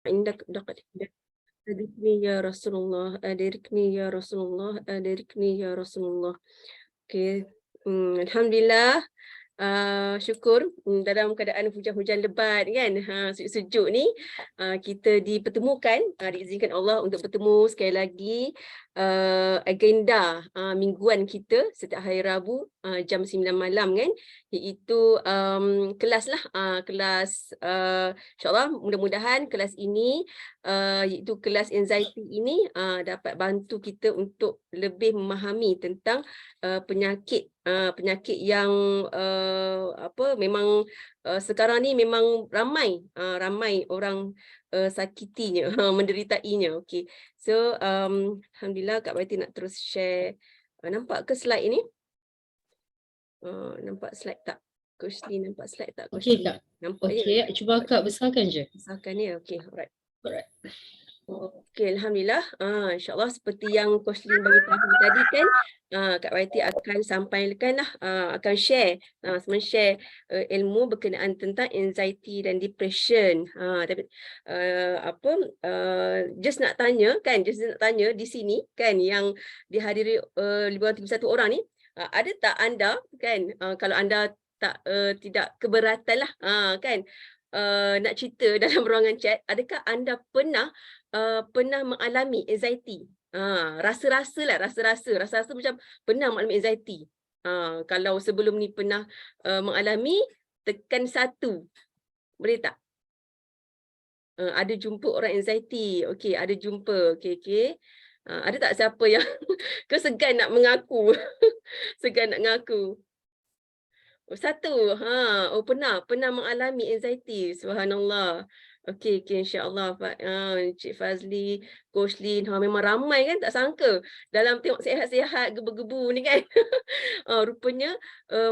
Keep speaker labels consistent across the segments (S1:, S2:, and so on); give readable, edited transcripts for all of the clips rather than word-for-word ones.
S1: عندك دقة أدركني يا رسول الله أدركني يا رسول الله أدركني يا رسول الله. Okey, alhamdulillah, syukur dalam keadaan hujan-hujan lebat kan, sejuk-sejuk ni, kita dipertemukan, diizinkan Allah untuk bertemu sekali lagi. Agenda mingguan kita setiap hari Rabu jam 9 malam kan, iaitu kelas lah, kelas insyaAllah mudah-mudahan kelas ini iaitu kelas anxiety ini dapat bantu kita untuk lebih memahami tentang penyakit yang memang sekarang ni memang ramai orang sakitinya, menderitainya. Okey. So alhamdulillah Kak Baiti nak terus share. Nampak ke slide ini? Nampak slide tak? Coach Lee nampak slide tak?
S2: Okey Kak.
S1: Nampak
S2: okey,
S1: ya?
S2: cuba Kak besarkan je.
S1: Besarkan ya. Okey, alright.
S2: Alright.
S1: Okey, alhamdulillah. InsyaAllah seperti yang Coach Lin bagi tahu tadi kan, Kak Waiti akan sampaikan lah, akan share, share ilmu berkenaan tentang anxiety dan depression. Tapi just nak tanya di sini kan, yang dihadiri 531 orang ni, ada tak anda kan, kalau anda tak tidak keberatan lah kan, nak cerita dalam ruangan chat, adakah anda pernah mengalami anxiety? Rasa-rasa macam pernah mengalami anxiety. Kalau sebelum ni pernah mengalami, tekan 1. Boleh tak? Ada jumpa orang anxiety. Okey, ada jumpa. Okey. Ada tak siapa yang segan nak mengaku? Segan nak mengaku. Satu. Pernah mengalami anxiety. Subhanallah. Okey, insya-Allah Pak, Encik Fazli, Coach Lin, memang ramai kan, tak sangka dalam tengok sihat-sihat gebu-gebu ni kan. Rupanya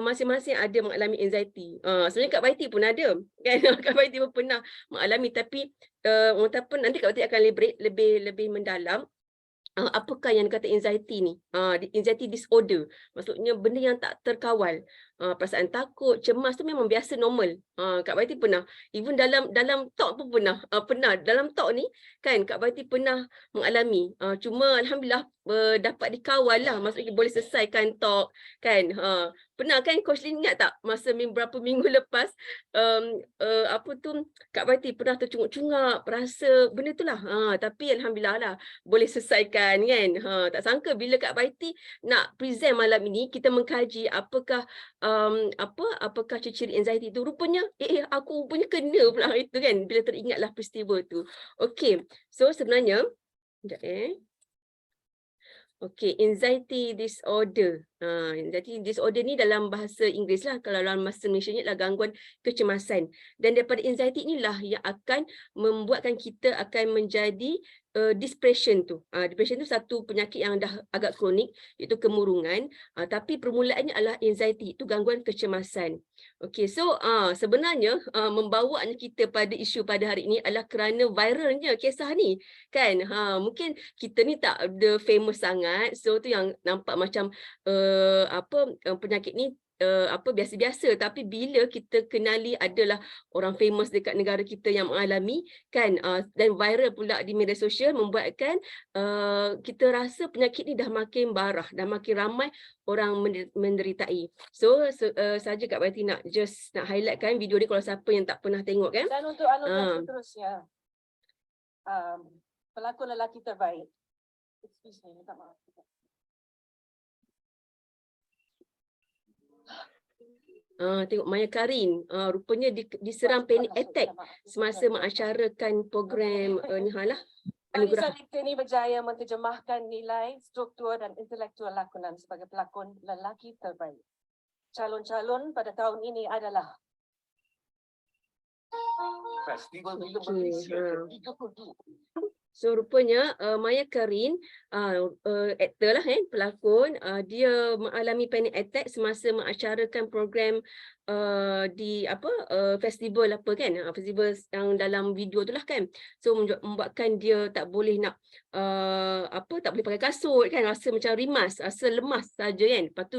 S1: masing-masing ada mengalami anxiety. Sebenarnya Kak Baiti pun ada kan. Kak Baiti pun pernah mengalami, tapi orang kata apa, nanti Kak Baiti akan elaborate lebih mendalam. Apakah yang dikata anxiety ni? Anxiety disorder. Maksudnya benda yang tak terkawal. Perasaan takut, cemas tu memang biasa, normal. Kak Baiti pernah. Even dalam talk pun pernah. Dalam talk ni kan Kak Baiti pernah mengalami. Cuma alhamdulillah dapat dikawal lah. Maksudnya boleh selesaikan talk kan. Pernah kan Coach Lin, ingat tak masa beberapa minggu lepas Kak Baiti pernah tercungap-cungap rasa benda tu lah. Tapi alhamdulillah lah boleh selesaikan kan. Tak sangka bila Kak Baiti nak present malam ini, kita mengkaji apakah apakah ciri-ciri anxiety tu. Rupanya aku punya kena pula hari tu kan, bila teringatlah peristiwa tu. Okey. So sebenarnya Okey, anxiety disorder. Anxiety disorder ni dalam bahasa Inggeris lah. Kalau dalam bahasa Malaysia ni adalah gangguan kecemasan. Dan daripada anxiety inilah yang akan membuatkan kita akan menjadi depression tu. Depression tu satu penyakit yang dah agak kronik, iaitu kemurungan. Tapi permulaannya adalah anxiety, itu gangguan kecemasan. Okey, so sebenarnya membawanya kita pada isu pada hari ini adalah kerana viralnya kisah ni kan. Mungkin kita ni tak ada famous sangat, so tu yang nampak macam penyakit ni biasa-biasa, tapi bila kita kenali adalah orang famous dekat negara kita yang mengalami kan, dan viral pula di media sosial, membuatkan kita rasa penyakit ni dah makin barah, dah makin ramai orang menderitai. So saja Kak Baiti nak highlightkan video ni kalau siapa yang tak pernah tengok kan.
S3: Dan untuk anugerah seterusnya, pelakon lelaki terbaik. Excuse me, minta maaf.
S1: Tengok Maya Karin, rupanya diserang panic attack semasa mengasyarakan program
S3: Vanessa Likteni berjaya menterjemahkan nilai, struktur dan intelektual lakonan sebagai pelakon lelaki terbaik. Calon-calon pada tahun ini adalah Festival Film Malaysia ke-32.
S1: So rupanya Maya Karin, aktor lah pelakon, dia mengalami panic attack semasa mengasyarakan program di festival festival yang dalam video tu lah kan. So membuatkan dia tak boleh nak tak boleh pakai kasut kan, rasa macam rimas, rasa lemas saja kan. Lepas tu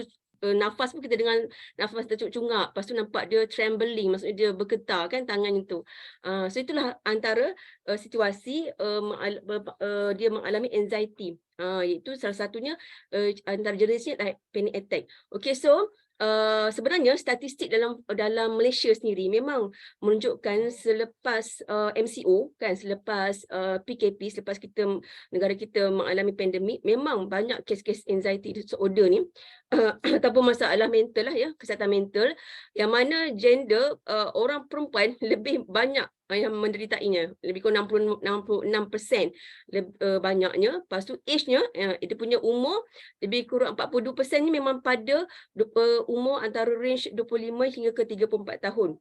S1: nafas pun kita dengar nafas tercungap-cungap, lepas tu nampak dia trembling, maksudnya dia bergetar kan tangan itu. So itulah antara situasi dia mengalami anxiety. Iaitu salah satunya antara jenisnya panic attack. Okay, so sebenarnya statistik dalam Malaysia sendiri memang menunjukkan selepas MCO kan, selepas PKP, selepas negara kita mengalami pandemik, memang banyak kes-kes anxiety disorder ni ataupun masalah mental lah ya, kesihatan mental, yang mana gender orang perempuan lebih banyak yang menderitainya, lebih kurang 66% banyaknya. Lepas tu age-nya, dia punya umur lebih kurang 42% ni memang pada umur antara range 25 hingga ke 34 tahun.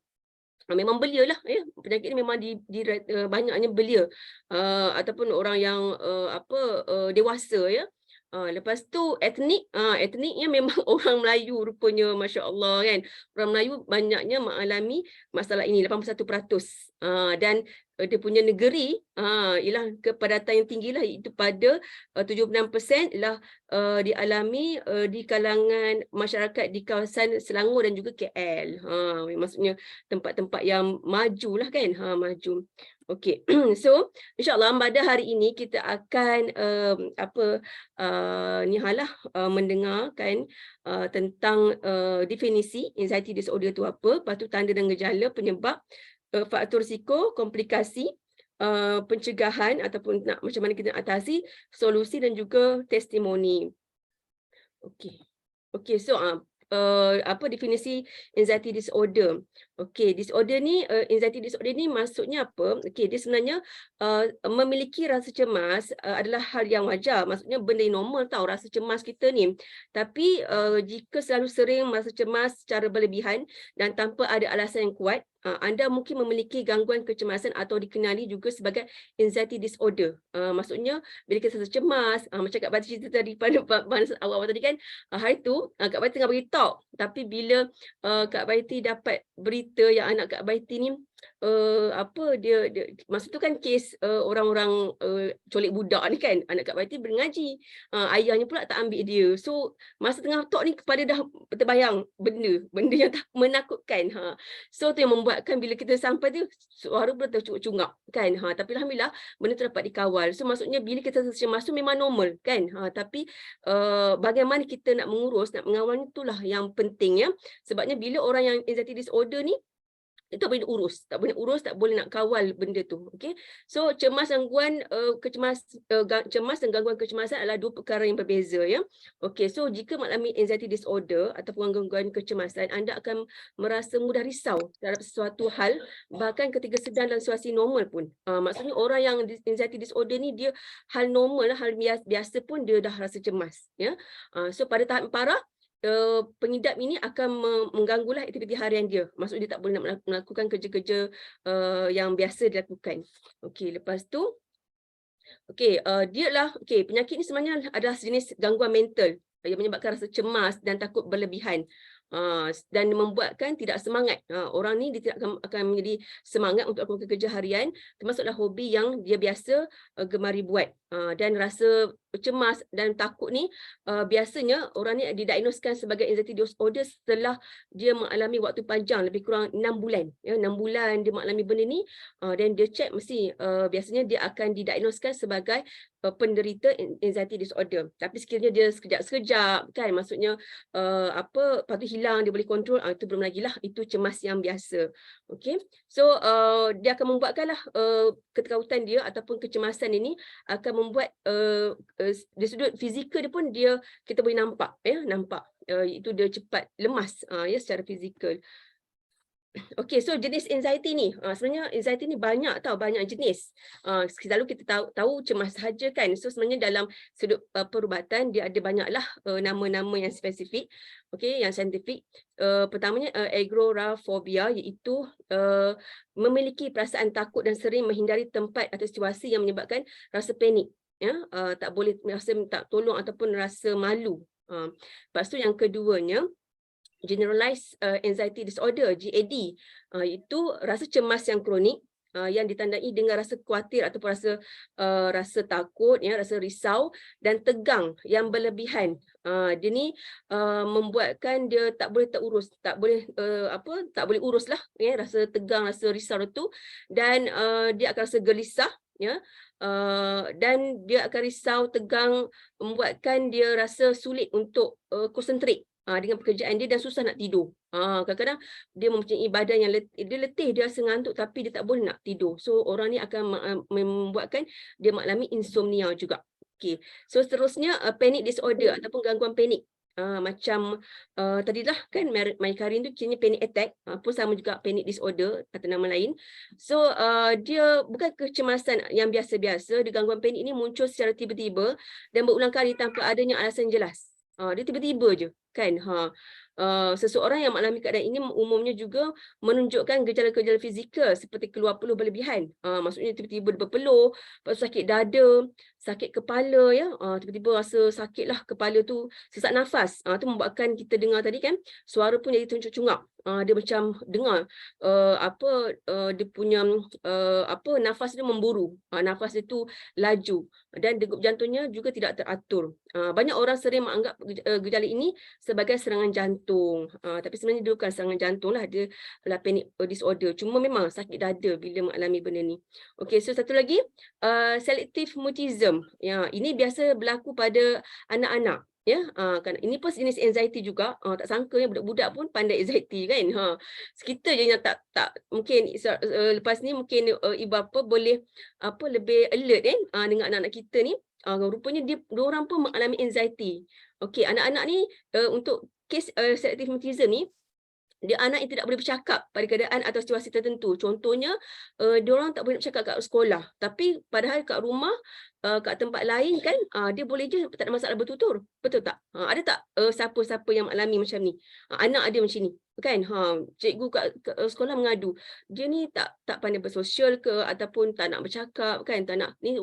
S1: Memang belia lah ya, penyakit ni memang banyaknya belia ataupun orang yang dewasa ya. Lepas tu etniknya memang orang Melayu rupanya, masya-Allah kan. Orang Melayu banyaknya mengalami masalah ini 81%. Dan dia punya negeri ialah kepadatan yang tinggi lah, itu pada 76% ialah dialami di kalangan masyarakat di kawasan Selangor dan juga KL. Maksudnya tempat-tempat yang maju lah kan, maju. Okey. So insya-Allah pada hari ini kita akan mendengar kan tentang definisi anxiety disorder tu apa, lepas tu tanda dan gejala, penyebab, faktor risiko, komplikasi, pencegahan ataupun macam mana kita atasi, solusi dan juga testimoni. Okey. Okey, so definisi anxiety disorder. Okey, anxiety disorder ni maksudnya apa? Okey, dia sebenarnya memiliki rasa cemas adalah hal yang wajar. Maksudnya benda yang normal tau rasa cemas kita ni. Tapi jika selalu sering merasa cemas secara berlebihan dan tanpa ada alasan yang kuat, anda mungkin memiliki gangguan kecemasan atau dikenali juga sebagai anxiety disorder. Maksudnya bila kita rasa cemas, macam Kak Bati cerita tadi pada awal-awal tadi kan, hari tu Kak Bati tengah beritahu, tapi bila Kak Bati dapat berita yang anak Kak Bati ni dia masa tu kan kes orang-orang colik budak ni kan, anak Kak Bati berngaji, ayahnya pula tak ambil dia. So masa tengah talk ni kepada dah terbayang benda yang menakutkan. So tu yang membuatkan bila kita sampai tu suara pula tercungap kan. Tapi alhamdulillah benda tu dapat dikawal. So maksudnya bila kita cemas tu memang normal kan. Tapi bagaimana kita nak mengurus, nak mengawal, itulah yang penting ya. Sebabnya bila orang yang anxiety disorder ni, itu tak boleh diurus, tak boleh nak kawal benda tu. Okey. So cemas dan gangguan kecemasan adalah dua perkara yang berbeza ya. Okey, so jika mengalami anxiety disorder ataupun gangguan kecemasan, anda akan merasa mudah risau terhadap sesuatu hal bahkan ketika sedang dalam situasi normal pun. Maksudnya orang yang anxiety disorder ni dia hal normal lah, hal biasa pun dia dah rasa cemas ya. So pada tahap parah, pengidap ini akan mengganggulah aktiviti harian dia. Maksudnya dia tak boleh nak melakukan kerja-kerja yang biasa dilakukan. Okey, lepas tu penyakit ni sebenarnya adalah sejenis gangguan mental yang menyebabkan rasa cemas dan takut berlebihan. Dan membuatkan tidak semangat. Orang ni dia tidak akan menjadi semangat untuk melakukan kerja harian, termasuklah hobi yang dia biasa gemari buat. Dan rasa cemas dan takut ni biasanya orang ni didiagnoskan sebagai anxiety disorder setelah dia mengalami waktu panjang, lebih kurang 6 bulan. Ya, 6 bulan dia mengalami benda ni, dan dia check mesti biasanya dia akan didiagnoskan sebagai penderita anxiety disorder. Tapi sekiranya dia sekejap-sekejap kan, maksudnya lepas tu hilang, dia boleh kontrol, itu belum lagi lah, itu cemas yang biasa. Okey. So dia akan membuatkanlah ketakutan dia ataupun kecemasan ini akan membuat dari sudut fizikal dia pun kita boleh nampak ya, itu dia cepat lemas ya secara fizikal. Okey, so jenis anxiety ni, sebenarnya anxiety ni banyak jenis. Selalu kita tahu cemas sahaja kan. So sebenarnya dalam sudut perubatan dia ada banyaklah nama-nama yang spesifik, okey, yang saintifik. Pertamanya agoraphobia, iaitu memiliki perasaan takut dan sering menghindari tempat atau situasi yang menyebabkan rasa panik. Ya, tak boleh rasa tak tolong ataupun rasa malu. Lepas tu yang keduanya, generalized anxiety disorder, GAD, itu rasa cemas yang kronik yang ditandai dengan rasa khawatir ataupun rasa takut, ya, rasa risau dan tegang yang berlebihan. Dia ni membuatkan dia tak boleh terurus, tak boleh tak boleh uruslah, ya, rasa tegang, rasa risau itu, dan dia akan rasa gelisah, ya, dan dia akan risau, tegang, membuatkan dia rasa sulit untuk concentrate dengan pekerjaan dia dan susah nak tidur. Kadang-kadang dia mempunyai badan yang dia letih, dia rasa ngantuk tapi dia tak boleh nak tidur. So orang ni akan membuatkan dia mengalami insomnia juga. Okey. So seterusnya panic disorder ataupun gangguan panik. Macam tadilah kan Maikarin tu kiranya panic attack, pun sama juga panic disorder atau nama lain. So dia bukan kecemasan yang biasa-biasa, dia gangguan panik ni muncul secara tiba-tiba dan berulang kali tanpa adanya alasan jelas. Dia tiba-tiba je kan. Seseorang yang mengalami keadaan ini umumnya juga menunjukkan gejala-gejala fizikal seperti keluar peluh berlebihan. Maksudnya tiba-tiba dia berpeluh, lepas tu sakit dada, sakit kepala, ya, tiba-tiba rasa sakitlah kepala tu, sesak nafas. Tu membuatkan kita dengar tadi kan, suara pun jadi tercungap-cungap. Dia macam dengar dia punya nafas dia memburu, nafas dia tu laju dan degup jantungnya juga tidak teratur. Banyak orang sering menganggap gejala ini sebagai serangan jantung, tapi sebenarnya dia bukan serangan jantung lah, dia adalah panic disorder. Cuma memang sakit dada bila mengalami benda ni. Okey, so satu lagi, selective mutism. Ya, ini biasa berlaku pada anak-anak. Ya, kan ini pun jenis anxiety juga. Tak sangka ya budak-budak pun pandai anxiety kan. Kita je yang tak mungkin lepas ni mungkin ibu bapa boleh lebih alert kan dengan anak-anak kita ni. Rupanya diorang pun mengalami anxiety. Okey, anak-anak ni untuk kes selective mutism ni, dia anak yang tidak boleh bercakap pada keadaan atau situasi tertentu. Contohnya, diorang tak boleh bercakap kat sekolah. Tapi padahal kat rumah, kat tempat lain kan, dia boleh je tak ada masalah bertutur. Betul tak? Ada tak siapa-siapa yang mengalami macam ni? Anak dia macam ni. Kan? Cikgu kat sekolah mengadu. Dia ni tak pandai bersosial ke ataupun tak nak bercakap kan, tak nak ni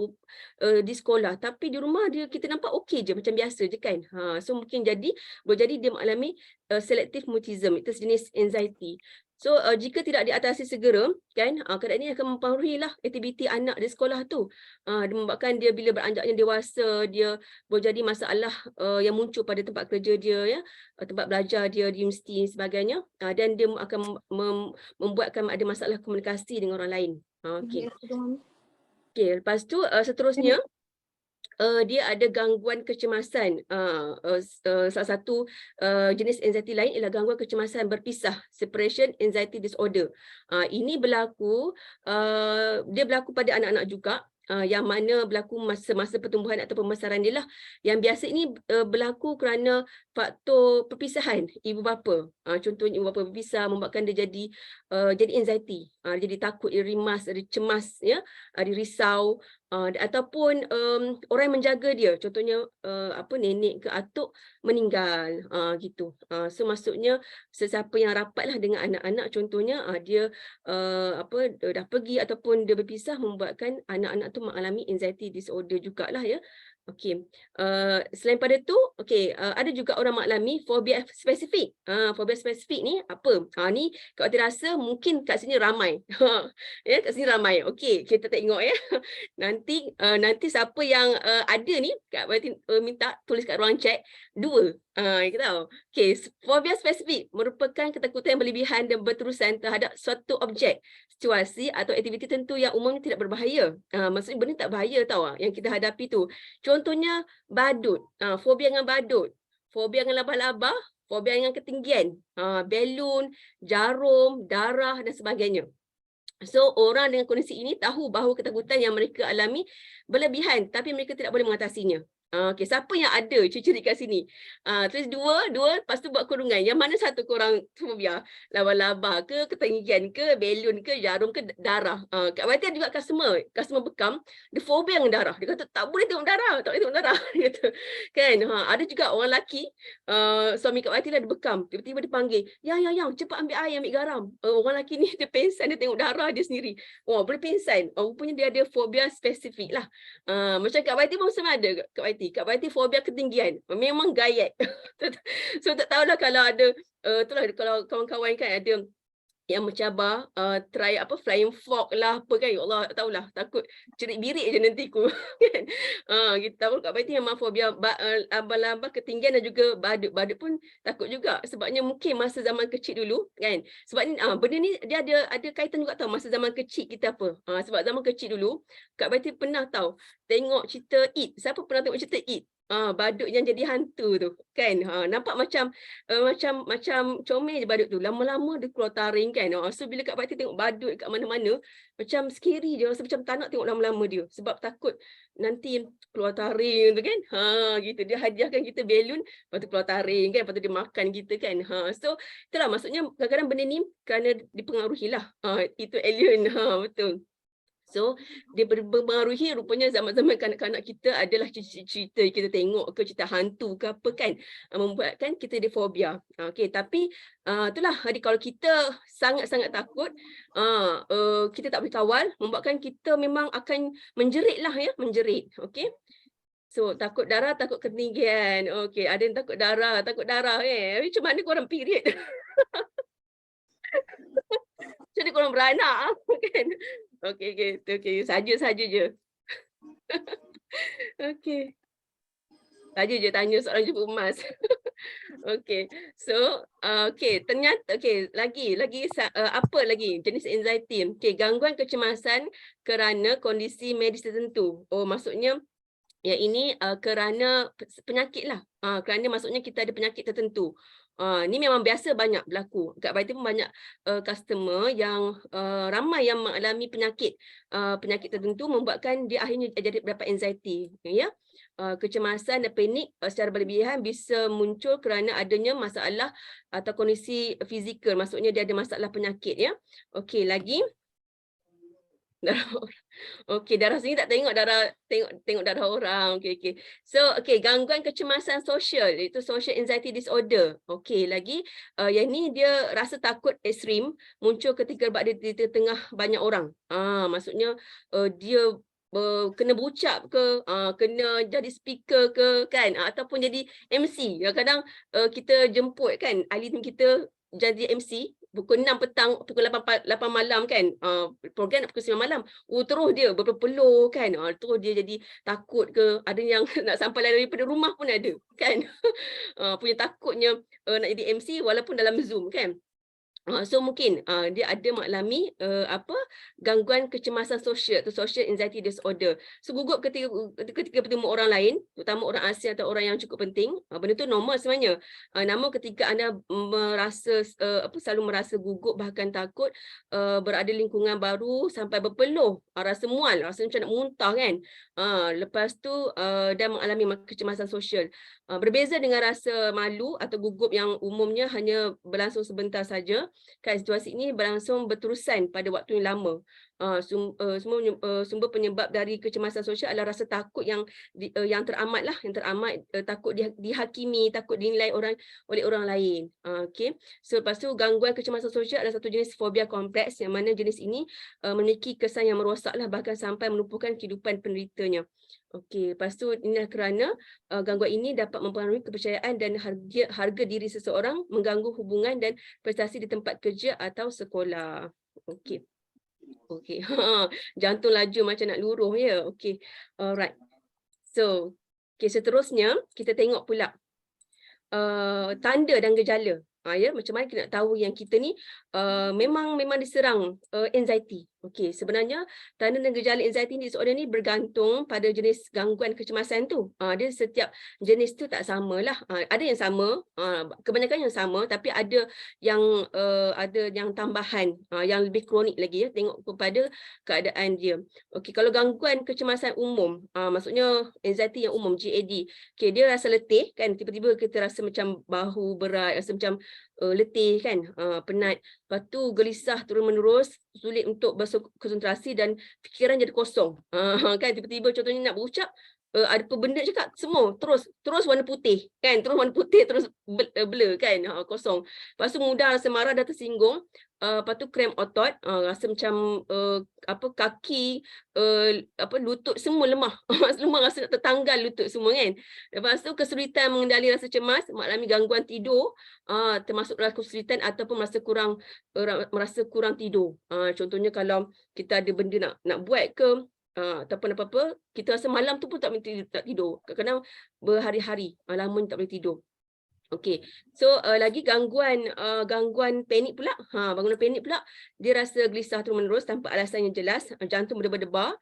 S1: di sekolah. Tapi di rumah kita nampak okey je, macam biasa je kan. So mungkin boleh jadi dia mengalami selective mutism, itu sejenis anxiety. So jika tidak diatasi segera kan, keadaan ini akan mempengaruhilah aktiviti anak di sekolah tu. Dia membuatkan dia bila beranjaknya dewasa, dia boleh jadi masalah yang muncul pada tempat kerja dia, ya, tempat belajar dia di universiti dan sebagainya, dan dia akan membuatkan ada masalah komunikasi dengan orang lain. Okey. Okey, lepas tu seterusnya dia ada gangguan kecemasan. Salah satu jenis anxiety lain ialah gangguan kecemasan berpisah, separation anxiety disorder. Ini dia berlaku pada anak-anak juga, yang mana berlaku masa pertumbuhan atau pembesaran dia lah. Yang biasa ini berlaku kerana faktor perpisahan ibu bapa. Contohnya ibu bapa berpisah membuatkan dia jadi anxiety, jadi takut, dia rimas, dia cemas, ya, dia risau. Ataupun orang yang menjaga dia, contohnya nenek ke atuk meninggal, gitu. So maksudnya sesiapa yang rapatlah dengan anak-anak, contohnya dia dah pergi ataupun dia berpisah, membuatkan anak-anak tu mengalami anxiety disorder jugalah, ya. Okey. Selain pada tu, okey, ada juga orang mengalami fobia spesifik. Fobia spesifik ni apa? Ni Kak Wati rasa mungkin kat sini ramai. Ya, kat sini ramai. Okey, kita tengok ya. Nanti siapa yang ada ni, Kak Wati minta tulis kat ruang chat 2. Kita tahu. Okey, fobia spesifik merupakan ketakutan yang berlebihan dan berterusan terhadap suatu objek, situasi atau aktiviti tertentu yang umumnya tidak berbahaya. Maksudnya benda tak bahaya tau yang kita hadapi tu. Contohnya badut, fobia dengan badut, fobia dengan laba-laba, fobia dengan ketinggian, belun, jarum, darah dan sebagainya. So orang dengan kondisi ini tahu bahawa ketakutan yang mereka alami berlebihan tapi mereka tidak boleh mengatasinya. Okey, siapa yang ada ciri-ciri kat sini? Tulis dua, lepas tu buat kurungan. Yang mana satu korang fobia? Laba-laba ke, ketinggian ke, belun ke, jarum ke, darah. Kak Wati ada juga customer bekam, dia fobia dengan darah. Dia kata tak boleh tengok darah, tak boleh tengok darah. Dia kata, kan? Ada juga orang lelaki, suami Kak Wati lah dia bekam. Tiba-tiba dia panggil, yang cepat ambil air, ambil garam. Orang lelaki ni dia pingsan, dia tengok darah dia sendiri. Boleh pingsan. Rupanya dia ada fobia spesifik lah. Macam Kak Wati pun sama ada Kak Wati. Kak Wati fobia ketinggian. Memang gayat. So tak tahulah kalau ada itulah kalau kawan-kawan kan ada yang mencabar, try apa flying frog lah apa kan, ya Allah tak tahulah, takut cerit-birit je nanti ku kan. Kita tahu kat Baiti memang fobia abang-abang ketinggian dan juga badut. Badut pun takut juga sebabnya mungkin masa zaman kecil dulu kan. Sebab ni benda ni dia ada kaitan juga tau masa zaman kecil kita apa. Sebab zaman kecil dulu Kak Baiti pernah tahu tengok cerita It. Siapa pernah tengok cerita It? Badut yang jadi hantu tu kan. Nampak macam macam comel je badut tu. Lama-lama dia keluar taring kan. So bila Kak Pati tengok badut kat mana-mana, macam scary je. Rasa macam tak nak tengok lama-lama dia. Sebab takut nanti keluar taring tu kan. Gitu. Dia hadiahkan kita belon, lepas tu keluar taring kan. Lepas tu dia makan kita kan. So itulah maksudnya kadang-kadang benda ni kerana dipengaruhi lah. Itu alien. Betul. So, dia berpengaruhi rupanya zaman-zaman kanak-kanak kita adalah cerita kita tengok ke cerita hantu ke apa kan, membuatkan kita ada fobia. Okey, tapi itulah kalau kita sangat-sangat takut, kita tak boleh kawal, membuatkan kita memang akan menjerit lah ya, menjerit. Okey. So, takut darah, takut ketinggian. Okey, ada yang takut darah Macam mana korang period? Macam mana korang beranak kan? Okey. Saja je. Okey. Saja je tanya soalan jumpa emas. Okey. So, ternyata lagi apa lagi jenis anxiety? Okey, gangguan kecemasan kerana kondisi medis tertentu. Oh, maksudnya yang ini kerana penyakit lah. Kerana maksudnya kita ada penyakit tertentu. Ni memang biasa banyak berlaku. Kat Baiti pun banyak customer yang ramai yang mengalami penyakit tertentu membuatkan dia akhirnya jadi dapat anxiety. Ya. Kecemasan dan panik secara berlebihan bisa muncul kerana adanya masalah atau kondisi fizikal. Maksudnya dia ada masalah penyakit ya. Okey, lagi darah orang. Okey, darah sini tak tengok darah orang. Okey. So, gangguan kecemasan sosial iaitu social anxiety disorder. Okey, lagi yang ni dia rasa takut ekstrim muncul ketika berada di tengah banyak orang. Maksudnya dia kena berucap ke, kena jadi speaker ke kan, ataupun jadi MC. Kadang-kadang kita jemput kan ahli tim kita jadi MC pukul 6 petang, pukul 8 malam kan. Program nak pukul 9 malam. Terus dia berpeluh kan. Terus dia jadi takut ke. Ada yang nak sampai lari daripada rumah pun ada kan. Punya takutnya nak jadi MC walaupun dalam Zoom kan. So mungkin dia ada mengalami gangguan kecemasan sosial atau social anxiety disorder. So gugup ketika bertemu orang lain, terutama orang asing atau orang yang cukup penting. Benda tu normal sebenarnya. Namun ketika anda merasa selalu merasa gugup bahkan takut berada di lingkungan baru sampai berpeluh, rasa mual, rasa macam nak muntah kan. Lepas tu dan mengalami kecemasan sosial. Berbeza dengan rasa malu atau gugup yang umumnya hanya berlangsung sebentar saja. Kan situasi ini berlangsung berterusan pada waktu yang lama. Sumber penyebab dari kecemasan sosial adalah rasa takut yang teramat lah, takut dihakimi, takut dinilai oleh orang lain. Okey. So lepas tu gangguan kecemasan sosial adalah satu jenis fobia kompleks yang mana jenis ini memiliki kesan yang merosaklah bahkan sampai melumpuhkan kehidupan penderitanya. Okey, lepas tu ini kerana gangguan ini dapat mempengaruhi kepercayaan dan harga diri seseorang, mengganggu hubungan dan prestasi di tempat kerja atau sekolah. Okey. Jantung laju macam nak luruh ya. Okey. Alright. So, seterusnya kita tengok pula tanda dan gejala. Macam mana kita nak tahu yang kita ni memang diserang anxiety. Okey, sebenarnya tanda dan gejala anxiety disorder ni bergantung pada jenis gangguan kecemasan tu. Dia setiap jenis tu tak samalah. Ada yang sama, kebanyakan yang sama, tapi ada yang tambahan yang lebih kronik lagi ya, tengok kepada keadaan dia. Okey, kalau gangguan kecemasan umum, maksudnya anxiety yang umum GAD. Okey, dia rasa letih kan, tiba-tiba kita rasa macam bahu berat, rasa macam letih kan, penat. Lepas tu gelisah turun-menerus, sulit untuk berkonsentrasi dan fikiran jadi kosong. Kan tiba-tiba contohnya nak berucap, ada apa benda cakap semua terus warna putih kan, terus warna putih terus blur kan, kosong. Lepas tu mudah rasa marah dah tersinggung, lepas tu krem otot, rasa macam apa kaki, lutut semua lemah. Lemah, rasa nak tertanggal lutut semua kan. Lepas tu kesulitan mengendali rasa cemas, mengalami gangguan tidur, termasuk kesulitan ataupun merasa kurang tidur. Contohnya kalau kita ada benda nak buat ke, ataupun apa-apa, kita rasa malam tu pun tak tidur. Kadang-kadang berhari-hari lamanya tak boleh tidur. Okey. So lagi gangguan panik pula. Bangunan panik pula, dia rasa gelisah terus-menerus tanpa alasan yang jelas, jantung berdebar-debar,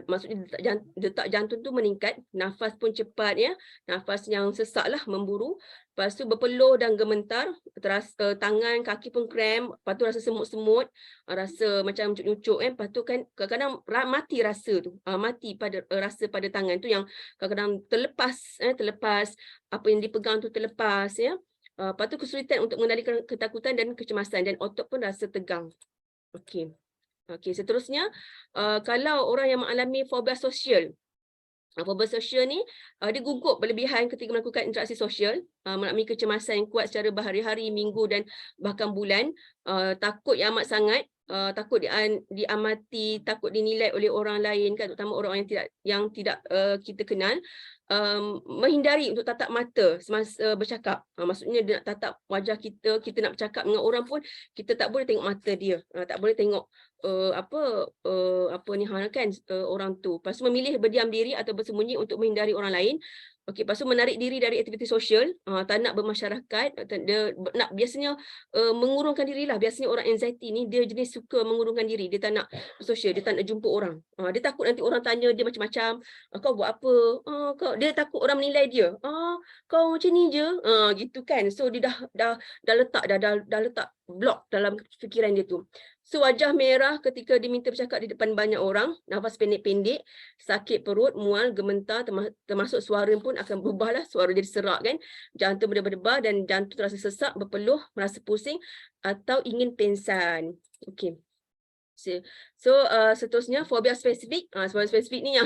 S1: maksudnya detak jantung tu meningkat, nafas pun cepat ya, nafas yang sesaklah, memburu. Lepas tu berpeluh dan gemetar, terasa tangan, kaki pun kram, lepas tu rasa semut-semut, rasa macam nyucuk-nyucuk kan. Lepas tu kan kadang-kadang mati rasa tu, mati pada rasa pada tangan tu yang kadang-kadang terlepas apa yang dipegang tu terlepas ya. Lepas tu kesulitan untuk mengendalikan ketakutan dan kecemasan dan otot pun rasa tegang. Okey. Seterusnya kalau orang yang mengalami fobia sosial. Fobia sosial ni dia gugup berlebihan ketika melakukan interaksi sosial, mengalami kecemasan yang kuat secara berhari-hari, minggu dan bahkan bulan, takut yang amat sangat, takut diamati, takut dinilai oleh orang lain kan, terutama orang yang tidak kita kenal. Menghindari untuk tatap mata semasa bercakap. Maksudnya dia nak tatap wajah kita nak bercakap dengan orang pun kita tak boleh tengok mata dia, tak boleh tengok orang tu. Lepas tu memilih berdiam diri atau bersembunyi untuk menghindari orang lain. Okey, lepas tu menarik diri dari aktiviti sosial, tak nak bermasyarakat, dia nak biasanya mengurungkan dirilah. Biasanya orang anxiety ni dia jenis suka mengurungkan diri, dia tak nak sosial, dia tak nak jumpa orang. Dia takut nanti orang tanya dia macam-macam, kau buat apa? Dia takut orang menilai dia. Kau macam ni je. Gitu kan. So dia dah letak blok dalam fikiran dia tu. So wajah merah ketika diminta bercakap di depan banyak orang, nafas pendek-pendek, sakit perut, mual, gemetar, termasuk suara pun akan berubahlah, suara jadi serak kan, jantung berdebar dan jantung terasa sesak, berpeluh, merasa pusing atau ingin pingsan. Okey. So seterusnya fobia spesifik. Fobia spesifik ni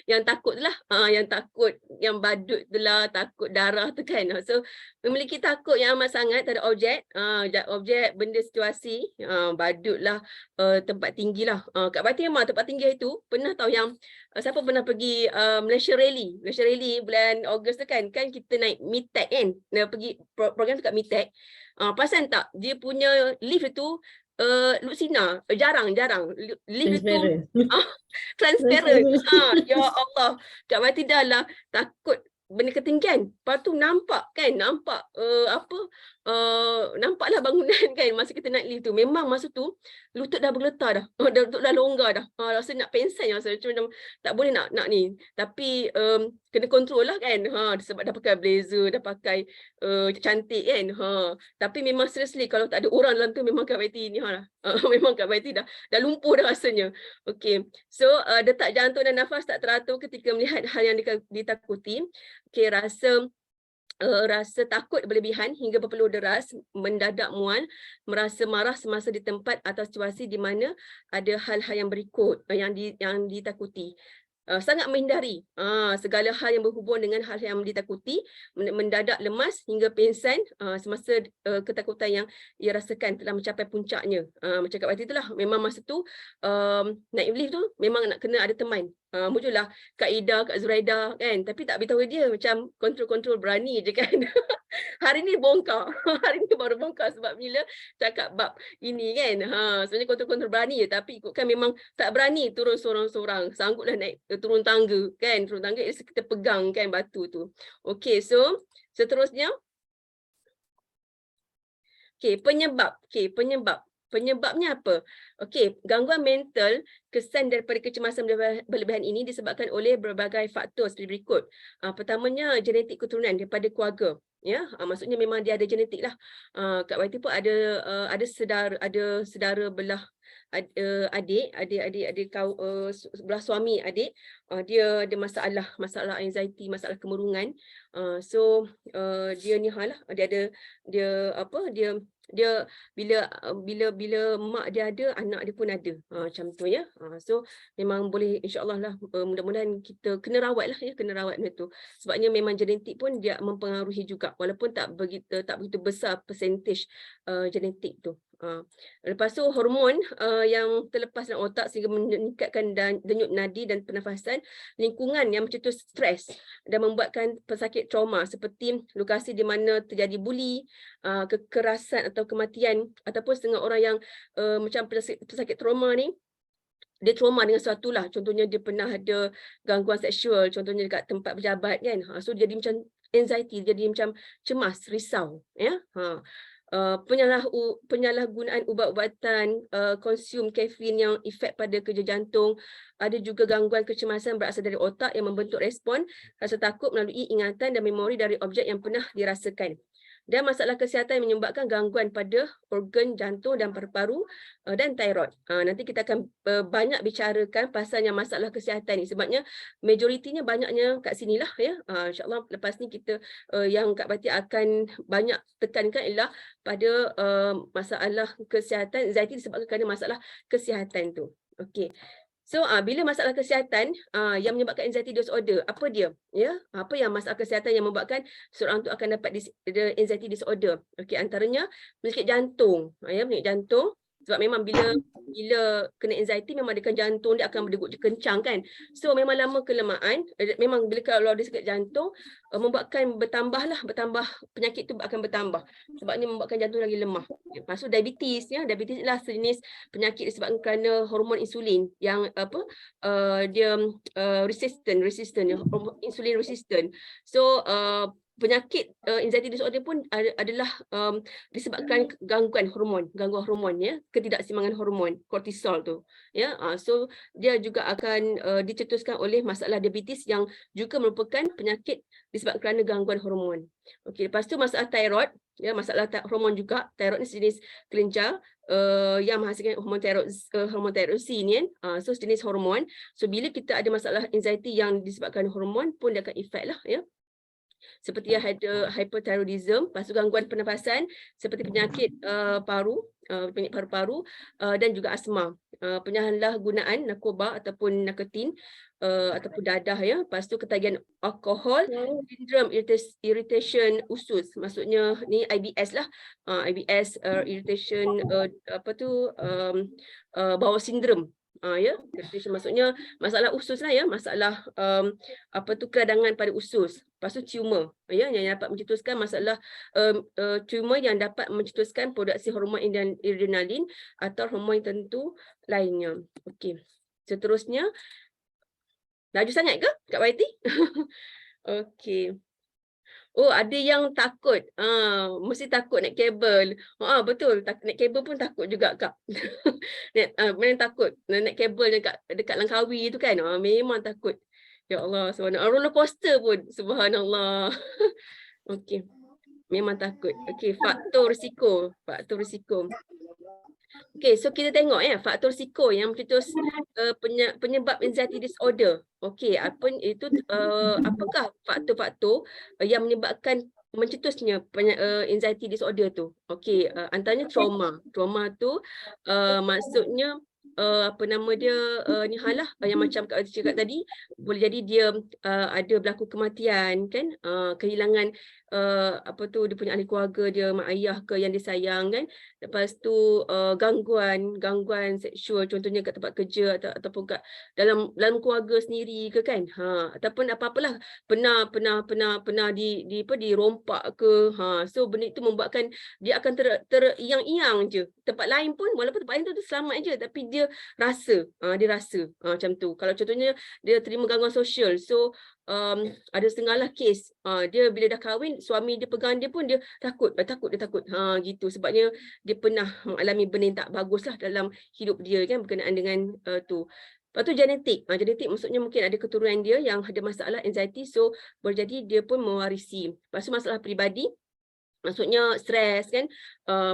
S1: yang takut lah, yang takut, yang badut tu lah, takut darah tu kan. So memiliki takut yang amat sangat terhadap objek, benda, situasi, badut lah, tempat tinggi lah. Kat Batam memang tempat tinggi itu, pernah tahu yang siapa pernah pergi Malaysia Rally bulan Ogos tu kan kita naik MITEC kan, pergi program tu kat MITEC. Perasan tak dia punya lift itu Lucina, jarang lift itu transparent. Ya Allah, Kak Mati dah lah takut benda ketinggian. Lepas tu nampaklah bangunan kan masa kita naik lift tu. Memang masa tu lutut dah bergetar dah. Lutut dah longgar dah. Rasa nak pingsan rasa macam tak boleh nak ni. Tapi kena kontrol lah kan. Sebab dah pakai blazer, dah pakai cantik kan. Tapi memang seriously kalau tak ada orang dalam tu memang Kak Betty ni memang Kak Betty dah lumpuh dah rasanya. Okey. So detak jantung dan nafas tak teratur ketika melihat hal yang ditakuti. Okey, rasa takut berlebihan hingga berpeluh deras, mendadak mual, merasa marah semasa di tempat atau situasi di mana ada hal-hal yang berikut yang ditakuti. Sangat menghindari segala hal yang berhubung dengan hal yang ditakuti, mendadak lemas hingga pingsan semasa ketakutan yang ia rasakan telah mencapai puncaknya. Macam kat waktu itulah, memang masa tu naik lift tu memang nak kena ada teman. Muncullah Kak Ida, Kak Zuraida kan, tapi tak beritahu dia, macam kontrol berani je kan. Hari ni bongkar. Hari ni baru bongkar sebab bila cakap bab ini kan. Sebenarnya kontrol berani je, tapi ikutkan memang tak berani turun seorang-seorang. Sangguplah naik turun tangga kan. Turun tangga kita pegang kan batu tu. Okey, so seterusnya. Okey, penyebab. Penyebabnya apa? Okey, gangguan mental kesan daripada kecemasan berlebihan ini disebabkan oleh berbagai faktor seperti berikut. Pertamanya genetik keturunan daripada keluarga. Ya, maksudnya memang dia ada genetik lah. Kak Waiti pun ada saudara adik kau sebelah suami adik, dia ada masalah anxiety, masalah kemurungan. So dia ni lah, dia apa dia bila mak dia ada, anak dia pun ada, macam tu ya. So memang boleh, insyaAllah lah, mudah-mudahan kita kena rawat lah ya, kena rawat benda tu. Sebabnya memang genetik pun dia mempengaruhi juga, walaupun tak begitu besar percentage genetik tu. Lepas tu hormon yang terlepas dalam otak sehingga meningkatkan denyut nadi dan pernafasan, lingkungan yang mencetus stres dan membuatkan pesakit trauma seperti lokasi di mana terjadi buli, kekerasan atau kematian, ataupun setengah orang yang macam pesakit trauma ni, dia trauma dengan sesuatu lah. Contohnya dia pernah ada gangguan seksual, contohnya dekat tempat pejabat kan. So jadi macam anxiety, jadi macam cemas, risau ya. Penyalahgunaan ubat-ubatan, konsum kafein yang efek pada kerja jantung, ada juga gangguan kecemasan berasal dari otak yang membentuk respon rasa takut melalui ingatan dan memori dari objek yang pernah dirasakan. Dan masalah kesihatan yang menyebabkan gangguan pada organ jantung dan paru-paru dan thyroid. Nanti kita akan banyak bicarakan pasal yang masalah kesihatan ni, sebabnya majoritinya banyaknya kat sinilah ya. InsyaAllah lepas ni kita yang Kak Bati akan banyak tekankan ialah pada masalah kesihatan. Anxiety disebabkan kerana masalah kesihatan tu. Okey. So bila masalah kesihatan yang menyebabkan anxiety disorder, apa dia? Ya, apa yang masalah kesihatan yang membuatkan seorang tu akan dapat anxiety disorder? Okey, antaranya penyakit jantung. Ya, penyakit jantung. Sebab memang bila kena anxiety, memang dekat jantung dia akan berdegup kencang kan. So memang lama kelamaan, memang bila kalau dia sakit jantung, membuatkan bertambah penyakit tu akan bertambah. Sebabnya membuatkan jantung lagi lemah. Lepas tu diabetes ya, diabetes adalah sejenis penyakit disebabkan kerana hormon insulin yang dia resistant ya, insulin resistant. So penyakit anxiety disorder pun adalah disebabkan gangguan hormon ya, ketidakseimbangan hormon kortisol tu ya. So dia juga akan dicetuskan oleh masalah diabetes yang juga merupakan penyakit disebabkan kerana gangguan hormon. Okey, lepas tu masalah thyroid ya, masalah hormon juga. Thyroid ni sejenis kelenjar yang menghasilkan hormon thyroxine kan. So sejenis hormon. So bila kita ada masalah anxiety yang disebabkan hormon pun dia akan efek lah ya. Seperti ada hyperthyroidism, lepas tu gangguan pernafasan seperti penyakit penyakit paru-paru dan juga asma, penyalahgunaan narkoba ataupun nikotin ataupun dadah ya, lepas tu ketagihan alkohol, sindrom irritation usus, maksudnya ni IBS lah, IBS irritation bowel syndrome. Ya, irritation maksudnya masalah usus lah ya, masalah keradangan pada usus. Lepas tu tumor ya, yang dapat mencetuskan masalah tumor yang dapat mencetuskan produksi hormon adrenalin atau hormon tertentu lainnya. Okey. Seterusnya, laju sangat ke Kak Waiti? Okey. Oh, ada yang takut. Mesti takut naik kabel. Betul, naik kabel pun takut juga Kak. Memang takut naik kabel dekat Langkawi tu kan. Memang takut. Ya Allah, subhanallah. Roller coaster pun, subhanallah. Okey. Memang takut. Okey, faktor risiko. Okey, so kita tengok ya faktor risiko yang mencetus penyebab anxiety disorder. Okey, apakah faktor-faktor yang menyebabkan mencetusnya anxiety disorder tu? Okey, antaranya trauma. Trauma tu maksudnya yang macam Kak cakap tadi, boleh jadi dia ada berlaku kematian kan, kehilangan dia punya ahli keluarga dia, mak ayah ke yang disayang kan. Lepas tu gangguan seksual, contohnya kat tempat kerja ataupun kat dalam keluarga sendiri ke kan. Ataupun apa-apalah pernah dirompak ke. So benda itu membuatkan dia akan teriang-iang je. Tempat lain pun, walaupun tempat lain tu selamat je, tapi dia rasa macam tu. Kalau contohnya dia terima gangguan sosial, so ada setengahlah kes dia bila dah kahwin, suami dia pegang dia pun dia takut gitu, sebabnya dia pernah mengalami benda yang tak bagus lah dalam hidup dia kan, berkenaan dengan tu. Lepas tu genetik. Genetik maksudnya mungkin ada keturunan dia yang ada masalah anxiety, so boleh jadi dia pun mewarisi. Lepas tu masalah peribadi. Maksudnya stres kan,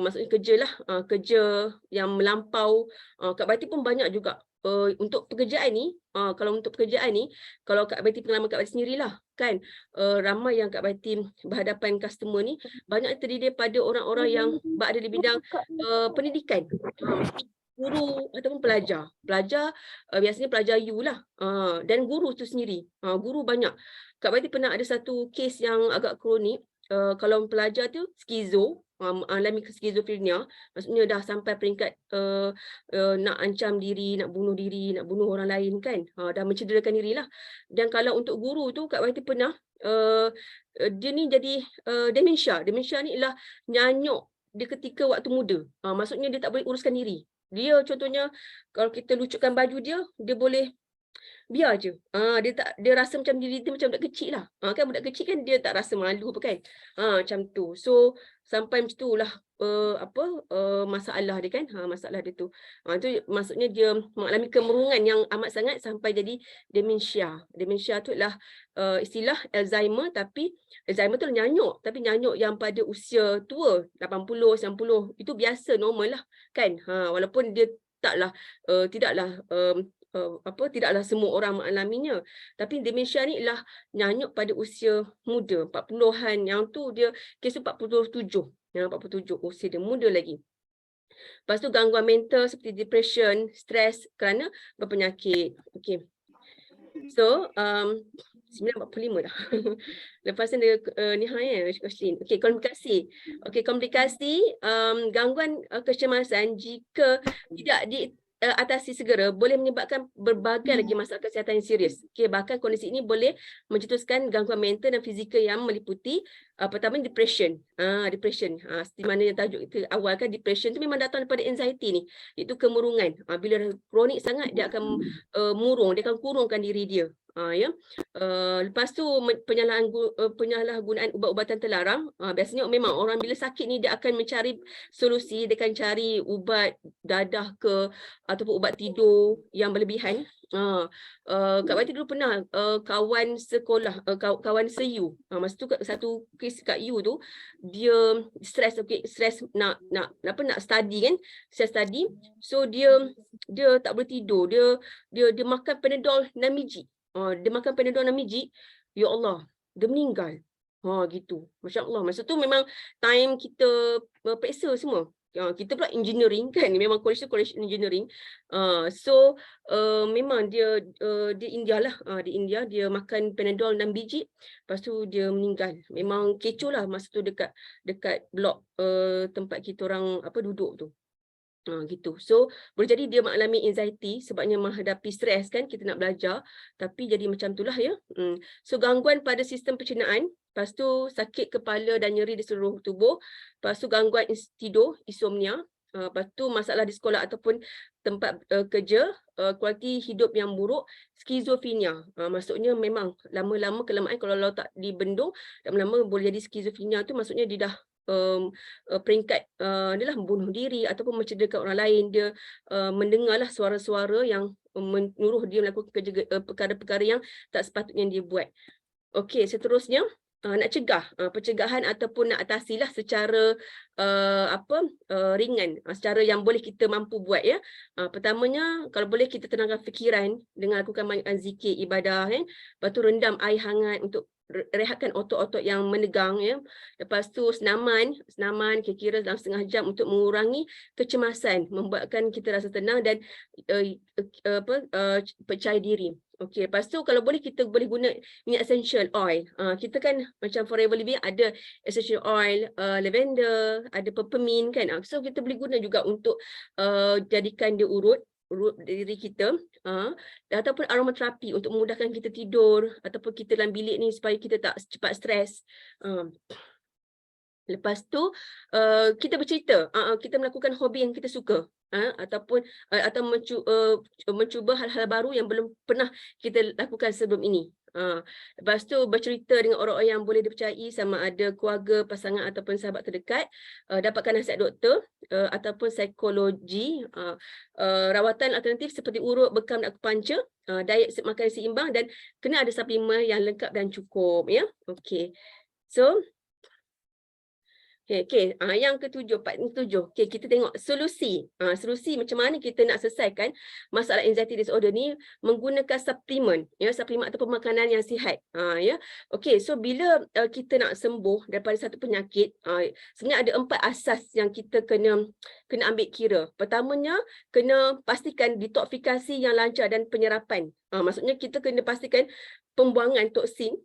S1: maksudnya kerja lah, kerja yang melampau. Kak Bati pun banyak juga untuk pekerjaan ni, kalau untuk pekerjaan ni, kalau Kak Bati pengalaman Kak Bati sendirilah kan, ramai yang Kak Bati berhadapan customer ni banyak terdiri daripada orang-orang yang berada di bidang pendidikan. Maksudnya guru ataupun pelajar. Pelajar biasanya pelajar U lah, dan guru tu sendiri. Guru banyak. Kak Bati pernah ada satu kes yang agak kronik. Kalau pelajar tu skizo, alami skizofrenia, maksudnya dah sampai peringkat nak ancam diri, nak bunuh orang lain kan, dah mencederakan dirilah. Dan kalau untuk guru tu Kak Wati pernah dia ni jadi demensia. Demensia ni ialah nyanyuk dia ketika waktu muda. Maksudnya dia tak boleh uruskan diri. Dia contohnya kalau kita lucutkan baju dia, dia boleh biar je. Dia rasa macam diri dia macam budak kecil lah. Kan budak kecil kan dia tak rasa malu apa kan. Macam tu. So sampai macam itulah masalah dia kan. Masalah dia tu. Itu maksudnya dia mengalami kemurungan yang amat sangat sampai jadi demensia. Demensia tu adalah istilah Alzheimer, tapi Alzheimer tu nyanyuk, tapi nyanyuk yang pada usia tua 80, 90 itu biasa, normal lah kan. Walaupun dia tidaklah tidaklah semua orang mengalaminya. Tapi demensia ni ialah nyanyuk pada usia muda, 40-an. Yang tu dia kes tu 47. Yang 47 usia dia muda lagi. Lepas tu gangguan mental seperti depression, stres kerana berpenyakit. Okey. So 9:45 dah. Lepas ni nihayat question. Okey, komplikasi. Okey, komplikasi gangguan kecemasan jika tidak diatasi segera boleh menyebabkan berbagai lagi masalah kesihatan yang serius. Okey, bahkan kondisi ini boleh mencetuskan gangguan mental dan fizikal yang meliputi pertama depression. Depression. Seperti mana yang tajuk kita awal kan, depression tu memang datang daripada anxiety ni. Itu kemurungan. Bila dah kronik sangat dia akan murung, dia akan kurungkan diri dia. Lepas tu penyalahgunaan ubat-ubatan terlarang. Biasanya memang orang bila sakit ni dia akan mencari solusi, dia akan cari ubat dadah ke ataupun ubat tidur yang berlebihan. Kak Wati dulu pernah kawan sekolah, kawan se-U. Masa tu satu kes kat U tu dia stres, stres nak study kan, stres study. So dia tak boleh tidur. Dia makan Panadol 6 biji. Dia makan Panadol 6 biji, ya Allah, dia meninggal. Gitu. Masya Allah. Masa tu memang time kita periksa semua. Kita pula engineering kan, memang college engineering. So memang dia India lah. Di India dia makan Panadol 6 biji, lepas tu dia meninggal. Memang kecoh lah masa tu dekat blok tempat kita orang duduk tu. Gitu. So boleh jadi dia mengalami anxiety sebabnya menghadapi stres kan, kita nak belajar tapi jadi macam itulah ya. So gangguan pada sistem pencernaan, lepas tu sakit kepala dan nyeri di seluruh tubuh, lepas tu gangguan tidur, insomnia, lepas tu masalah di sekolah ataupun tempat kerja, kualiti hidup yang buruk, skizofrenia. Maksudnya memang lama-lama kelamaan kalau tak dibendung, lama-lama boleh jadi skizofrenia tu, maksudnya dia dah peringkat dia lah membunuh diri ataupun mencederakan orang lain. Dia mendengarlah suara-suara yang menyuruh dia melakukan perkara-perkara yang tak sepatutnya dia buat. Okey, seterusnya nak cegah, pencegahan ataupun nak atasilah secara ringan, secara yang boleh kita mampu buat ya. Pertamanya kalau boleh kita tenangkan fikiran dengan lakukan banyak zikir, ibadah kan. Lepas tu rendam air hangat untuk rehatkan otot-otot yang menegang ya. Lepas tu senaman kira-kira dalam setengah jam untuk mengurangi kecemasan, membuatkan kita rasa tenang dan percaya diri. Okey, lepas tu kalau boleh kita boleh guna minyak essential oil. Kita kan macam Forever Living ada essential oil, lavender, ada peppermint kan. So kita boleh guna juga untuk jadikan dia urut diri kita, ataupun aromaterapi untuk memudahkan kita tidur ataupun kita dalam bilik ni supaya kita tak cepat stres. Lepas tu kita bercerita, kita melakukan hobi yang kita suka, ataupun atau mencuba hal-hal baru yang belum pernah kita lakukan sebelum ini. Lepas tu bercerita dengan orang-orang yang boleh dipercayai, sama ada keluarga, pasangan ataupun sahabat terdekat, dapatkan nasihat doktor ataupun psikologi, rawatan alternatif seperti urut, bekam dan akupuntur, diet makan seimbang dan kena ada suplemen yang lengkap dan cukup ya. Okey. So Okay. Yang ketujuh, part yang ketujuh. Okay, kita tengok solusi. Solusi macam mana kita nak selesaikan masalah anxiety disorder ni menggunakan suplemen, ya, suplemen atau pemakanan yang sihat. Ya. Okay, so bila kita nak sembuh daripada satu penyakit, sebenarnya ada 4 asas yang kita kena ambil kira. Pertamanya, kena pastikan detoksifikasi yang lancar dan penyerapan. Maksudnya kita kena pastikan pembuangan toksin,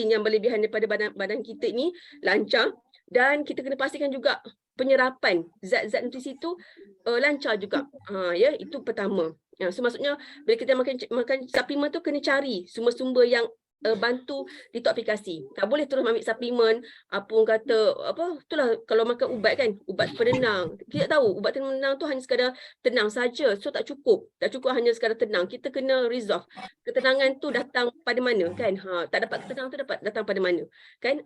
S1: yang berlebihan daripada badan kita ni lancar, dan kita kena pastikan juga penyerapan zat-zat nutrisi tu lancar juga. Ya, itu pertama. So maksudnya bila kita makan suplemen tu kena cari sumber-sumber yang bantu detoksifikasi. Tak boleh terus ambil suplemen, apa orang kata, itulah kalau makan ubat kan, ubat penenang. Kita tahu ubat penenang tu hanya sekadar tenang saja. So tak cukup hanya sekadar tenang. Kita kena resolve. Ketenangan tu datang pada mana kan? Tak dapat ketenangan tu datang pada mana kan?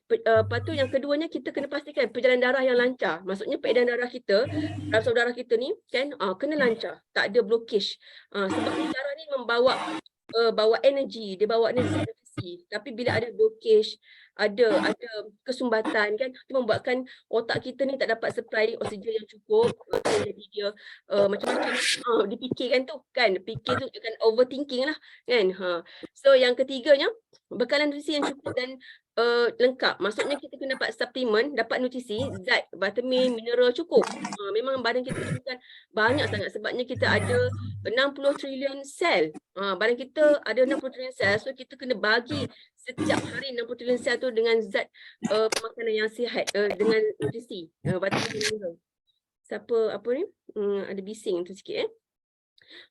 S1: Lepas tu yang keduanya kita kena pastikan perjalanan darah yang lancar. Maksudnya peredaran darah kita, dalam saudara kita ni kan, kena lancar, tak ada blockage. Sebab ni darah ni bawa energi, dia bawa energi. Tapi bila ada blockage, ada kesumbatan kan, itu membuatkan otak kita ni tak dapat supply oksigen yang cukup. Jadi dia macam-macam dipikirkan tu kan, fikir tu akan overthinking lah kan. So yang ketiganya, bekalan nutrisi yang cukup dan lengkap. Maksudnya kita kena dapat suplemen, dapat nutrisi, zat, vitamin, mineral cukup. Memang badan kita perlukan banyak sangat sebabnya kita ada 60 trilion sel. Badan kita ada 60 trilion sel, so kita kena bagi setiap hari 60 trilion sel tu dengan zat makanan yang sihat, dengan nutrisi, vitamin, mineral. Siapa apa ni? Ada bising tu sikit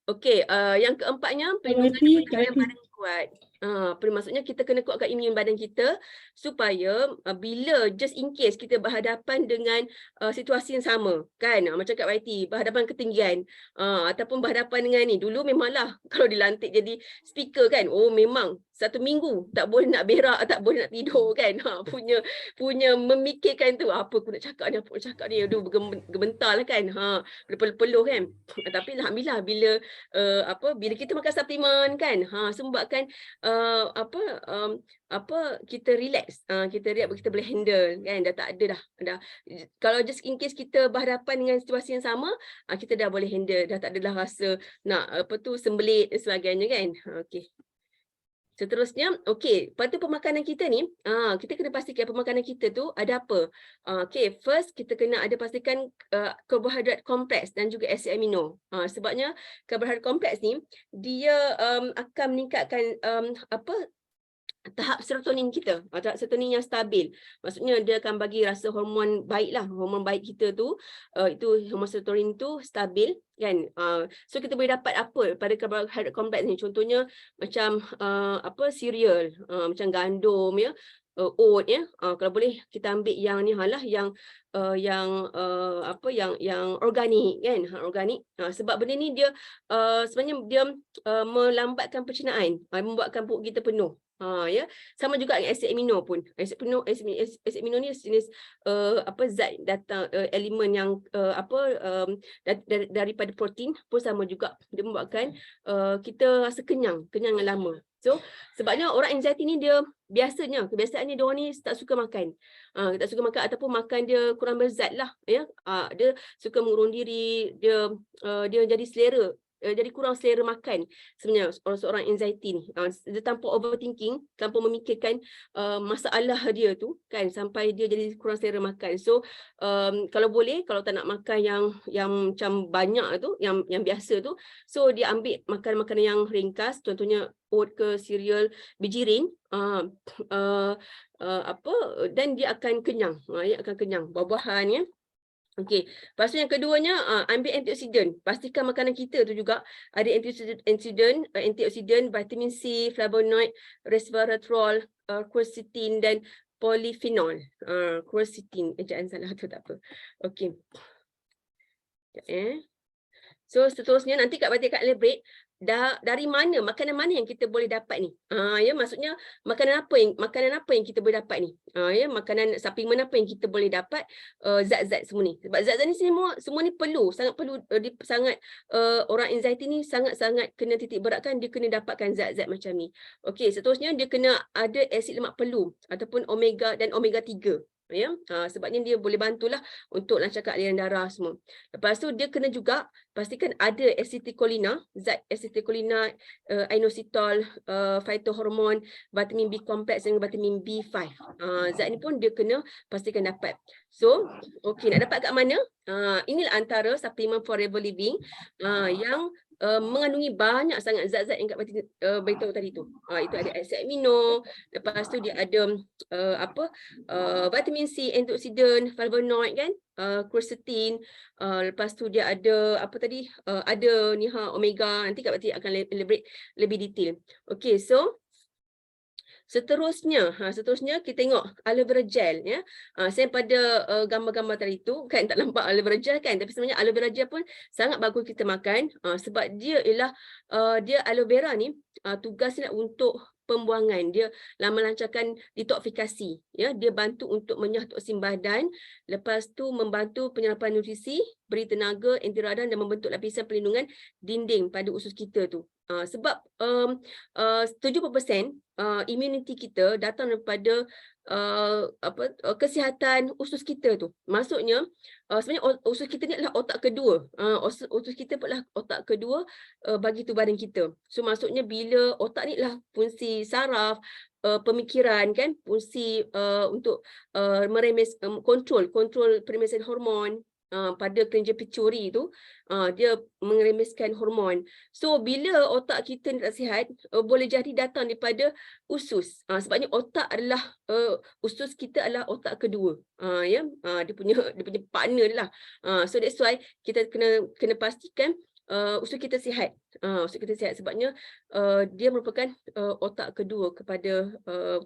S1: Okey, yang keempatnya perlindungan badan kuat. Maksudnya kita kena kuatkan imun badan kita supaya bila just in case kita berhadapan dengan situasi yang sama kan, macam kat YT berhadapan ketinggian ataupun berhadapan dengan ni, dulu memanglah kalau dilantik jadi speaker kan, memang 1 minggu tak boleh nak berak, tak boleh nak tidur kan, punya memikirkan tu, apa aku nak cakap ni, aduh gementar lah kan, peluh-peluh kan. Tapi alhamdulillah bila bila kita makan suplemen kan, sebabkan kita relax, kita boleh handle kan, dah tak ada dah. Kalau just in case kita berhadapan dengan situasi yang sama, kita dah boleh handle, dah tak adalah rasa nak sembelit dan sebagainya kan. Okey. Seterusnya, okey, pada pemakanan kita ni, kita kena pastikan pemakanan kita tu ada apa. Okey, first kita kena ada pastikan karbohidrat kompleks dan juga asid amino. Sebabnya karbohidrat kompleks ni dia akan meningkatkan tahap serotonin kita, tahap serotonin yang stabil. Maksudnya dia akan bagi rasa hormon baik lah, hormon baik kita tu, itu hormon serotonin tu stabil kan. So kita boleh dapat apa pada karbohidrat kompleks ni, contohnya macam cereal, macam gandum ya, oat ya. Kalau boleh kita ambil yang ni yang organik kan, organik. Sebab benda ni dia sebenarnya dia melambatkan pencernaan, membuatkan perut kita penuh. Ya, sama juga dengan asid amino pun. Asid amino ni jenis zat datang elemen yang daripada protein pun sama juga, dia membuatkan kita rasa kenyang yang lama. So sebabnya orang anxiety ni dia kebiasaannya dia orang ni tak suka makan. Tak suka makan ataupun makan dia kurang berzat lah ya. Dia suka mengurung diri, dia jadi selera, jadi kurang selera makan sebenarnya seorang anxiety ni. Dia tanpa overthinking, tanpa memikirkan masalah dia tu kan, sampai dia jadi kurang selera makan. So kalau boleh, kalau tak nak makan yang macam banyak tu, yang biasa tu, so dia ambil makanan yang ringkas, contohnya oat ke cereal, biji rin, dan dia akan kenyang. Dia akan kenyang, buah-buahan ya. Okey, lepas tu yang keduanya, ambil antioksidan. Pastikan makanan kita tu juga ada antioksidan, vitamin C, flavonoid, resveratrol, quercetin dan polyphenol. Quercetin, ejaan salah tu tak apa. Okey. So seterusnya nanti Kak Wati akan elaborate dari mana, makanan mana yang kita boleh dapat ni. Ya, maksudnya makanan apa yang kita boleh dapat ni. Ya, makanan suplemen apa yang kita boleh dapat, zat-zat semua ni. Sebab zat-zat ni semua ni sangat perlu, orang anxiety ni sangat-sangat kena titik beratkan, dia kena dapatkan zat-zat macam ni. Okey, seterusnya dia kena ada asid lemak perlu ataupun omega dan omega 3. Ya, sebabnya dia boleh bantulah untuk lancarkan aliran darah semua. Lepas tu dia kena juga pastikan ada acetylcholine, zat acetylcholine, inositol, phytohormon, vitamin B kompleks dan vitamin B5. Zat ni pun dia kena pastikan dapat. So, okey, nak dapat kat mana? Inilah antara suplemen Forever Living yang mengandungi banyak sangat zat-zat yang Kak Bati beritahu tadi tu. Itu ada asid amino, lepas tu dia ada vitamin C, antioksidan, flavonoid kan, quercetin, lepas tu dia ada apa tadi? Ada ni omega. Nanti Kak Bati akan elaborate lebih detail. Okey, so seterusnya kita tengok aloe vera gel ya. Saya pada gambar-gambar tadi tu kan tak nampak aloe vera gel kan, tapi sebenarnya aloe vera gel pun sangat bagus kita makan sebab dia ialah dia aloe vera ni tugasnya untuk pembuangan, dia melancarkan detoksifikasi ya, dia bantu untuk menyah toksin badan, lepas tu membantu penyerapan nutrisi, beri tenaga, anti radang dan membentuk lapisan perlindungan dinding pada usus kita tu. Sebab 70% immunity kita datang daripada kesihatan usus kita tu. Maksudnya sebenarnya usus kita ni adalah otak kedua. Usus kita adalah otak kedua bagi tubuh badan kita. So maksudnya bila otak ni adalah fungsi saraf, pemikiran kan, fungsi untuk kontrol peremesian hormon. Pada kelenjar pituitary tu dia mengeremeskan hormon. So bila otak kita tak sihat, boleh jadi datang daripada usus. Sebabnya otak adalah usus kita adalah otak kedua. Ya, dia punya partner dia lah. So that's why kita kena pastikan usus kita sihat. Usus kita sihat sebabnya dia merupakan otak kedua kepada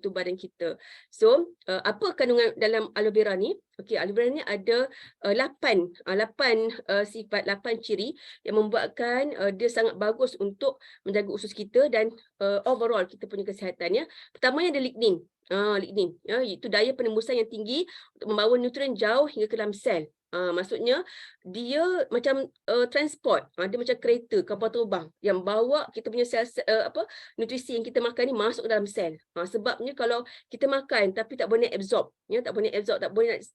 S1: tubuh badan kita. So apa kandungan dalam aloe vera ni? Okey, aloe vera ni ada 8 sifat, 8 ciri yang membuatkan dia sangat bagus untuk menjaga usus kita dan overall kita punya kesihatan ya. Pertamanya ada lignin. Lignin ya, iaitu daya penembusan yang tinggi untuk membawa nutrien jauh hingga ke dalam sel. Maksudnya dia macam transport, dia macam kereta kapal terbang yang bawa kita punya sel nutrisi yang kita makan ni masuk ke dalam sel. Sebabnya kalau kita makan tapi tak boleh absorb, ya, tak boleh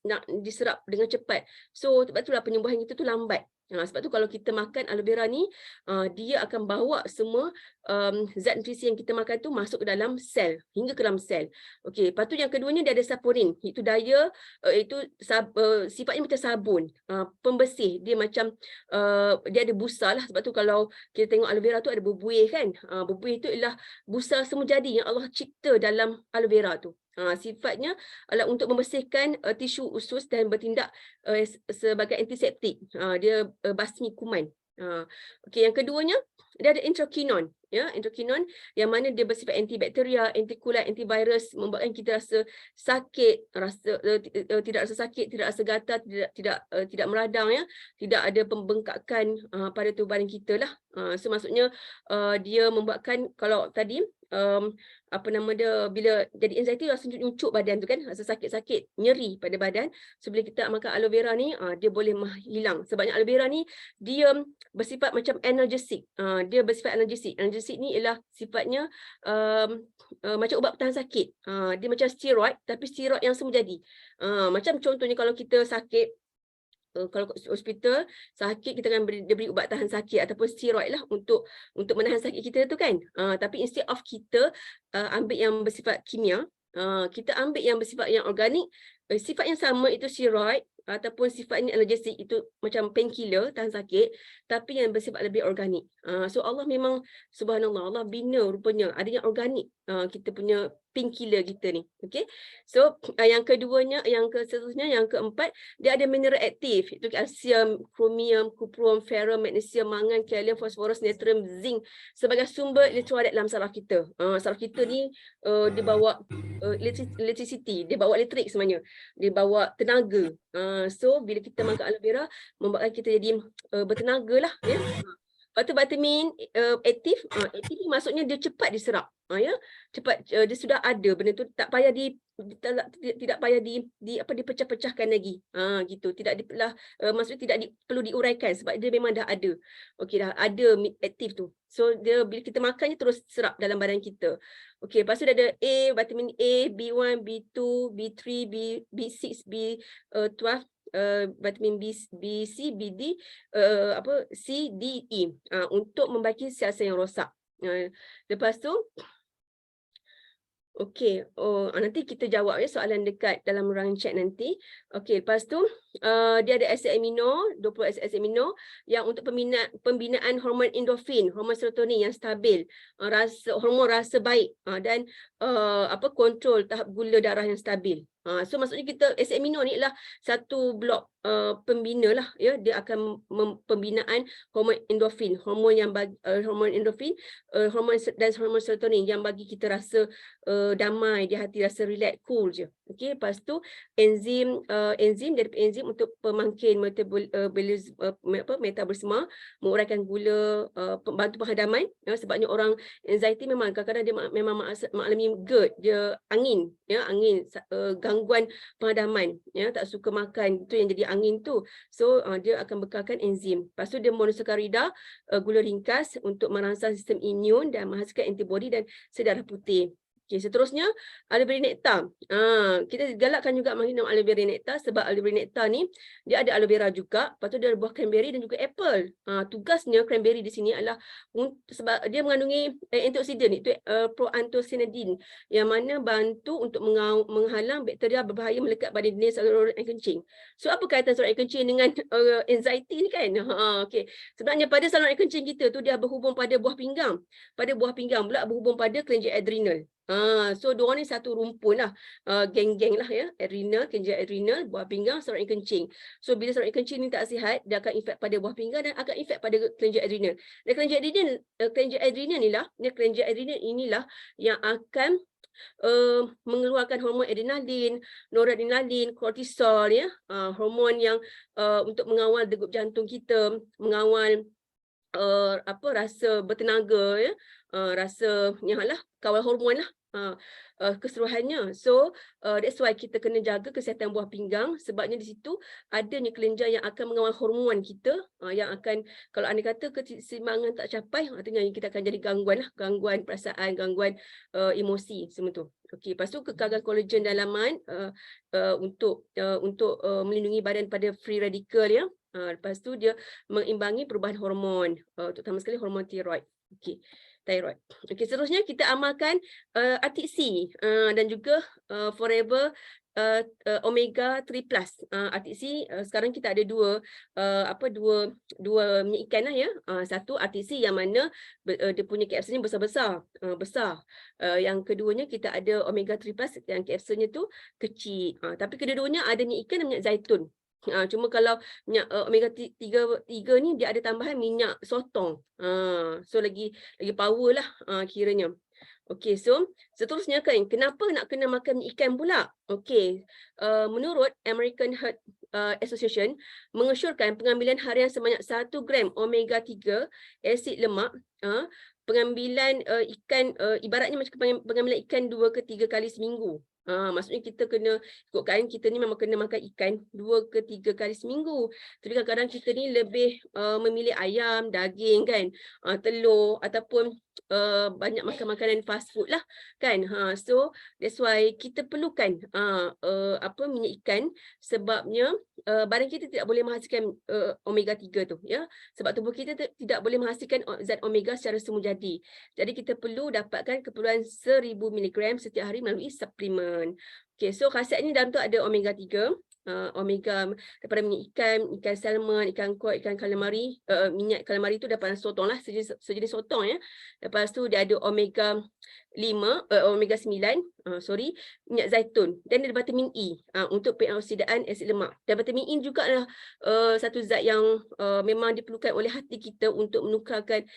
S1: nak diserap dengan cepat. So sebab itulah penyembuhan kita tu lambat. Sebab tu kalau kita makan aloe vera ni, dia akan bawa semua zat nutrisi yang kita makan tu masuk ke dalam sel, hingga ke dalam sel. Okey, lepas tu yang keduanya dia ada saponin, iaitu daya sifatnya macam sabun, pembersih. Dia macam dia ada busa lah. Sebab tu kalau kita tengok aloe vera tu ada berbuih kan. Berbuih tu ialah busa semua jadi yang Allah cipta dalam aloe vera tu. Sifatnya adalah untuk membersihkan tisu usus dan bertindak sebagai antiseptik. Dia basmi kuman. Okey, yang keduanya dia ada intraquinon, ya, intraquinon yang mana dia bersifat antibakteria, antikulat, antivirus, membuatkan kita rasa sakit, tidak rasa sakit, tidak rasa gatal, tidak meradang ya, tidak ada pembengkakan pada tubuh badan kita lah. So maksudnya dia membuatkan kalau tadi apa nama dia, bila jadi anxiety rasa nyucuk badan tu kan, rasa sakit-sakit, nyeri pada badan. So bila kita makan aloe vera ni dia boleh hilang. Sebabnya aloe vera ni dia bersifat macam analgesic. Dia bersifat analgesic. Analgesic ni ialah sifatnya macam ubat tahan sakit. Dia macam steroid tapi steroid yang semua jadi. Macam contohnya kalau kita sakit, kalau hospital sakit kita akan beri ubat tahan sakit ataupun steroid lah untuk menahan sakit kita tu kan. Tapi instead of kita ambil yang bersifat kimia, kita ambil yang bersifat yang organik, sifat yang sama itu steroid ataupun sifatnya analgesik, itu macam painkiller tahan sakit tapi yang bersifat lebih organik. So Allah memang subhanallah, Allah bina rupanya ada yang organik kita punya painkiller kita ni. Okey. So yang keduanya, seterusnya yang keempat, dia ada mineral aktif, itu kalsium, kromium, kuprum, ferrum, magnesium, mangan, kalium, fosforus, natrium, zinc sebagai sumber elektrolit dalam saraf kita. Saraf kita ni dia bawa electricity, dia bawa elektrik sebenarnya, dia bawa tenaga. So bila kita makan aloe vera membuatkan kita jadi bertenaga lah ya. Waktu vitamin aktif, aktif ni maksudnya dia cepat diserap. Ya, cepat dia sudah ada benda tu, tak payah tidak payah dipecah-pecahkan lagi. Gitu. Tidak dipelah, maksudnya tidak perlu diuraikan sebab dia memang dah ada. Okey, dah ada aktif tu. So dia bila kita makannya terus serap dalam badan kita. Okey, lepas tu dia ada vitamin A, B1, B2, B3, B6, B12, vitamin B, C, BD, C, D, E, untuk membaki sel-sel yang rosak. Lepas tu, okey, nanti kita jawab ya soalan dekat dalam ruangan chat nanti. Okey, lepas tu dia ada asid amino, 20 asid amino yang untuk pembinaan hormon endorfin, hormon serotonin yang stabil, hormon rasa baik, dan kontrol tahap gula darah yang stabil. So maksudnya kita asid amino ni ialah satu blok pembina lah ya, dia akan pembinaan hormon endorfin, hormon yang hormon endorfin, hormon dan hormon serotonin yang bagi kita rasa damai di hati, rasa relax, cool je. Okey, lepas tu enzim untuk pemangkin metabolisme, mengurangkan gula, bantu penghadaman. Ya, sebabnya orang anxiety memang kadang-kadang dia memang mengalami GERD, dia angin, gangguan penghadaman, ya, tak suka makan, tu yang jadi angin tu. So dia akan bekalkan enzim. Lepas tu dia monosakarida, gula ringkas untuk merangsang sistem imun dan menghasilkan antibodi dan sel darah putih. Okey, seterusnya aloe vera nectar. Kita galakkan juga minum aloe vera nectar sebab aloe vera nectar ni dia ada aloe vera juga, lepas tu dia ada buah cranberry dan juga apple. Tugasnya cranberry di sini adalah sebab dia mengandungi antioksidan, itu proanthocyanidin yang mana bantu untuk menghalang bakteria berbahaya melekat pada dinding saluran air kencing. So apa kaitan saluran air kencing dengan anxiety ni kan? Okey. Sebenarnya pada saluran air kencing kita tu dia berhubung pada buah pinggang. Pada buah pinggang pula berhubung pada kelenjar adrenal. So diorang ni satu rumpun lah, geng-geng lah ya, adrenal, kelenjar adrenal, buah pinggang, saluran air kencing. So bila saluran air kencing ni tak sihat, dia akan efek pada buah pinggang dan akan efek pada kelenjar adrenal. Dan kelenjar adrenal inilah yang akan mengeluarkan hormon adrenalin, noradrenalin, kortisol ya, hormon yang untuk mengawal degup jantung kita, mengawal rasa bertenaga ya, rasa lah, kawal hormon lah, keseluruhannya. So that's why kita kena jaga kesihatan buah pinggang, sebabnya di situ adanya kelenjar yang akan mengawal hormon kita, yang akan, kalau anda kata keseimbangan tak capai, artinya kita akan jadi gangguan lah, gangguan perasaan, gangguan emosi semua tu. Okey, lepas tu kekalkan kolagen dalaman untuk melindungi badan pada free radical ya. Lepas tu dia mengimbangi perubahan hormon, terutama sekali hormon tiroid. Okey, thyroid. Okey, seterusnya kita amalkan Arctic Sea dan juga Forever Omega 3 Plus. Arctic Sea sekarang kita ada dua minyak ikan lah ya. Satu Arctic Sea yang mana dia punya kapsulnya besar-besar, besar. Yang keduanya kita ada Omega 3 Plus yang kapsulnya tu kecil. Tapi kedua-duanya ada minyak ikan dan minyak zaitun. Cuma kalau minyak omega 3 ni dia ada tambahan minyak sotong. So lagi power lah kiranya. Okey, so seterusnya kan, kenapa nak kena makan minyak ikan pula? Okey, menurut American Heart Association mengesyorkan pengambilan harian sebanyak 1 gram omega 3 asid lemak, pengambilan ikan, ibaratnya macam pengambilan ikan 2 ke 3 kali seminggu. Maksudnya kita kena ikutkan, kita ni memang kena makan ikan 2 ke 3 kali seminggu. Tapi kadang-kadang kita ni lebih memilih ayam, daging kan, telur ataupun banyak makan makanan fast food lah kan. So that's why kita perlukan minyak ikan, sebabnya badan kita tidak boleh menghasilkan omega 3 tu ya. Sebab tubuh kita tidak boleh menghasilkan zat omega secara semujadi. Jadi kita perlu dapatkan keperluan 1000 mg setiap hari melalui suplemen. Okey, so khasiatnya dalam tu ada omega 3, omega daripada minyak ikan, ikan salmon, ikan koi, ikan calamari, minyak calamari tu daripada sotong lah, sejenis sotong ya. Lepas tu dia ada omega 5, omega 9, minyak zaitun, dan ada vitamin E untuk pengoksidaan asid lemak. Dan vitamin E juga adalah satu zat yang memang diperlukan oleh hati kita untuk menukarkan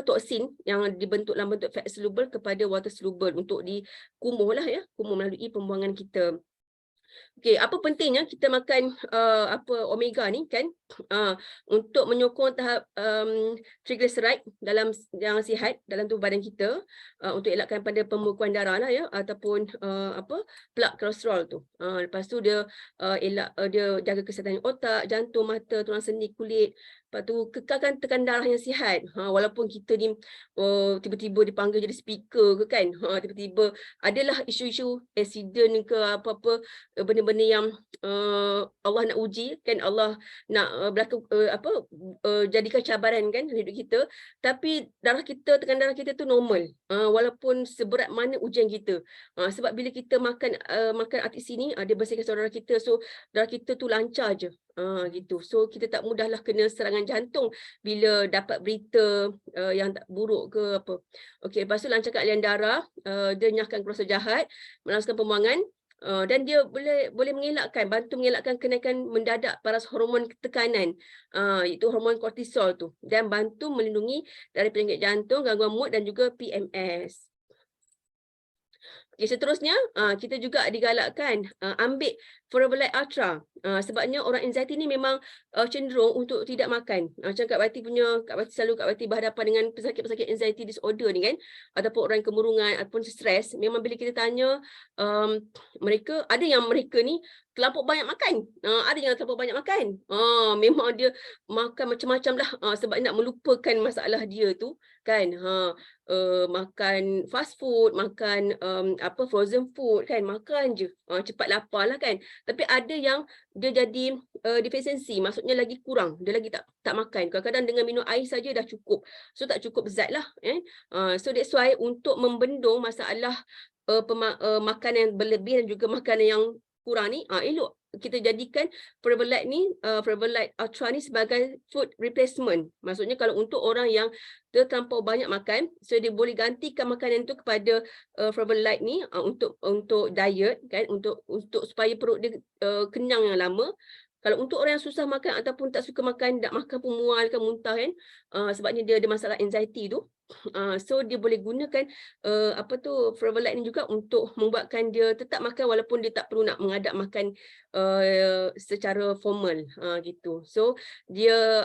S1: toksin yang dibentuk dalam bentuk fat soluble kepada water soluble untuk dikumuh lah ya, kumuh melalui pembuangan kita. Okey, apa pentingnya kita makan omega ni kan untuk menyokong tahap triglyceride dalam yang sihat dalam tubuh badan kita, untuk elakkan pada pembekuan darah lah ya, ataupun plak kolesterol tu. Lepas tu dia dia jaga kesihatan otak, jantung, mata, tulang sendi, kulit. Lepas tu kekalkan tekanan darah yang sihat. Walaupun kita ni tiba-tiba dipanggil jadi speaker ke kan, tiba-tiba adalah isu-isu accident ke apa-apa, benda-benda yang Allah nak uji kan, Allah nak jadikan cabaran kan hidup kita, tapi tekanan darah kita tu normal, walaupun seberat mana ujian kita. Sebab bila kita makan artis ini, dia bersihkan saudara kita, so darah kita tu lancar je. Gitu. So kita tak mudahlah kena serangan jantung bila dapat berita yang tak buruk ke apa. Okey, lepas tu lancarkan aliran darah, dia nyahkan kolesterol jahat, meluruskan pembuangan. Dan dia boleh bantu mengelakkan kenaikan mendadak paras hormon tekanan, iaitu hormon kortisol tu, dan bantu melindungi dari penyakit jantung, gangguan mood dan juga PMS. Okay, seterusnya kita juga digalakkan ambil Forever Lite Ultra, sebabnya orang anxiety ni memang cenderung untuk tidak makan. Macam Kak Wati berhadapan dengan pesakit-pesakit anxiety disorder ni kan, ataupun orang kemurungan ataupun stres. Memang bila kita tanya, mereka ni terlampau banyak makan, ada yang terlampau banyak makan. Memang dia makan macam-macam lah, sebab nak melupakan masalah dia tu kan. Makan fast food, makan frozen food kan, makan je, cepat lapar lah kan. Tapi ada yang dia jadi defisiensi, maksudnya lagi kurang, dia lagi tak makan. Kadang-kadang dengan minum air saja dah cukup. So tak cukup zat lah. So that's why untuk membendung masalah makanan yang berlebih dan juga makanan yang kurang ni, elok kita jadikan Forever Lite Ultra ni sebagai food replacement. Maksudnya kalau untuk orang yang terlampau banyak makan, so dia boleh gantikan makanan tu kepada Forever Lite ni untuk diet kan, untuk supaya perut dia kenyang yang lama. Kalau untuk orang yang susah makan ataupun tak suka makan, tak makan pun mual kan, muntah kan, sebabnya dia ada masalah anxiety tu, so dia boleh gunakan Forever Lite ni juga untuk membuatkan dia tetap makan walaupun dia tak perlu nak mengadap makan secara formal, gitu. So dia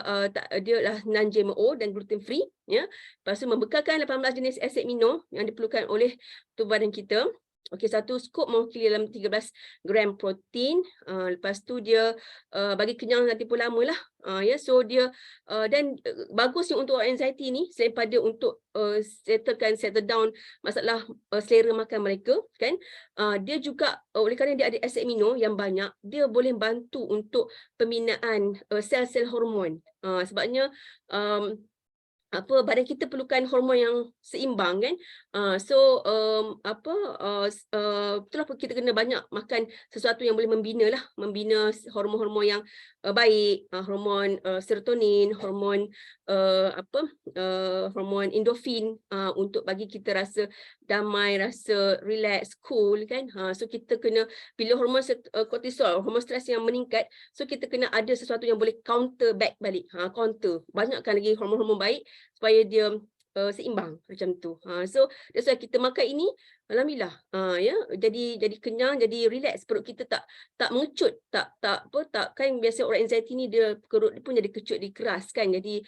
S1: lah non-GMO dan gluten free ya. Lepas tu membekalkan 18 jenis asid amino yang diperlukan oleh tubuh badan kita. Okey, satu skop mewakili dalam 13 gram protein. Lepas tu dia bagi kenyang nanti pun lama lah. Ya, so dia dan bagusnya untuk anxiety ni, selain pada untuk settle down masalah selera makan mereka kan, dia juga oleh kerana dia ada asid amino yang banyak, dia boleh bantu untuk pembinaan sel-sel hormon. Sebabnya badan kita perlukan hormon yang seimbang kan. Itulah kita kena banyak makan sesuatu yang boleh membina hormon-hormon yang baik, hormon serotonin, hormon hormon endorfin, untuk bagi kita rasa damai, rasa relax, cool kan. So kita kena, bila hormon kortisol, hormon stres yang meningkat, so kita kena ada sesuatu yang boleh counter back balik, banyakkan lagi hormon-hormon baik supaya dia seimbang macam tu. So that's why kita makan ini, alhamdulillah, ya, jadi kenyang, jadi relax, perut kita tak mengecut, tak kan biasa orang anxiety ni dia perut dia pun jadi kecut, dikeras kan, jadi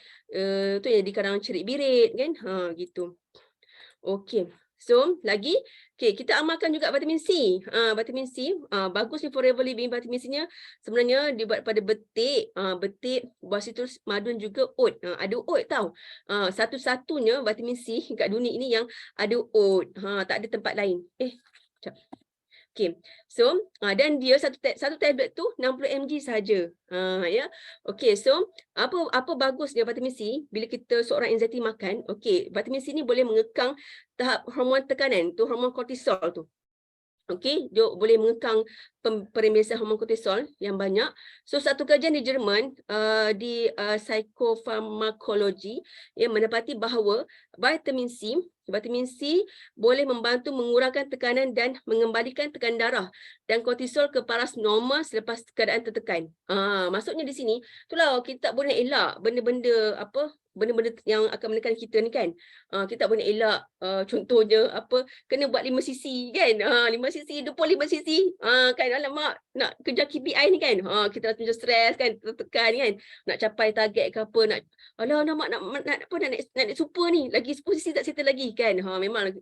S1: tu jadi kadang cerit-birit kan, gitu. Okey. So, lagi, kita amalkan juga vitamin C. Vitamin C, bagus ni Forever Living. Vitamin C-nya sebenarnya dibuat pada betik, buah sitrus, madun juga oat. Ada oat tau. Satu-satunya vitamin C kat dunia ini yang ada oat. Tak ada tempat lain. Sekejap. Okay, so dan dia satu tablet tu 60 mg saja. Ya. Okay, so apa bagusnya vitamin C bila kita seorang anxiety makan? Okay, vitamin C ni boleh mengekang tahap hormon tekanan tu, hormon kortisol tu. Okey, dia boleh mengekang perembesan hormon kortisol yang banyak. So satu kajian di Jerman di psychopharmacology yang mendapati bahawa vitamin C boleh membantu mengurangkan tekanan dan mengembalikan tekanan darah dan kortisol ke paras normal selepas keadaan tertekan. Maksudnya di sini itulah kita tak boleh elak benda-benda benda-benda yang akan menekan kita ni kan. Kita tak boleh elak. Contohnya kena buat 5 cc kan. 5 cc, 25 cc. Kan alamak nak kejar KPI ni kan. Kita rasa macam stres kan, tertekan kan. Nak capai target ke apa, nak naik super ni. Lagi 10 cc tak settle lagi kan. Memang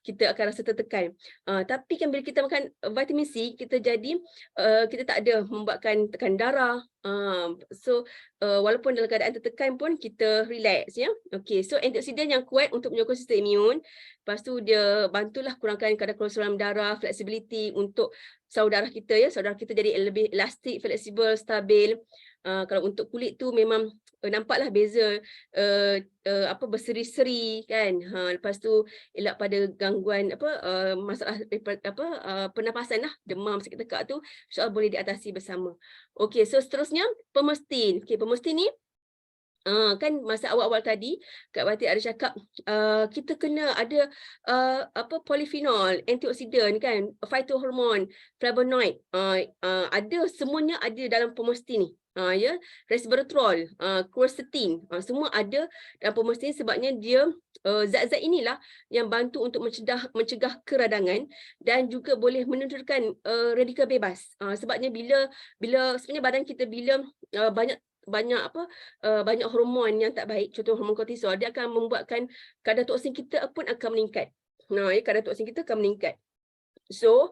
S1: kita akan rasa tertekan. Tapi kan bila kita makan vitamin C, kita tak ada membuatkan tekan darah. So walaupun dalam keadaan tertekan pun kita relax ya. Okey, so antioksidan yang kuat untuk menyokong sistem imun. Lepas tu dia bantulah kurangkan kadar kolesterol dalam darah, flexibility untuk saudara kita ya. Saudara kita jadi lebih elastik, fleksibel, stabil. Kalau untuk kulit tu memang nampaklah beza berseri-seri kan. Lepas tu elak pada gangguan masalah pernafasan lah, demam, sakit tekak tu insya-Allah boleh diatasi bersama. Okey, so seterusnya pemestin. Okey, pemestin ni kan masa awal-awal tadi Kak Wati ada cakap kita kena ada polifenol, antioksidan kan, phytohormon, flavonoid, ada semuanya ada dalam pemestin ni. Ya, resveratrol, quercetin, semua ada dalam pemestin sebabnya dia zat-zat inilah yang bantu untuk mencegah keradangan dan juga boleh menurunkan radikal bebas. Sebabnya bila sebenarnya badan kita bila banyak hormon yang tak baik, contoh hormon kortisol, dia akan membuatkan kadar toksin kita pun akan meningkat. Kadar toksin kita akan meningkat. So,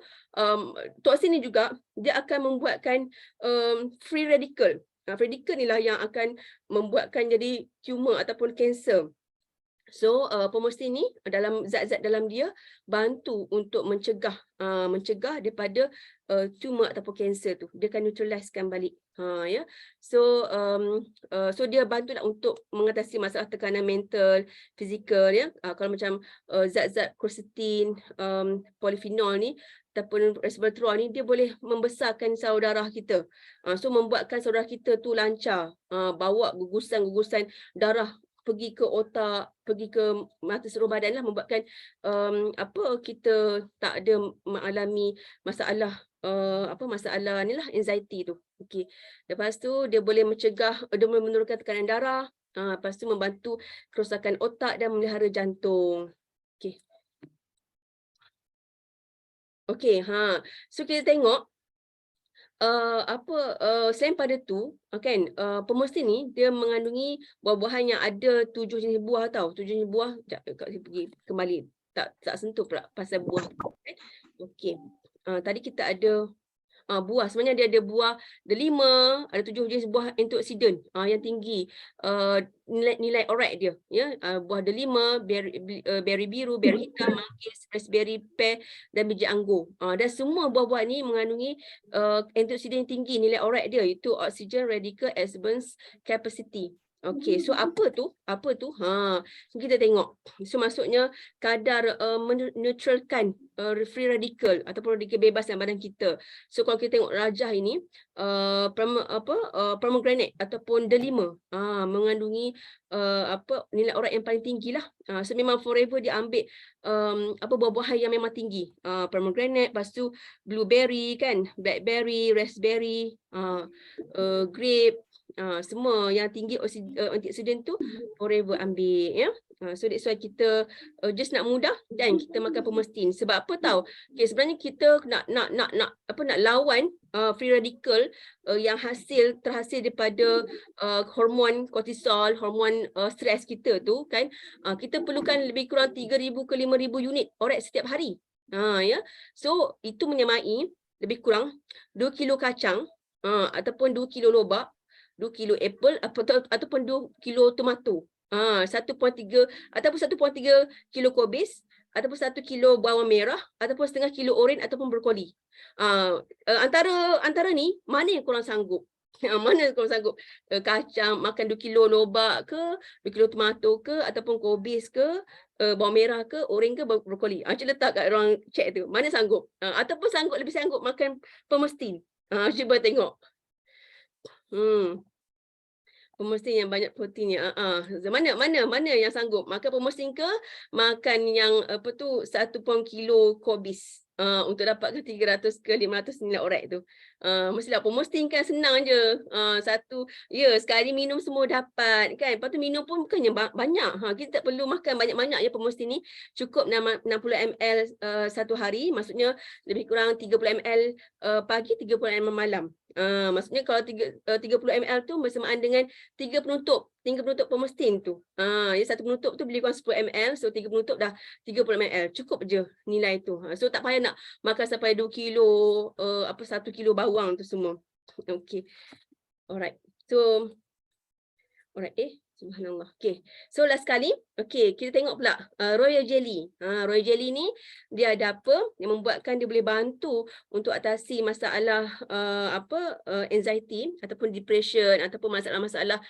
S1: toksin ni juga dia akan membuatkan free radical. Free radical ni lah yang akan membuatkan jadi tumor ataupun kanser. So, pemestin ni dalam zat-zat dalam dia bantu untuk mencegah daripada tumor ataupun kanser tu. Dia akan neutralizekan balik. Ya. So, so dia bantulah untuk mengatasi masalah tekanan mental, fizikal ya. Kalau macam zat-zat quercetin, polifenol ni ataupun resveratrol ni, dia boleh membesarkan saudara darah kita. So membuatkan saudara kita tu lancar, bawa gugusan darah pergi ke otak, pergi ke mata seluruh badan lah, membuatkan kita tak ada mengalami masalah masalah ni lah, anxiety tu. Okey. Lepas tu dia boleh menurunkan tekanan darah, lepas tu membantu kerosakan otak dan memelihara jantung. Okey. Okey, so kita tengok selain pada tu kan, pemestin ni dia mengandungi buah-buahan yang ada 7 jenis buah tau. 7 jenis buah. Sekejap saya pergi kembali. Tak sentuh pula pasal buah. Okey. Tadi kita ada buah. Sebenarnya dia ada buah delima, ada 7 jenis buah antioksidan yang tinggi nilai orat dia ya. Buah delima, beri biru, beri hitam, manggis, raspberry, pear dan biji anggur. Dan semua buah-buah ni mengandungi antioksidan yang tinggi nilai orat dia, iaitu oxygen radical absorbance capacity. Okey, so apa tu? So kita tengok. So maksudnya kadar menetralkan free radical ataupun radikal bebas dalam badan kita. So kalau kita tengok rajah ini, pomegranate ataupun delima mengandungi nilai orat yang paling tinggi lah. So memang forever dia ambil buah-buahan yang memang tinggi. Pomegranate, lepas tu blueberry kan, blackberry, raspberry, grape, semua yang tinggi antioksidan tu forever ambil ya. So that's why kita just nak mudah dan kita makan pemestin. Sebab apa tahu? Okay, sebenarnya kita nak lawan free radical yang terhasil daripada hormon kortisol, hormon stres kita tu kan. Kita perlukan lebih kurang 3,000 ke 5,000 unit orat setiap hari. Ya. So itu menyamai lebih kurang 2 kilo kacang ataupun 2 kilo lobak, 2 kilo apple ataupun 2 kilo tomato. 1.3 ataupun 1.3 kilo kobis ataupun 1 kilo bawang merah ataupun setengah kilo oren ataupun brokoli. Antara ni mana yang korang sanggup? Mana yang korang sanggup? Kacang makan 2 kilo lobak ke, 2 kilo tomato ke, ataupun kobis ke, bawang merah ke, oren ke, brokoli. Cuba letak kat orang chat tu. Mana sanggup? Ataupun lebih sanggup makan pemestin. Cuba tengok. Pemusting yang banyak proteinnya. Mana yang sanggup makan pemusting ke makan yang apa tu 1 kilo kobis untuk dapatkan 300 ke 500 nilai orat tu. Mestilah pemusting kan senang je. Sekali minum semua dapat kan. Lepas tu minum pun bukannya banyak. Kita tak perlu makan banyak-banyak ya pemusting ni. Cukup 60 ml satu hari. Maksudnya lebih kurang 30 ml pagi, 30 ml malam. Maksudnya kalau 30 ml tu bersamaan dengan 3 penutup pemusting tu. Ya satu penutup tu lebih kurang 10 ml, so 3 penutup dah 30 ml. Cukup je nilai tu. So tak payah nak makan sampai 2 kilo 1 kilo bawang tu semua. Okey. Alright. So subhanallah. Okay. So last kali, okay, kita tengok pula royal jelly. Royal jelly ni dia ada apa yang membuatkan dia boleh bantu untuk atasi masalah anxiety ataupun depression ataupun masalah-masalah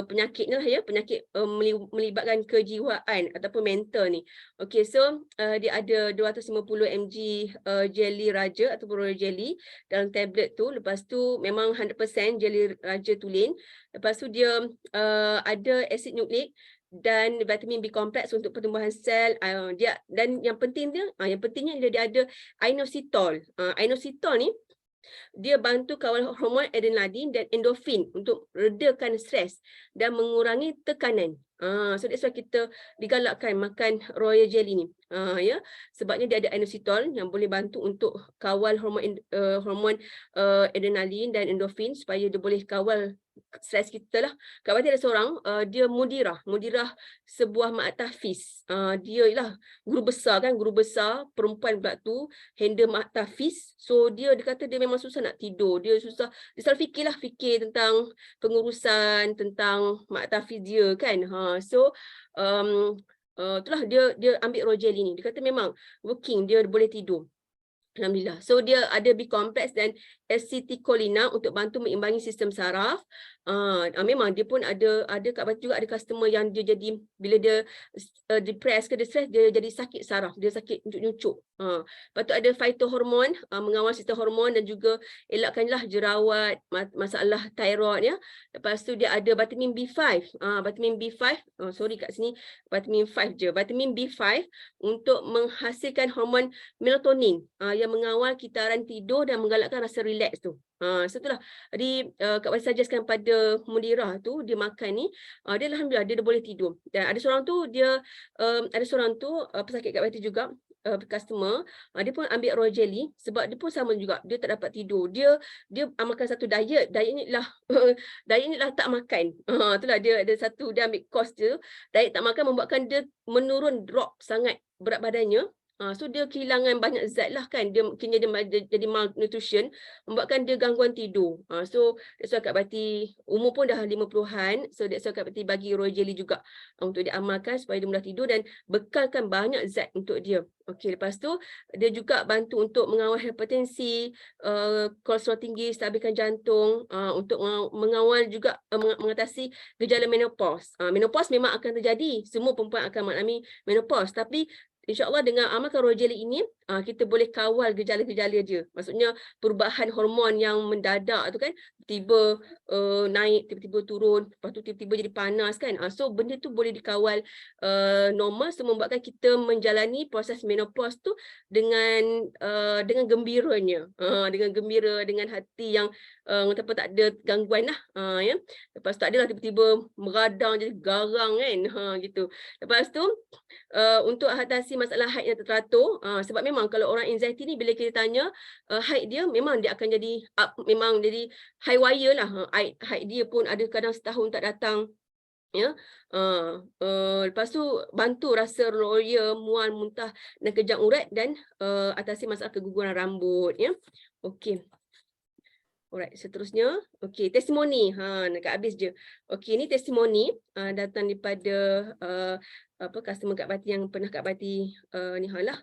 S1: penyakit ni lah ya, penyakit melibatkan kejiwaan ataupun mental ni. Okay, so dia ada 250 mg jelly raja ataupun royal jelly dalam tablet tu. Lepas tu memang 100% jelly raja tulen. Lepas tu dia ada asid nukleik dan vitamin B kompleks untuk pertumbuhan sel. Dan yang pentingnya dia ada inositol. Inositol ni dia bantu kawal hormon adrenalin dan endorfin untuk redakan stres dan mengurangi tekanan. So that's why kita digalakkan makan royal jelly ni. Sebabnya dia ada inositol yang boleh bantu untuk kawal hormon adrenalin dan endorfin supaya dia boleh kawal stres kita lah. Kat Bati ada seorang, dia mudirah sebuah mak tahfiz. Dia ialah guru besar perempuan pula tu, handle mak tahfiz. So dia kata dia memang susah nak tidur. Dia selalu fikir tentang pengurusan, tentang mak tahfiz dia kan. Itulah dia ambil royal jelly ni. Dia kata memang working, dia boleh tidur. Alhamdulillah. So dia ada B kompleks dan acetylcholine untuk bantu meimbangi sistem saraf. Memang dia pun ada kat Batu juga ada customer yang dia jadi bila dia depressed ke dia stress, dia jadi sakit saraf, dia sakit nyucuk. Lepas tu ada phytohormon mengawal sistem hormon dan juga elakkanlah jerawat, masalah thyroid ya. Lepas tu dia ada vitamin B5. Vitamin B5, kat sini vitamin 5 je. Vitamin B5 untuk menghasilkan hormon melatonin yang mengawal kitaran tidur dan menggalakkan rasa relax tu. Setelah Kak Wati suggestkan pada mudirah tu dia makan ni, dia alhamdulillah dia dah boleh tidur. Dan ada seorang tu pesakit Kak Wati juga, customer, dia pun ambil royal jelly sebab dia pun sama juga, dia tak dapat tidur. Dia amalkan satu diet ni lah diet ni lah tak makan. Itulah dia ada satu, dia ambil course dia, diet tak makan membuatkan dia drop sangat berat badannya. So dia kehilangan banyak zat lah kan, dia mungkin jadi malnutrition, membuatkan dia gangguan tidur. So that's why Kak Bati umur pun dah 50-an, so that's why Kak Bati bagi royal jelly juga untuk dia amalkan supaya dia mudah tidur dan bekalkan banyak zat untuk dia. Okey, lepas tu dia juga bantu untuk mengawal hipertensi, kolesterol tinggi, stabilkan jantung, untuk mengawal juga mengatasi gejala menopause. Menopause memang akan terjadi, semua perempuan akan mengalami menopause, tapi InsyaAllah dengan amalkan royal jelly ini, kita boleh kawal gejala-gejala dia. Maksudnya perubahan hormon yang mendadak tu kan, tiba naik, tiba-tiba turun, lepas tu tiba-tiba jadi panas kan. So benda tu boleh dikawal normal, so membuatkan kita menjalani proses menopause tu dengan gembiranya. Dengan gembira, dengan hati yang tak ada gangguan lah. Ya. Lepas tu tak adalah tiba-tiba meradang jadi garang kan. Gitu. Lepas tu untuk atasi masalah haid yang teratur, sebab memang kalau orang anxiety ni bila kita tanya haid dia, memang dia akan jadi memang jadi high wire lah. Haid dia pun ada kadang setahun tak datang. Ya, lepas tu bantu rasa loya, mual, muntah dan kejang urat dan atasi masalah keguguran rambut. Ya, okey. Alright, seterusnya, okey, testimoni. Dekat habis je. Okey, ni testimoni datang daripada customer Kak Bati yang pernah Kak Bati ni lah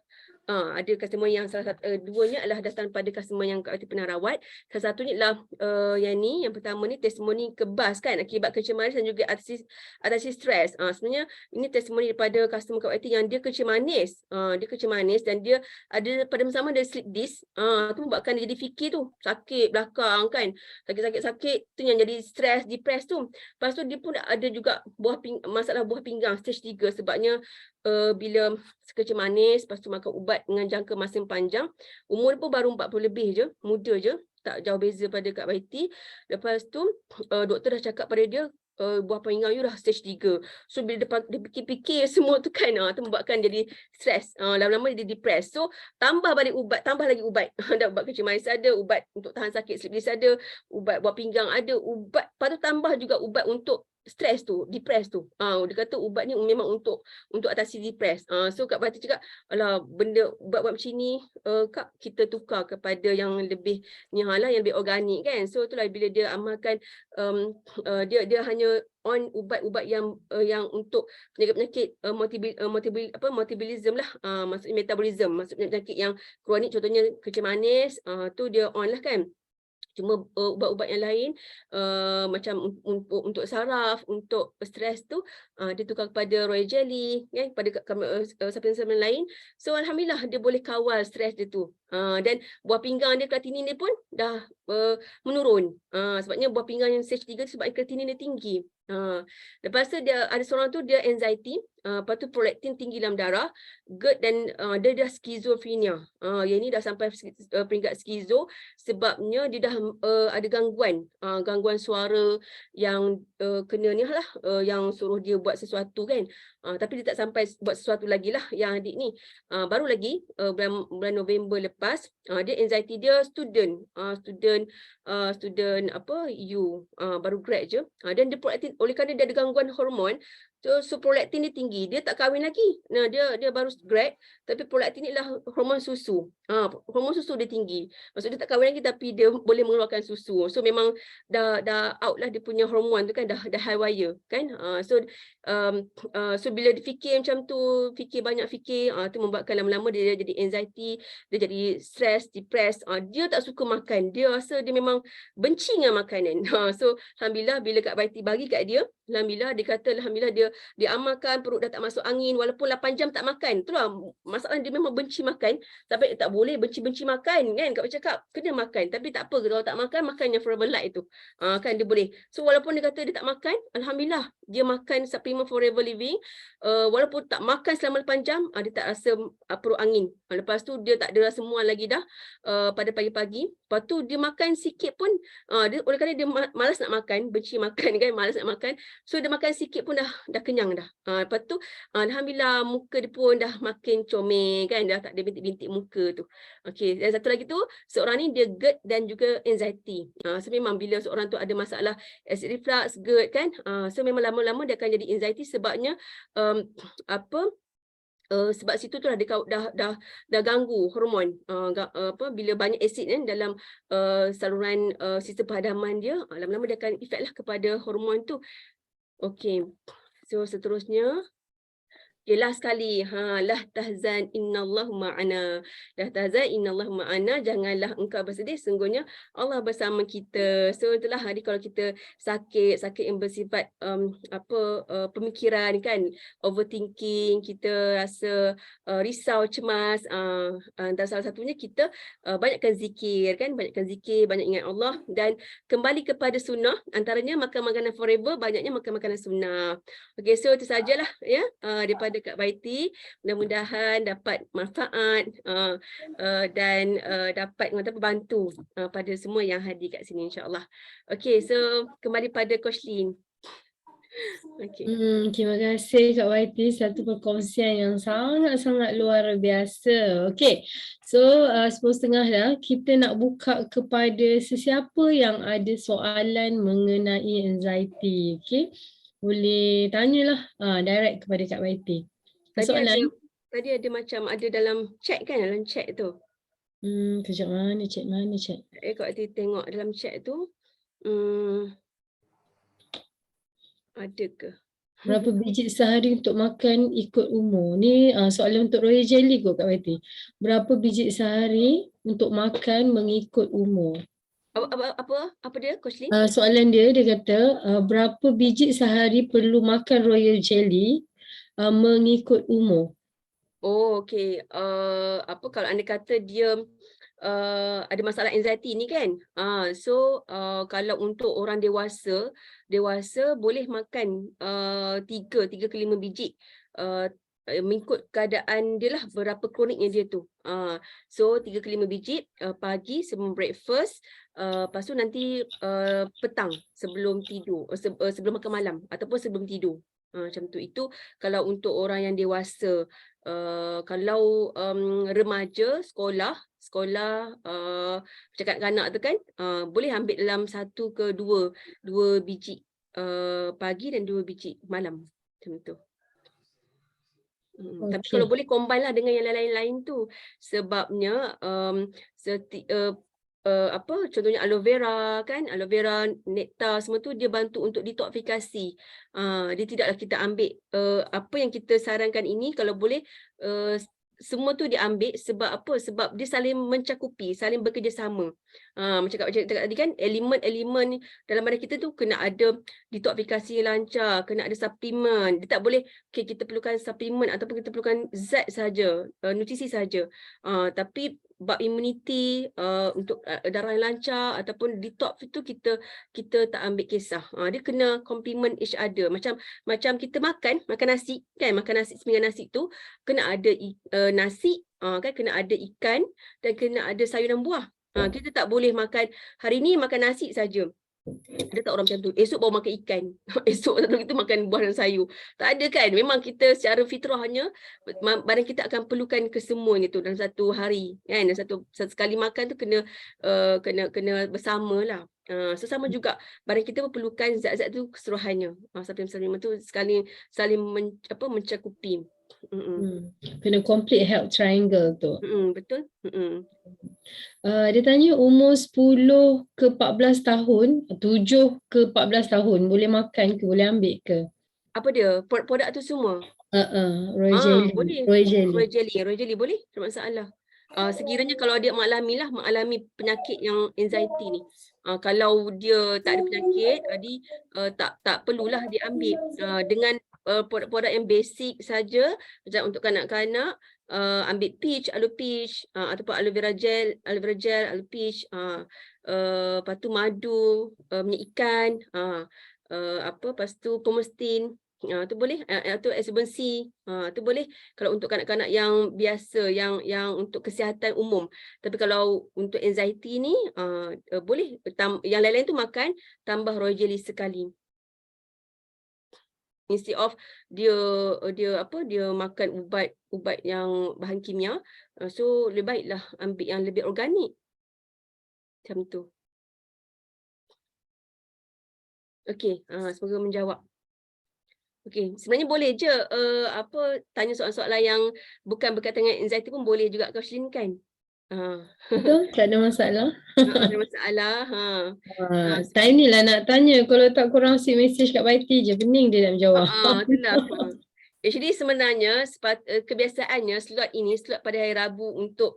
S1: Ada customer yang salah satu, duanya adalah datang pada customer yang Kak Wati pernah rawat. Salah satunya adalah yang pertama ni testimoni kebas kan akibat kecemasan dan juga atasi stres. Sebenarnya ini testimoni daripada customer Kak Wati yang dia kecil manis. Dia kecil manis dan dia ada pada masa sama ada sleep disk. Tu membuatkan dia jadi fikir tu sakit belakang kan. Sakit tu yang jadi stres, depress tu. Lepas tu dia pun ada juga masalah buah pinggang stage 3 sebabnya bila sekecil manis, lepas tu makan ubat dengan jangka masa yang panjang. Umur pun baru 40 lebih je, muda je, tak jauh beza pada Kak Baiti. Lepas tu doktor dah cakap pada dia, buah pinggang you dah stage 3. So bila dia fikir-fikir semua tu kan, tu membuatkan jadi stres. Lama-lama dia depress. So tambah balik ubat, tambah lagi ubat. Ada ubat kecil manis ada, ubat untuk tahan sakit sleep disk ada, ubat buah pinggang ada, ubat, lepas tu tambah juga ubat untuk stres tu, depress tu. Dia kata ubat ni memang untuk atasi depress. So Kak Bati cakap, alah benda ubat-ubat macam ni, Kak, kita tukar kepada yang lebih nyalah, yang lebih organik kan. So itulah bila dia amalkan, dia hanya on ubat-ubat yang untuk penyakit-penyakit metabolism lah, maksudnya metabolism, maksudnya penyakit yang kronik, contohnya kecil manis, tu dia on lah kan. Cuma ubat-ubat yang lain macam untuk saraf, untuk stres tu dia tukar kepada royal jelly kan, pada suplemen lain. So alhamdulillah dia boleh kawal stres dia tu. Dan buah pinggang dia, kreatinin dia pun dah menurun. Sebabnya buah pinggang yang stage 3 sebab kreatinin dia tinggi. Lepas tu dia ada seorang tu dia anxiety, lepas tu prolaktin tinggi dalam darah, GERD dan dia dah skizofrenia. Yang ni dah sampai peringkat skizo sebabnya dia dah ada gangguan suara yang kena ni lah, yang suruh dia buat sesuatu kan. Tapi dia tak sampai buat sesuatu lagi lah yang adik ni. Baru lagi bulan November lepas, dia anxiety dia student baru grad je. Dan dia prolaktin, oleh kerana dia ada gangguan hormon, so prolaktin dia tinggi. Dia tak kahwin lagi. Nah, dia baru grad, tapi prolaktin ni adalah hormon susu. Hormon susu dia tinggi. Maksud dia tak kahwin lagi tapi dia boleh mengeluarkan susu. So memang dah out lah dia punya hormon tu kan, dah high wire kan. So bila dia fikir macam tu, banyak fikir, tu membuatkan lama-lama dia jadi anxiety, dia jadi stress, depressed. Dia tak suka makan. Dia rasa dia memang benci dengan makanan. So alhamdulillah bila Kak Baiti bagi kat dia, alhamdulillah dia kata alhamdulillah dia amalkan, perut dah tak masuk angin walaupun 8 jam tak makan. Itulah masalah, dia memang benci makan. Sampai tak boleh benci-benci makan kan. Kak Baiti cakap kena makan, tapi tak apa kalau tak makan, makan yang Forever Light tu. Kan dia boleh. So walaupun dia kata dia tak makan, alhamdulillah dia makan supplement Forever Living. Walaupun tak makan selama 8 jam, dia tak rasa perut angin. Lepas tu dia tak ada rasa mual lagi dah pada pagi-pagi. Lepas tu dia makan sikit pun, dia oleh kerana dia malas nak makan, benci makan kan, malas nak makan. So dia makan sikit pun dah kenyang dah. Lepas tu alhamdulillah muka dia pun dah makin comel kan, dah tak ada bintik-bintik muka tu. Okey, dan satu lagi tu, seorang ni dia GERD dan juga anxiety. So memang bila seorang tu ada masalah acid reflux, GERD kan, so memang lama-lama dia akan jadi anxiety sebabnya sebab situ tu dah ganggu hormon, bila banyak asid kan dalam saluran sistem perhadaman dia, lama-lama dia akan efek lah kepada hormon tu. Okey, so seterusnya, okay, last sekali, lah tahzan innallahu ma'ana. Lah tahzan innallahu ma'ana, janganlah engkau bersedih, sungguhnya Allah bersama kita. So itulah hari kalau kita sakit yang bersifat pemikiran kan, overthinking, kita rasa risau, cemas, dan salah satunya kita banyakkan zikir kan, banyak ingat Allah dan kembali kepada sunnah, antaranya makan makanan Forever, banyaknya makan makanan sunnah. Okey, so itu sajalah ya daripada Kak Baiti. Mudah-mudahan dapat manfaat dan dapat bantu pada semua yang hadir kat sini insya-Allah. Okey, so kembali pada Coach Lin.
S2: Okay. Terima kasih Kak Waiti, satu perkongsian yang sangat-sangat luar biasa. Okay, so 10:30 dah, kita nak buka kepada sesiapa yang ada soalan mengenai anxiety. Okay, boleh tanyalah direct kepada Kak Waiti.
S1: Tadi ada macam ada dalam chat kan, dalam chat tu.
S2: Kejap, mana chat?
S1: Kak Waiti tengok dalam chat tu. Ada ke?
S2: Berapa biji sehari untuk makan ikut umur? Ni soalan untuk Royal Jelly kot Kak Wati. Berapa biji sehari untuk makan mengikut umur?
S1: Apa dia, Coach Lin?
S2: Soalan dia kata berapa biji sehari perlu makan Royal Jelly mengikut umur?
S1: Oh, okey. Apa kalau anda kata dia ada masalah anxiety ni kan? Kalau untuk orang dewasa boleh makan 3 ke 5 biji. Mengikut keadaan dia lah, berapa kroniknya dia tu. 3 ke 5 biji pagi sebelum breakfast, lepas tu nanti petang sebelum tidur, sebelum makan malam ataupun sebelum tidur. Macam tu. Itu kalau untuk orang yang dewasa. Kalau remaja, sekolah macam kanak-kanak tu kan, boleh ambil dalam 1 ke 2 biji pagi dan 2 biji malam. Macam tu. Tapi kalau boleh combine lah dengan yang lain-lain tu. Sebabnya contohnya aloe vera kan, aloe vera, nektar semua tu dia bantu untuk detoksifikasi. Dia tidaklah kita ambil apa yang kita sarankan ini, kalau boleh semua tu diambil. Sebab apa? Sebab dia saling mencakupi, saling bekerjasama. Macam Kak cakap tadi kan, elemen-elemen dalam badan kita tu kena ada detoksifikasi yang lancar, kena ada suplemen. Dia tak boleh kita perlukan suplemen ataupun kita perlukan zat saja, nutrisi saja. Tapi bab immunity, untuk darah yang lancar ataupun detox itu kita tak ambil kisah. Dia kena complement each other. Macam kita makan nasi kan, makan nasi, sepinggan nasi tu kena ada nasi, kan, kena ada ikan dan kena ada sayur dan buah. Kita tak boleh makan hari ni makan nasi saja. Ada tak orang macam tu? Esok baru makan ikan. Esok kita makan buah dan sayur. Tak ada kan? Memang kita secara fitrahnya badan kita akan perlukan kesemuanya tu dalam satu hari, kan? Dan satu sekali makan tu kena bersamalah. Sama juga badan kita perlukan zat-zat tu keseluruhannya. Supplement tu saling mencakupi.
S2: Kena complete health triangle tu.
S1: Betul.
S2: Dia tanya umur 10 ke 14 tahun, 7 ke 14 tahun boleh makan ke, boleh ambil ke?
S1: Apa dia? Produk tu semua?
S2: Royal Jelly.
S1: Boleh. Royal Jelly boleh, tak masalah. Sekiranya kalau dia mengalami penyakit yang anxiety ni. Kalau dia tak ada penyakit, jadi tak perlulah dia ambil. Dengan produk-produk yang basic saja, macam untuk kanak-kanak, ambil aloe peach, ataupun aloe vera gel, aloe peach, lepas tu madu, minyak ikan, lepas tu pomestin, tu boleh, tu absorbency, tu boleh kalau untuk kanak-kanak yang biasa, yang untuk kesihatan umum. Tapi kalau untuk anxiety ni boleh yang lain-lain tu makan tambah Royal Jelly sekali. Instead of dia makan ubat yang bahan kimia, so lebih baiklah ambil yang lebih organik. Macam tu. Okey, semoga menjawab. Okey, sebenarnya boleh je tanya soalan-soalan yang bukan berkaitan dengan anxiety pun boleh juga Coach Lin kan?
S2: Betul, tak ada masalah.
S1: Tak ada masalah.
S2: Time ni lah nak tanya, kalau tak korang si message kat Baiti je, pening dia nak menjawab.
S1: Itulah. Actually sebenarnya kebiasaannya slot pada hari Rabu untuk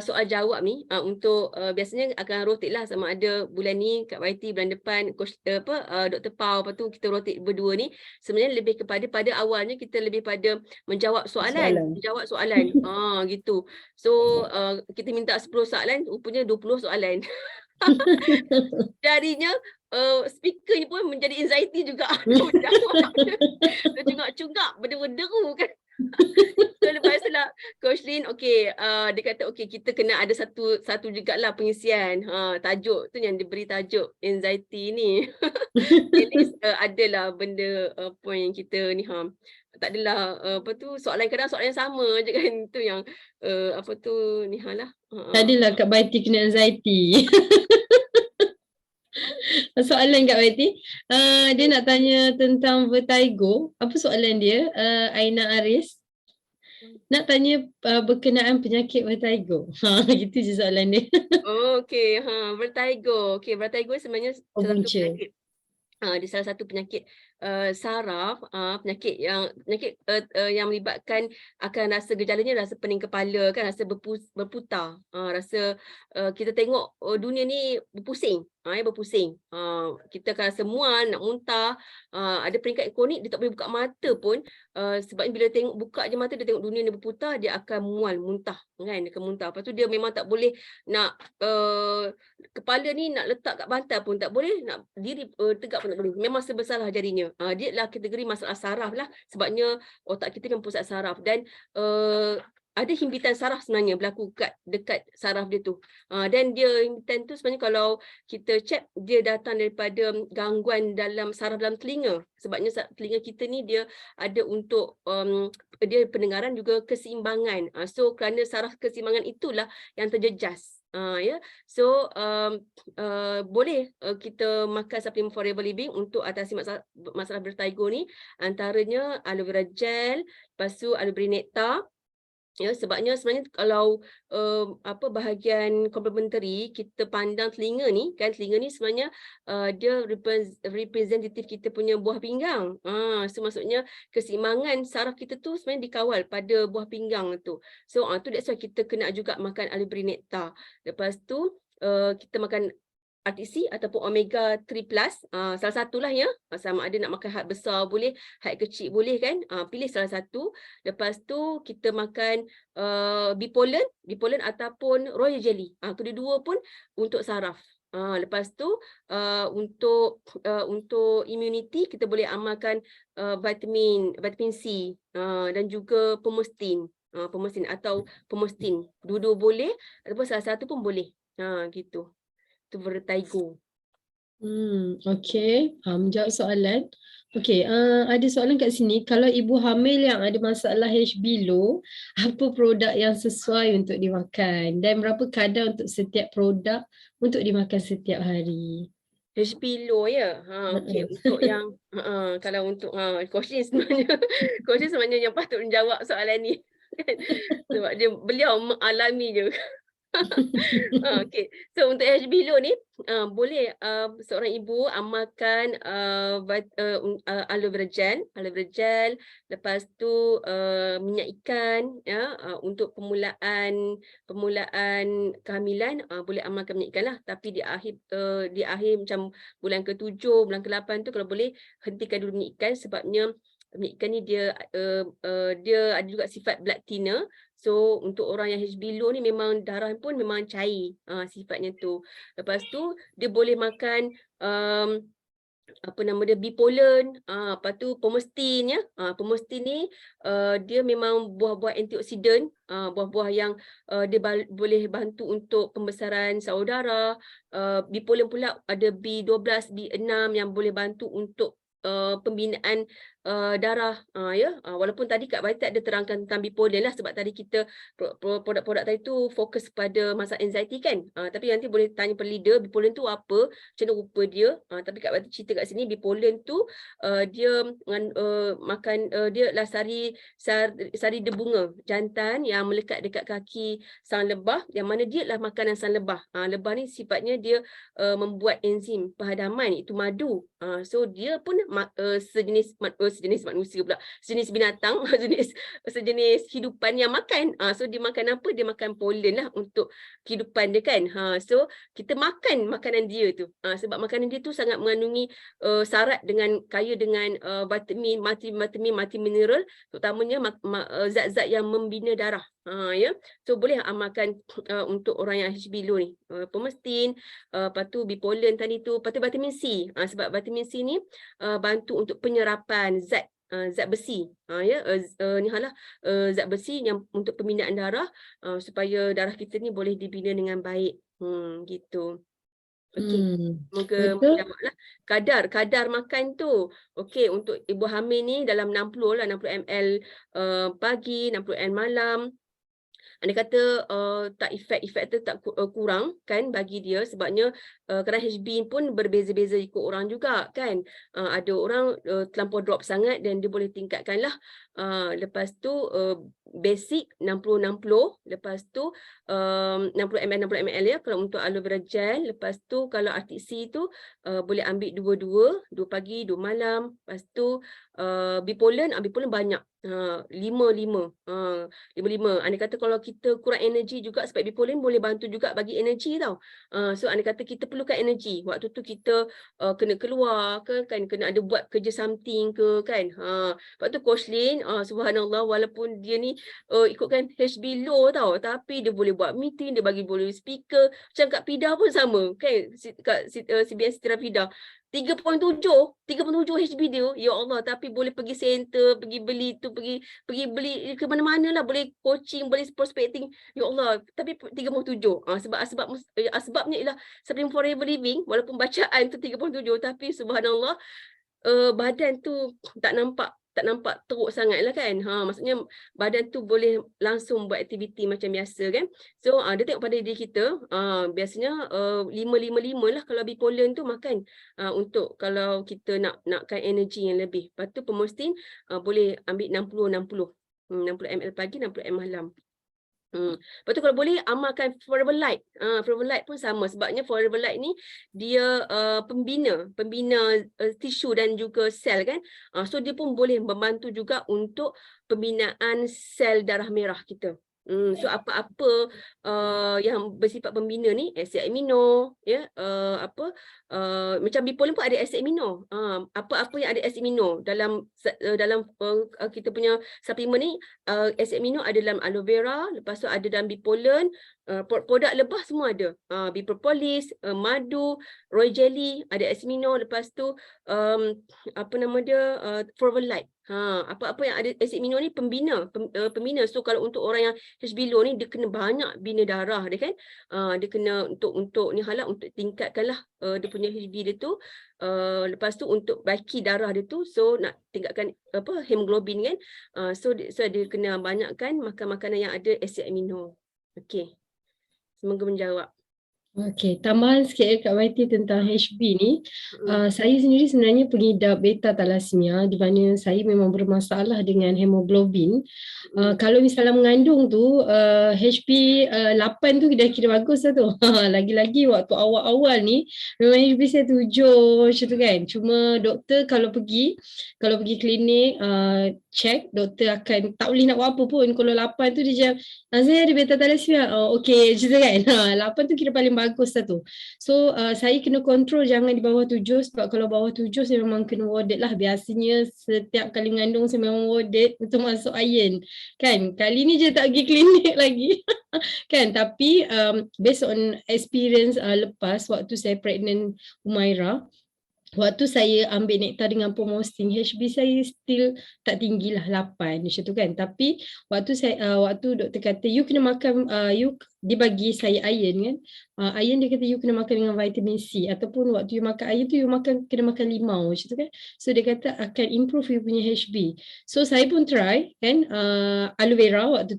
S1: soal jawab ni, untuk biasanya akan rotate lah, sama ada bulan ni Kak Waiti, bulan depan Coach Dr. Pau, lepas tu kita rotate berdua ni. Sebenarnya lebih kepada pada awalnya kita lebih pada menjawab soalan. Gitu. So kita minta 10 soalan, rupanya 20 soalan. Jadinya speaker ni pun menjadi anxiety juga. Dia cungak-cungak, berderu-deru kan. So lepas tu lah Coach Lin, dia kata kita kena ada satu jugalah pengisian. Tajuk tu yang diberi tajuk anxiety ni. At least adalah benda point yang kita ni tak adalah soalan kadang soalan yang sama je kan, tu yang lah.
S2: Tadilah Kak Baiti kena anxiety. Soalan Kak Baiti, dia nak tanya tentang vertigo. Apa soalan dia? Aina Aris nak tanya berkenaan penyakit vertigo. Gitu je soalan dia.
S1: Vertigo. Vertigo sebenarnya salah satu penyakit. Dia salah satu penyakit saraf, penyakit yang melibatkan akan rasa gejalanya rasa pening kepala kan, rasa berputar, rasa kita tengok dunia ni berpusing, berpusing. Kita akan rasa mual, nak muntah, ada peringkat kronik dia tak boleh buka mata pun, sebabnya bila tengok buka je mata dia tengok dunia ni berputar, dia akan mual, muntah kan, dia akan muntah. Lepas tu dia memang tak boleh nak kepala ni nak letak kat bantal pun tak boleh, nak diri tegak pun tak boleh. Memang serba-salah jadinya. Dia lah kategori masalah saraf lah, sebabnya otak kita kan pusat saraf dan ada himpitan saraf sebenarnya berlaku dekat saraf dia tu. Dan dia himpitan tu sebenarnya kalau kita check dia datang daripada gangguan dalam saraf dalam telinga. Sebabnya telinga kita ni dia ada untuk dia pendengaran juga keseimbangan. So kerana saraf keseimbangan itulah yang terjejas. Ya, so boleh kita makan suplemen Forever Living untuk atasi masalah vertigo ni, antaranya aloe vera gel, lepas tu aloe vera nectar. Ya, sebabnya sebenarnya kalau bahagian complementary kita pandang telinga ni kan, telinga ni sebenarnya dia representatif kita punya buah pinggang. So maksudnya keseimbangan saraf kita tu sebenarnya dikawal pada buah pinggang tu. So tu that's why kita kena juga makan aloe vera nectar. Lepas tu kita makan RTC ataupun omega 3 plus, salah satulah ya, sama ada nak makan had besar boleh, had kecil boleh kan, pilih salah satu. Lepas tu kita makan bipolen ataupun royal jelly, kedua-dua pun untuk saraf. Lepas tu untuk immunity kita boleh amalkan vitamin C dan juga pomestin atau pomestin, dua-dua boleh ataupun salah satu pun boleh, gitu. Tu vertigo.
S2: Okey, menjawab soalan. Okey, ada soalan kat sini, kalau ibu hamil yang ada masalah HB low, apa produk yang sesuai untuk dimakan dan berapa kadar untuk setiap produk untuk dimakan setiap hari?
S1: HB low ya. Okey, untuk yang kalau untuk Coach Lin sebenarnya yang patut menjawab soalan ni. Sebab beliau mengalami je. Okey. So untuk HB low ni boleh seorang ibu amalkan aloe vera gel, lepas tu minyak ikan ya, untuk permulaan kehamilan boleh amalkan minyak ikan lah, tapi di akhir macam bulan ke-7, bulan ke-8 tu kalau boleh hentikan dulu minyak ikan, sebabnya minyak ikan ni dia ada juga sifat blood thinner. So untuk orang yang HB low ni memang darah pun memang cair sifatnya tu. Lepas tu dia boleh makan bipolen, lepas tu pomestin ya. Pomestin ni dia memang buah-buah antioksidan, buah-buah yang dia boleh bantu untuk pembesaran salur darah. Bipolen pula ada B12, B6 yang boleh bantu untuk pembinaan darah ya. Walaupun tadi Kak Baiti ada terangkan tentang bipolen lah, sebab tadi kita produk-produk tadi tu fokus pada masalah anxiety kan, tapi nanti boleh tanya pada leader bipolen tu apa, macam mana rupa dia. Tapi Kak Baiti cerita kat sini bipolen tu dia makan dia lah sari debunga jantan yang melekat dekat kaki sang lebah, yang mana dia lah makanan sang lebah. Lebah ni sifatnya dia membuat enzim penghadaman, itu madu. So dia pun sejenis manusia pula, sejenis binatang, sejenis hidupan yang makan. So dia makan apa? Dia makan polen lah untuk kehidupan dia kan. So kita makan makanan dia tu, sebab makanan dia tu sangat mengandungi syarat kaya dengan vitamin, multimineral, terutamanya zat-zat yang membina darah. Ya, so boleh amalkan untuk orang yang HB low ni, pomestin, lepas tu bipolen tadi tu, lepas tu vitamin C, sebab vitamin C ni bantu untuk penyerapan zat besi, zat besi yang untuk pembinaan darah, supaya darah kita ni boleh dibina dengan baik, gitu. Okey, semoga menjawablah kadar makan tu. Okey, untuk ibu hamil ni dalam 60 ml pagi, 60 ml malam. Anda kata tak efek tu tak kurang kan bagi dia, sebabnya kerana HB pun berbeza-beza ikut orang juga kan. Ada orang terlampau drop sangat dan dia boleh tingkatkanlah Lepas tu basic 60-60, lepas tu 60 ml ya kalau untuk aloe vera gel. Lepas tu kalau RTC tu boleh ambil 2 pagi 2 malam. Lepas tu bipolen banyak. 5. Andai kata kalau kita kurang energi juga, sebab bipolen boleh bantu juga bagi energi tau. So andai kata kita perlukan energi, waktu tu kita kena keluar ke kan, kena ada buat kerja something ke kan. Lepas tu Coach Lin, subhanallah, walaupun dia ni ikutkan HB low tau, tapi dia boleh buat meeting, dia boleh speaker. Macam Kak Pida pun sama kan, Kak CBN Siti Rafida 3.7 HB dia, ya Allah, tapi boleh pergi center, pergi beli tu, pergi beli ke mana-mana lah, boleh coaching, boleh prospecting, ya Allah, tapi 37. Sebabnya ialah sebelum Forever Living, walaupun bacaan tu 37, tapi subhanallah badan tu tak nampak teruk sangat lah kan. Maksudnya badan tu boleh langsung buat aktiviti macam biasa kan. So dia tengok pada diri kita, biasanya 5 lah kalau bipolen tu makan, untuk kalau kita nakkan energi yang lebih. Lepas tu Pemostin boleh ambil 60 ml pagi, 60 ml malam. Lepas tu kalau boleh amalkan Forever Light. Forever Light pun sama, sebabnya Forever Light ni dia pembina tisu dan juga sel kan. So dia pun boleh membantu juga untuk pembinaan sel darah merah kita. So apa-apa yang bersifat pembina ni, asid amino ya, macam bipolen pun ada asid amino. Apa-apa yang ada asid amino dalam kita punya suplemen ni, asid amino ada dalam aloe vera, lepas tu ada dalam bipolen, produk lebah semua ada. Bipropolis, madu, royal jelly, ada asid amino, lepas tu apa nama dia, Forever Light. Apa-apa yang ada asid amino ni pembina. So kalau untuk orang yang HB low ni, dia kena banyak bina darah dia kan. Dia kena untuk ni halak untuk tingkatkanlah dia punya HB dia tu. Lepas tu untuk baiki darah dia tu, so nak tingkatkan hemoglobin kan. So dia kena banyakkan makan makanan yang ada asid amino. Okey. Semoga menjawab.
S2: Okey, tambahan sikit Kak Waiti tentang HB ni. Saya sendiri sebenarnya pengidap beta thalassemia, di mana saya memang bermasalah dengan hemoglobin. Kalau misalnya mengandung tu, HB 8 tu dah kira bagus lah tu. Lagi-lagi waktu awal-awal ni, memang HB saya 7 macam tu kan. Cuma doktor kalau pergi klinik, check, doktor akan tak boleh nak buat apa pun. Kalau 8 tu dia macam, saya ada beta thalassemia. Okey, macam tu kan. 8 tu kira paling bagus lah tu. So saya kena kontrol jangan di bawah 7, sebab kalau bawah 7 saya memang kena warded lah. Biasanya setiap kali mengandung saya memang warded untuk masuk iron. Kan, kali ni je tak pergi klinik lagi. Kan, tapi based on experience lepas waktu saya pregnant Humaira, waktu saya ambil nektar dengan Pemostin, HB saya still tak tinggi lah 8 macam tu kan. Tapi waktu doktor kata you kena makan, dia bagi saya iron kan. Iron dia kata you kena makan dengan vitamin C, ataupun waktu you makan iron tu you kena makan limau macam tu kan. So dia kata akan improve you punya HB. So saya pun try kan, aloe vera waktu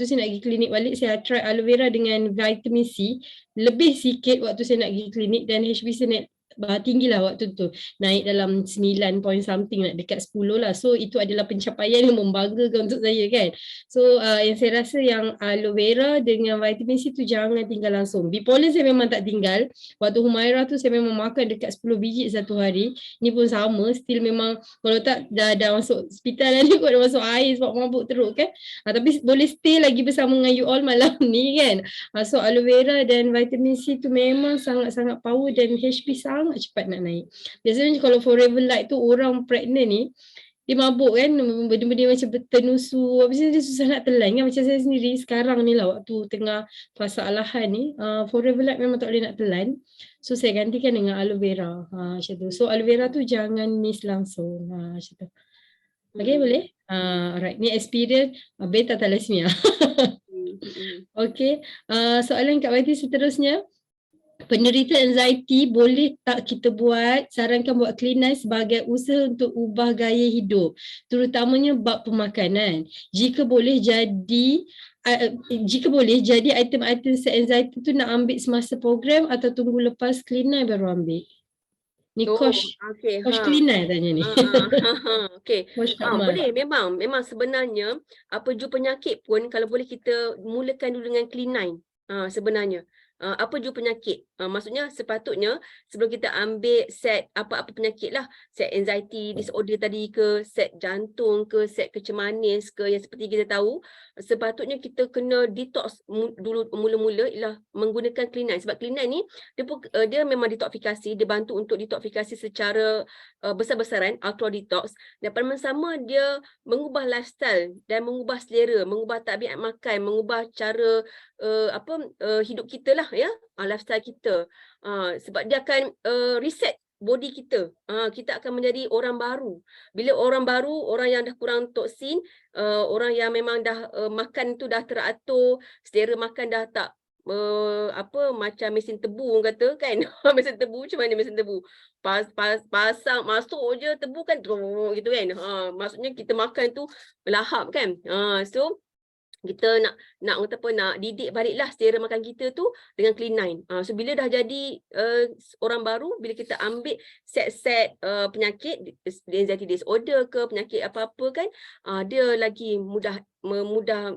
S2: saya nak pergi klinik balik, saya try aloe vera dengan vitamin C, lebih sikit waktu saya nak pergi klinik, dan HB saya naik tinggi lah waktu tu, naik dalam 9 point something, nak dekat 10 lah. So itu adalah pencapaian yang membanggakan untuk saya kan. So yang saya rasa yang aloe vera dengan vitamin C tu jangan tinggal langsung. Bipolen saya memang tak tinggal. Waktu Humaira tu saya memang makan dekat 10 biji satu hari. Ni pun sama, still memang kalau tak dah masuk hospital ni kot, dah masuk air sebab mabuk teruk kan. Tapi boleh stay lagi bersama dengan you all malam ni kan. So aloe vera dan vitamin C tu memang sangat-sangat power, dan HB sangat cepat nak naik. Biasanya kalau Forever Light tu orang pregnant ni, dia mabuk kan, benda-benda macam bertenusu, habis dia susah nak telan kan. Macam saya sendiri sekarang ni lah, waktu tengah fasa alahan ni, Forever Light memang tak boleh nak telan. So saya gantikan dengan aloe vera, macam tu. So aloe vera tu jangan miss langsung, macam tu. Okay, boleh? Alright, ni experience beta thalassemia. Okay, soalan Kak Waiti seterusnya. Penderita anxiety boleh tak kita sarankan buat clean night sebagai usaha untuk ubah gaya hidup, terutamanya bab pemakanan. Jika boleh jadi item-item anxiety tu nak ambil semasa program atau tunggu lepas clean night baru ambil? Ni coach
S1: okey.
S2: cleaner tanya ni.
S1: Okey.
S2: Coach Kak Mar.
S1: Boleh memang sebenarnya apa jua penyakit pun kalau boleh kita mulakan dulu dengan clean sebenarnya. Apa jua penyakit. Maksudnya sepatutnya sebelum kita ambil set apa-apa penyakit lah, set anxiety disorder tadi ke, set jantung ke, set kecemasan manis ke yang seperti kita tahu, sepatutnya kita kena detox dulu mula-mula ialah menggunakan clean sebab clean ni dia memang detoksifikasi, dia bantu untuk detoksifikasi secara besar-besaran, auto detox, dan pada masa sama dia mengubah lifestyle dan mengubah selera, mengubah tabiat makan, mengubah cara hidup kita lah ya, lifestyle kita. Sebab dia akan reset body kita. Kita akan menjadi orang baru. Bila orang baru, orang yang dah kurang toksin, orang yang memang dah makan tu dah teratur, selera makan dah tak macam mesin tebu orang kata kan. Mesin tebu macam mana mesin tebu? Pasang masuk je tebu kan gitu kan. Maksudnya kita makan tu lahap kan. So kita nak kata apa, nak didik baliklah selera makan kita tu dengan clean nine. So bila dah jadi orang baru, bila kita ambil set-set penyakit anxiety disorder ke penyakit apa-apa kan, dia lagi mudah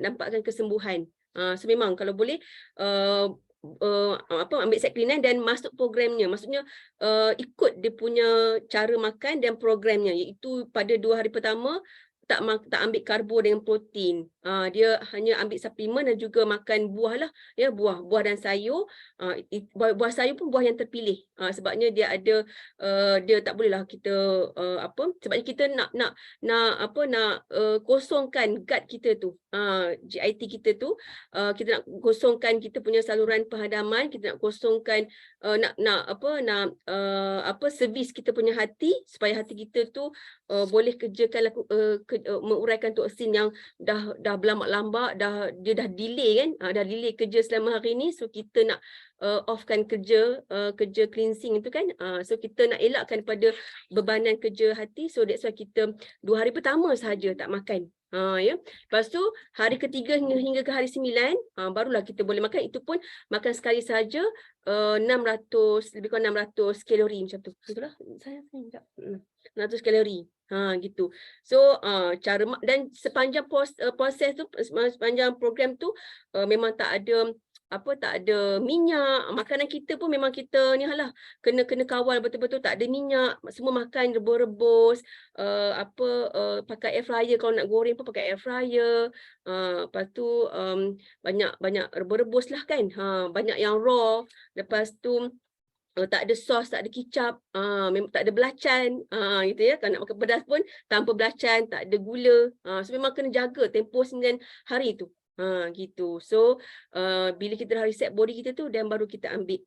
S1: nampakkan kesembuhan. So memang kalau boleh ambil set clean nine dan masuk programnya, maksudnya ikut dia punya cara makan dan programnya, iaitu pada 2 hari pertama tak ambil karbo dengan protein. Dia hanya ambil suplemen dan juga makan buah lah, ya, buah dan sayur. Buah sayur pun buah yang terpilih. Sebabnya dia ada dia tak bolehlah kita sebabnya kita nak kosongkan gut kita tu. GIT kita tu, kita nak kosongkan kita punya saluran penghadaman, kita nak kosongkan servis kita punya hati supaya hati kita tu boleh kerjakan menguraikan toksin yang dah berlambak-lambak, dia dah delay kan, dah delay kerja selama hari ni. So kita nak offkan kerja cleansing itu kan. So kita nak elakkan pada bebanan kerja hati. So that's why kita 2 hari pertama sahaja tak makan. Ya. Lepas tu hari ketiga hingga ke hari 9 barulah kita boleh makan. Itu pun makan sekali sahaja 600 lebih kurang 600 kalori macam tu. Betul lah? Saya 600 kalori. Gitu. So cara dan sepanjang proses tu, sepanjang program tu memang tak ada minyak. Makanan kita pun memang kita ni lah kena kawal betul-betul, tak ada minyak, semua makan rebus-rebus, pakai air fryer, kalau nak goreng pun pakai air fryer. Lepas tu banyak rebus-rebus lah kan, banyak yang raw. Lepas tu tak ada sos, tak ada kicap, memang tak ada belacan, gitu ya. Kalau nak makan pedas pun tanpa belacan, tak ada gula. So memang kena jaga tempoh 9 hari tu. Gitu. So bila kita dah reset body kita tu, dan baru kita ambil.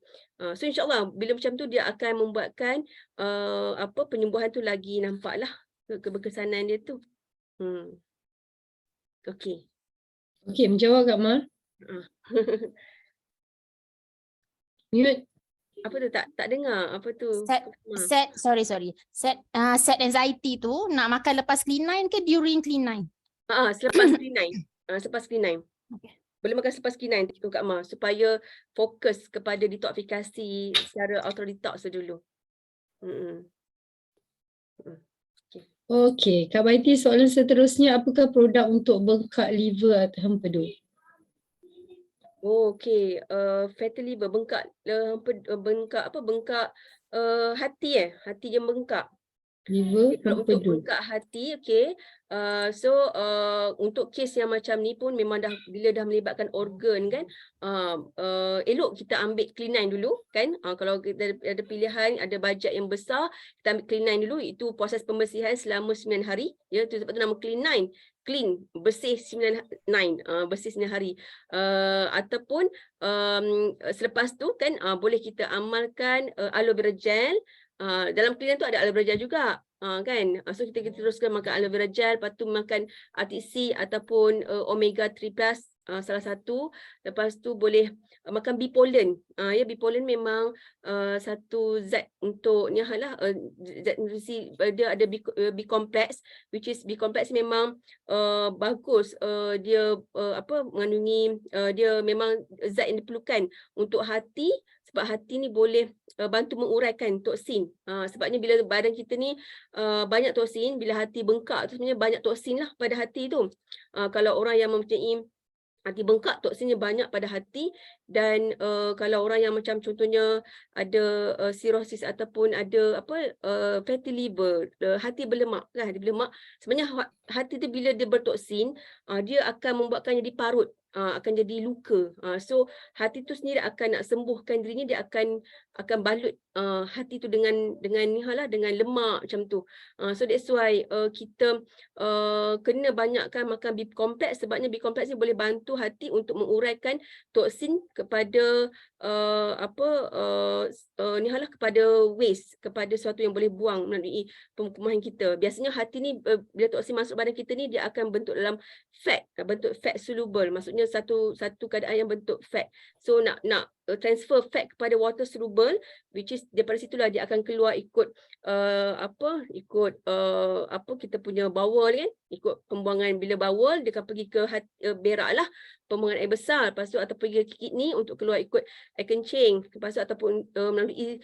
S1: So insyaAllah bila macam tu dia akan membuatkan penyembuhan tu lagi nampaklah keberkesanan dia tu. Okey.
S2: Okey, menjawab Kak Mar. Mute.
S1: Apa tu, tak dengar apa tu?
S4: Set anxiety tu nak makan lepas clean nine ke during clean nine?
S1: Selepas clean nine. Selepas clean nine.
S4: Okay.
S1: Boleh makan selepas clean nine tu Kak Ma, supaya fokus kepada detoksifikasi secara auto detox dulu.
S2: Okey, Kak Baiti, soalan seterusnya, apakah produk untuk bengkak liver atau empedu?
S1: Okey, fatty liver, bengkak hati hati yang bengkak.
S2: Liver,
S1: Kalau untuk
S2: empedu.
S1: bengkak hati, okey. Untuk kes yang macam ni pun memang bila dah melibatkan organ kan, elok kita ambil clean nine dulu kan. Kalau kita ada pilihan, ada bajet yang besar, kita ambil clean nine dulu. Itu proses pembersihan selama 9 hari. Ya, tu sebab tu nama clean nine. Clean, bersih 9 hari. Ataupun selepas tu kan boleh kita amalkan aloe vera gel. Dalam clean tu ada aloe vera gel juga. Kan, so kita teruskan makan aloe vera gel, lepas tu makan RTC ataupun omega 3 plus salah satu. Lepas tu boleh makan bee pollen. Ya, bee pollen memang satu zat untuk ni lah, zat nutrisi, dia ada B complex, which is B complex memang bagus, dia mengandungi, dia memang zat yang diperlukan untuk hati, sebab hati ni boleh bantu menguraikan toksin. Sebabnya bila badan kita ni banyak toksin, bila hati bengkak tu sebenarnya banyak toksin lah pada hati tu. Kalau orang yang mempunyai hati bengkak, toksinnya banyak pada hati. Dan kalau orang yang macam contohnya ada cirrhosis ataupun ada fatty liver, hati berlemak kan, hati berlemak, sebenarnya hati tu bila dia bertoksin, dia akan membuatkan jadi parut, akan jadi luka. So hati tu sendiri akan nak sembuhkan dirinya, dia akan balut hati tu dengan lemak macam tu. So that's why kita kena banyakkan makan B complex, sebabnya B complex ni boleh bantu hati untuk menguraikan toksin kepada kepada waste, kepada sesuatu yang boleh buang melalui pembuangan kita. Biasanya hati ni bila toksin masuk badan kita ni, dia akan bentuk dalam fat, bentuk fat soluble, maksudnya satu keadaan yang bentuk fat. So nak transfer fat kepada water soluble, which is daripada situlah dia akan keluar ikut kita punya bowel kan, ikut pembuangan. Bila bowel dia akan pergi ke berak lah, pembuangan air besar, lepas tu atau pergi ke kidney untuk keluar ikut air kencing, lepas tu ataupun melalui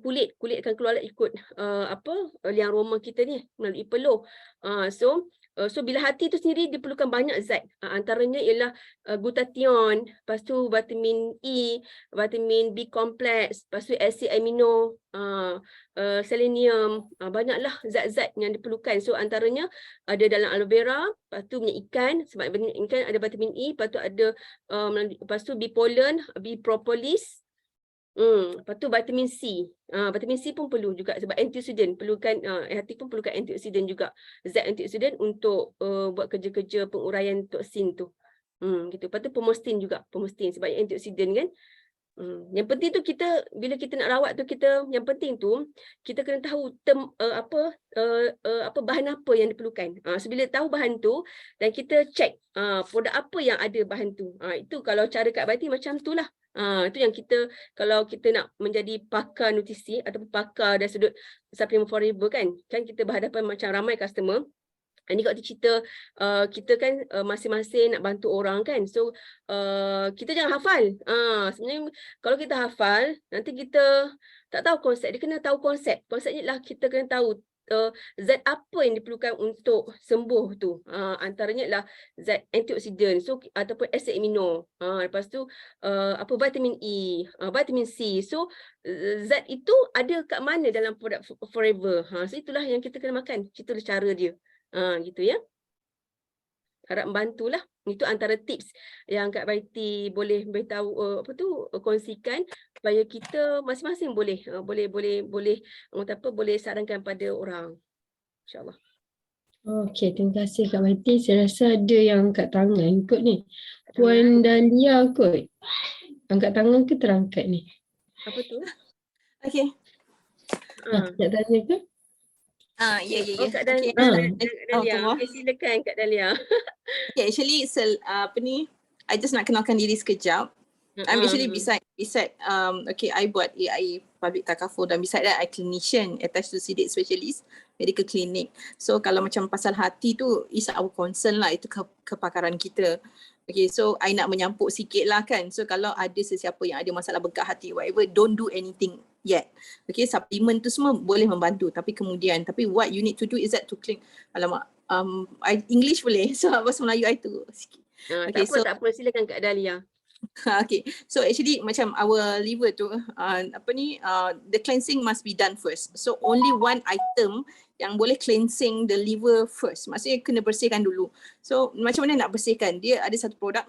S1: kulit akan keluar ikut liang roma kita ni melalui peluh. So bila hati tu sendiri diperlukan banyak zat, antaranya ialah glutathione, lepas tu vitamin E, vitamin B complex, lepas tu asid amino, selenium, banyaklah zat-zat yang diperlukan. So antaranya ada dalam aloe vera, lepas tu minyak ikan, sebab minyak ikan ada vitamin E, lepas tu ada lepas tu B pollen, B propolis. Lepas tu vitamin C. Vitamin C pun perlu juga sebab antioksidan, perlukan hati pun perlukan antioksidan juga. Zat antioksidan untuk buat kerja-kerja penguraian toksin tu. Gitu. Lepas tu pomostin juga, pomostin sebab antioksidan kan. Yang penting tu kita bila kita nak rawat tu, yang penting tu kita kena tahu bahan apa yang diperlukan. So bila tahu bahan tu dan kita check produk apa yang ada bahan tu. Itu kalau cara Kak Baiti macam tu lah. Itu yang kita, kalau kita nak menjadi pakar nutrisi ataupun pakar dari sudut supplement forever kan kita berhadapan macam ramai customer. Ini kalau cerita kita kan masing-masing nak bantu orang kan. So kita jangan hafal. Sebenarnya kalau kita hafal, nanti kita tak tahu konsep. Dia kena tahu konsep. Konsepnya lah kita kena tahu zat apa yang diperlukan untuk sembuh tu. Antaranya adalah zat antioksidan, so ataupun asid amino. Lepas tu vitamin E, vitamin C. So zat itu ada kat mana dalam produk Forever. So itulah yang kita kena makan. Itulah cara dia. Gitu ya. Harap membantulah. Itu antara tips yang Kak Baiti boleh beritahu, kongsikan supaya kita masing-masing boleh sarankan pada orang. InsyaAllah.
S2: Okey, terima kasih Kak Baiti. Saya rasa ada yang angkat tangan kot ni. Puan Dahlia kot. Angkat tangan ke terangkat ni?
S1: Apa tu?
S5: Okey.
S2: Nak tanya ke?
S5: Ya.
S1: Oh, Kak Dahlia. Okay, silakan Kak Dahlia.
S5: Okay, actually I just nak kenalkan diri sekejap. I'm actually beside I buat AI public takaful, dan beside that I clinician attached to Sidik Specialist Medical Clinic. So kalau macam pasal hati tu is our concern lah, itu kepakaran kita. Okay, so I nak menyampuk sikit lah kan. So kalau ada sesiapa yang ada masalah bengkak hati, whatever, don't do anything yet. Okay, supplement tu semua boleh membantu. Tapi what you need to do is that to clean. Alamak, English boleh. So bahasa Melayu I tu sikit.
S1: Okay, tak apa, silakan Kak Dahlia.
S5: Okay, so actually macam our liver tu, the cleansing must be done first. So only one item yang boleh cleansing the liver first. Maksudnya kena bersihkan dulu. So macam mana nak bersihkan? Dia ada satu produk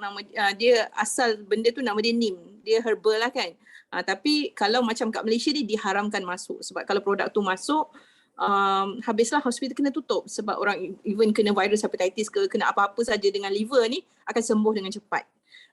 S5: dia asal benda tu nama dia neem. Dia herbal lah kan. Tapi kalau macam kat Malaysia ni diharamkan masuk. Sebab kalau produk tu masuk, habislah hospital kena tutup. Sebab orang even kena virus hepatitis ke, kena apa-apa saja dengan liver ni akan sembuh dengan cepat.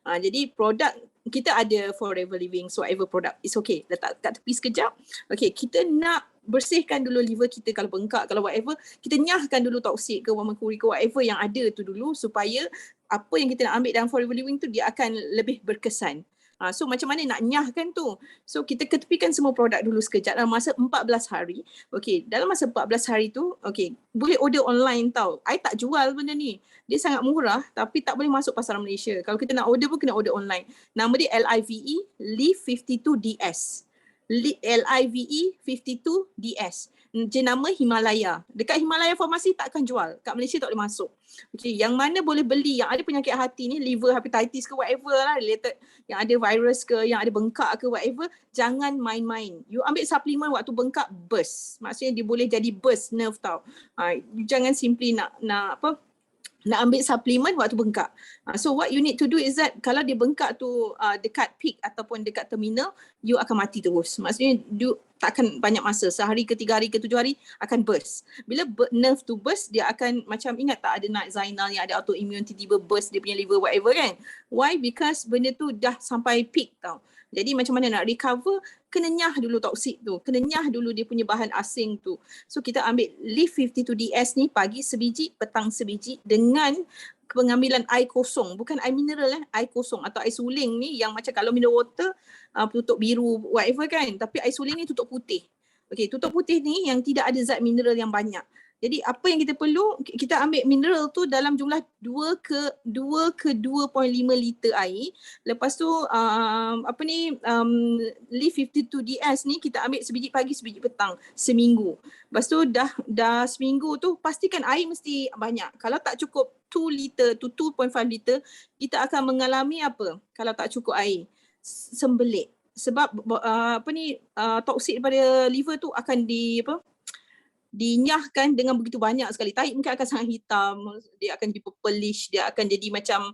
S5: Jadi produk kita ada Forever Living, so whatever product is okay. Letak kat tepi sekejap. Okay, kita nak bersihkan dulu liver kita kalau bengkak, kalau whatever. Kita nyahkan dulu toksik ke, warm mercury ke, whatever yang ada tu dulu supaya apa yang kita nak ambil dalam Forever Living tu dia akan lebih berkesan. So macam mana nak nyahkan tu? So kita ketepikan semua produk dulu sekejap dalam masa 14 hari. Okay, dalam masa 14 hari tu, okay, boleh order online tau. I tak jual benda ni. Dia sangat murah tapi tak boleh masuk pasaran Malaysia. Kalau kita nak order pun kena order online. Nama dia LIVE, Live 52DS. LIVE 52DS. Jenama Himalaya. Dekat Himalaya Farmasi tak akan jual. Kat Malaysia tak boleh masuk. Okay, yang mana boleh beli, yang ada penyakit hati ni, liver hepatitis ke whatever lah, related, yang ada virus ke, yang ada bengkak ke whatever, jangan main-main. You ambil suplemen waktu bengkak, burst. Maksudnya dia boleh jadi burst nerve tau. You jangan simply nak ambil suplemen waktu bengkak. So what you need to do is that kalau dia bengkak tu dekat peak ataupun dekat terminal, you akan mati terus. Maksudnya you tak akan banyak masa. Sehari ke 3 hari ke 7 hari akan burst. Bila nerve tu burst, dia akan macam ingat tak ada Night Zainal yang ada autoimmune tiba-tiba burst dia punya liver whatever kan. Why? Because benda tu dah sampai peak tau. Jadi macam mana nak recover, kena nyah dulu toksik tu. Kena nyah dulu dia punya bahan asing tu. So kita ambil Live 52DS ni pagi sebiji, petang sebiji dengan pengambilan air kosong. Bukan air mineral air kosong atau air suling ni yang macam kalau mineral water tutup biru whatever kan. Tapi air suling ni tutup putih. Okay, tutup putih ni yang tidak ada zat mineral yang banyak. Jadi apa yang kita perlu, kita ambil mineral tu dalam jumlah 2 ke 2.5 liter air. Lepas tu Live 52DS ni kita ambil sebiji pagi sebiji petang seminggu. Lepas tu dah seminggu tu pastikan air mesti banyak. Kalau tak cukup 2 liter to 2.5 liter, kita akan mengalami apa? Kalau tak cukup air, sembelit. Sebab toksik daripada liver tu akan dinyahkan dengan begitu banyak sekali. Tahi mungkin akan sangat hitam, dia akan jadi purplish, dia akan jadi macam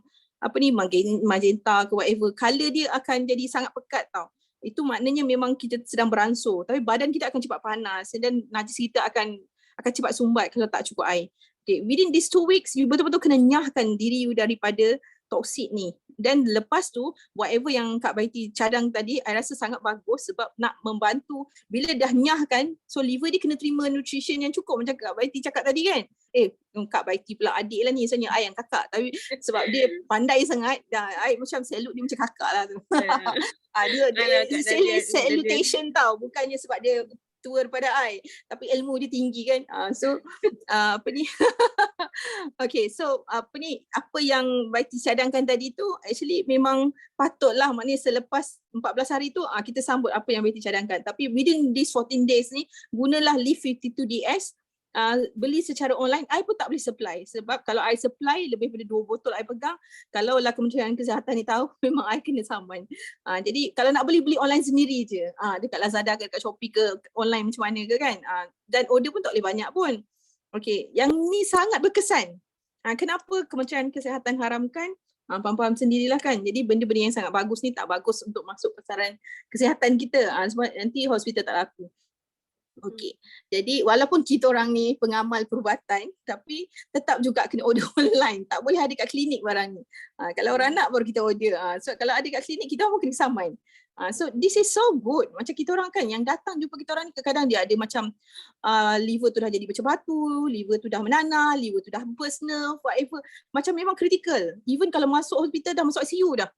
S5: magenta ke whatever. Color dia akan jadi sangat pekat tau. Itu maknanya memang kita sedang beransur. Tapi badan kita akan cepat panas dan najis kita akan cepat sumbat kalau tak cukup air. Okay, within these 2 weeks, you betul-betul kena nyahkan diri you daripada toksik ni. Dan lepas tu, whatever yang Kak Baiti cadang tadi, I rasa sangat bagus sebab nak membantu. Bila dah nyahkan, so liver dia kena terima nutrition yang cukup macam Kak Baiti cakap tadi kan. Kak Baiti pula adik lah ni, sebenarnya I yang kakak. Tapi sebab dia pandai sangat, I macam salute dia macam kakak lah tu. Dia salutation tau, bukannya sebab dia tua daripada I, tapi ilmu dia tinggi kan. Okay, so apa yang Baiti cadangkan tadi tu actually memang patutlah, maknanya selepas 14 hari tu kita sambut apa yang Baiti cadangkan. Tapi within these 14 days ni, gunalah Live 52DS. Beli secara online, I pun tak boleh supply. Sebab kalau I supply lebih daripada 2 botol I pegang, kalau lah Kementerian Kesihatan ni tahu, memang I kena saman. Jadi kalau nak beli online sendiri je. Dekat Lazada ke, dekat Shopee ke, online macam mana ke kan. Dan order pun tak boleh banyak pun. Okay, yang ni sangat berkesan. Kenapa Kementerian Kesihatan haramkan? Faham-faham sendirilah kan. Jadi benda-benda yang sangat bagus ni tak bagus untuk masuk pasaran kesihatan kita. Sebab nanti hospital tak laku. Okey. Jadi walaupun kita orang ni pengamal perubatan, tapi tetap juga kena order online. Tak boleh ada kat klinik barang ni. Kalau orang nak baru kita order. So kalau ada kat klinik, kita pun kena saman. So this is so good. Macam kita orang kan yang datang jumpa kita orang ni, kadang-kadang dia ada macam liver tu dah jadi macam batu, liver tu dah menanah, liver tu dah burst nerve, whatever. Macam memang critical. Even kalau masuk hospital dah masuk ICU dah.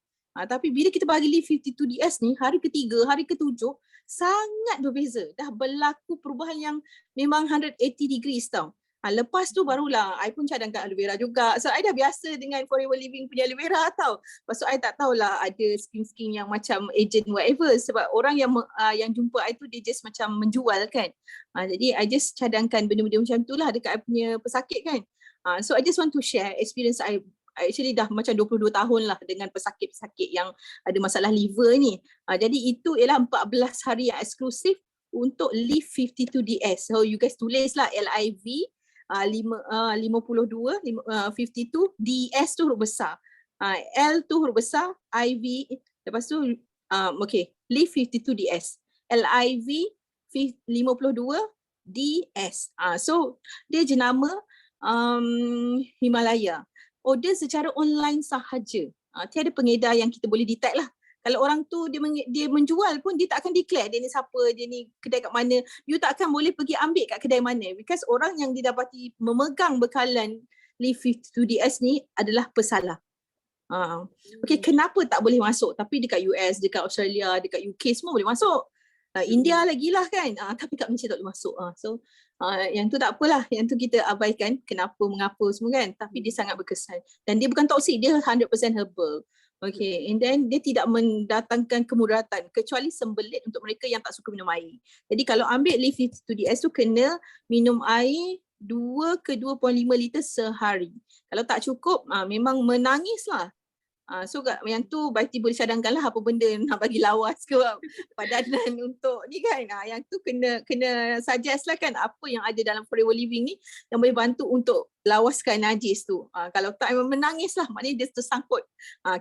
S5: Tapi bila kita bagi Live 52DS ni, hari ke-3, hari ke-7, sangat berbeza. Dah berlaku perubahan yang memang 180 degrees tau. Lepas tu barulah I pun cadangkan aloe vera juga. So I dah biasa dengan Forever Living punya aloe vera tau. Lepas tu I tak tahulah ada skin yang macam agent whatever. Sebab orang yang jumpa I tu dia just macam menjual kan. Jadi I just cadangkan benda-benda macam tu lah dekat I punya pesakit kan. So I just want to share experience I actually dah macam 22 tahun lah dengan pesakit-pesakit yang ada masalah liver ni. Jadi itu ialah 14 hari yang eksklusif untuk Live 52DS. So you guys tulis lah LIV 52 DS tu huruf besar. L tu huruf besar, IV lepas tu okay, Live 52DS. LIV 52 DS. So dia jenama Himalaya. Order secara online sahaja. Tiada pengedar yang kita boleh detect lah. Kalau orang tu dia menjual pun dia tak akan declare dia ni siapa, dia ni kedai kat mana. You tak akan boleh pergi ambil kat kedai mana because orang yang didapati memegang bekalan Leaf 52DS ni adalah pesalah. Okay, kenapa tak boleh masuk? Tapi dekat US, dekat Australia, dekat UK semua boleh masuk. India lagi lah kan, tapi kat Malaysia tak boleh masuk. So yang tu tak apalah, yang tu kita abaikan kenapa mengapa semua kan, tapi dia sangat berkesan dan dia bukan toksik, dia 100% herbal. Okay, and then dia tidak mendatangkan kemudaratan kecuali sembelit untuk mereka yang tak suka minum air. Jadi kalau ambil Leaf 52DS tu kena minum air 2 ke 2.5 liter sehari. Kalau tak cukup, memang menangis lah. So yang tu Baiti boleh cadangkan lah apa benda nak bagi lawas ke padanan untuk ni kan. Yang tu kena suggest lah kan apa yang ada dalam Forever Living ni yang boleh bantu untuk lawaskan najis tu. Kalau tak memang menangis lah, maknanya dia tersangkut.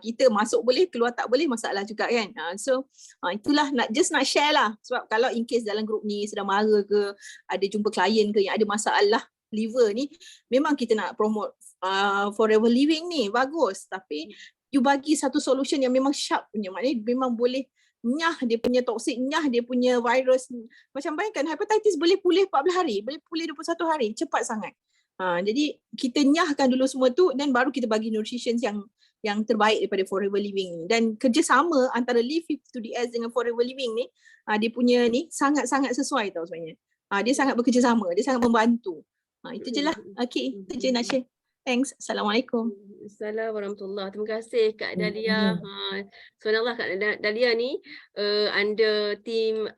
S5: Kita masuk boleh, keluar tak boleh, masalah juga kan. So itulah nak share lah. Sebab kalau in case dalam grup ni sedang mara ke, ada jumpa klien ke yang ada masalah liver ni, memang kita nak promote Forever Living ni bagus, tapi you bagi satu solution yang memang sharp punya, maknanya memang boleh nyah dia punya toksik, nyah dia punya virus. Macam bayangkan hepatitis boleh pulih 14 hari, boleh pulih 21 hari, cepat sangat. Jadi kita nyahkan dulu semua tu dan baru kita bagi nutrition yang terbaik daripada Forever Living ni. Dan kerjasama antara Leaf 52DS dengan Forever Living ni, dia punya ni sangat-sangat sesuai tau sebenarnya. Dia sangat bekerjasama, dia sangat membantu. Itu je lah. Okay, itu je nak share. Thanks. Assalamualaikum.
S1: Assalamualaikum warahmatullahi. Terima kasih Kak Dahlia. Subhanallah Kak Dahlia ni under team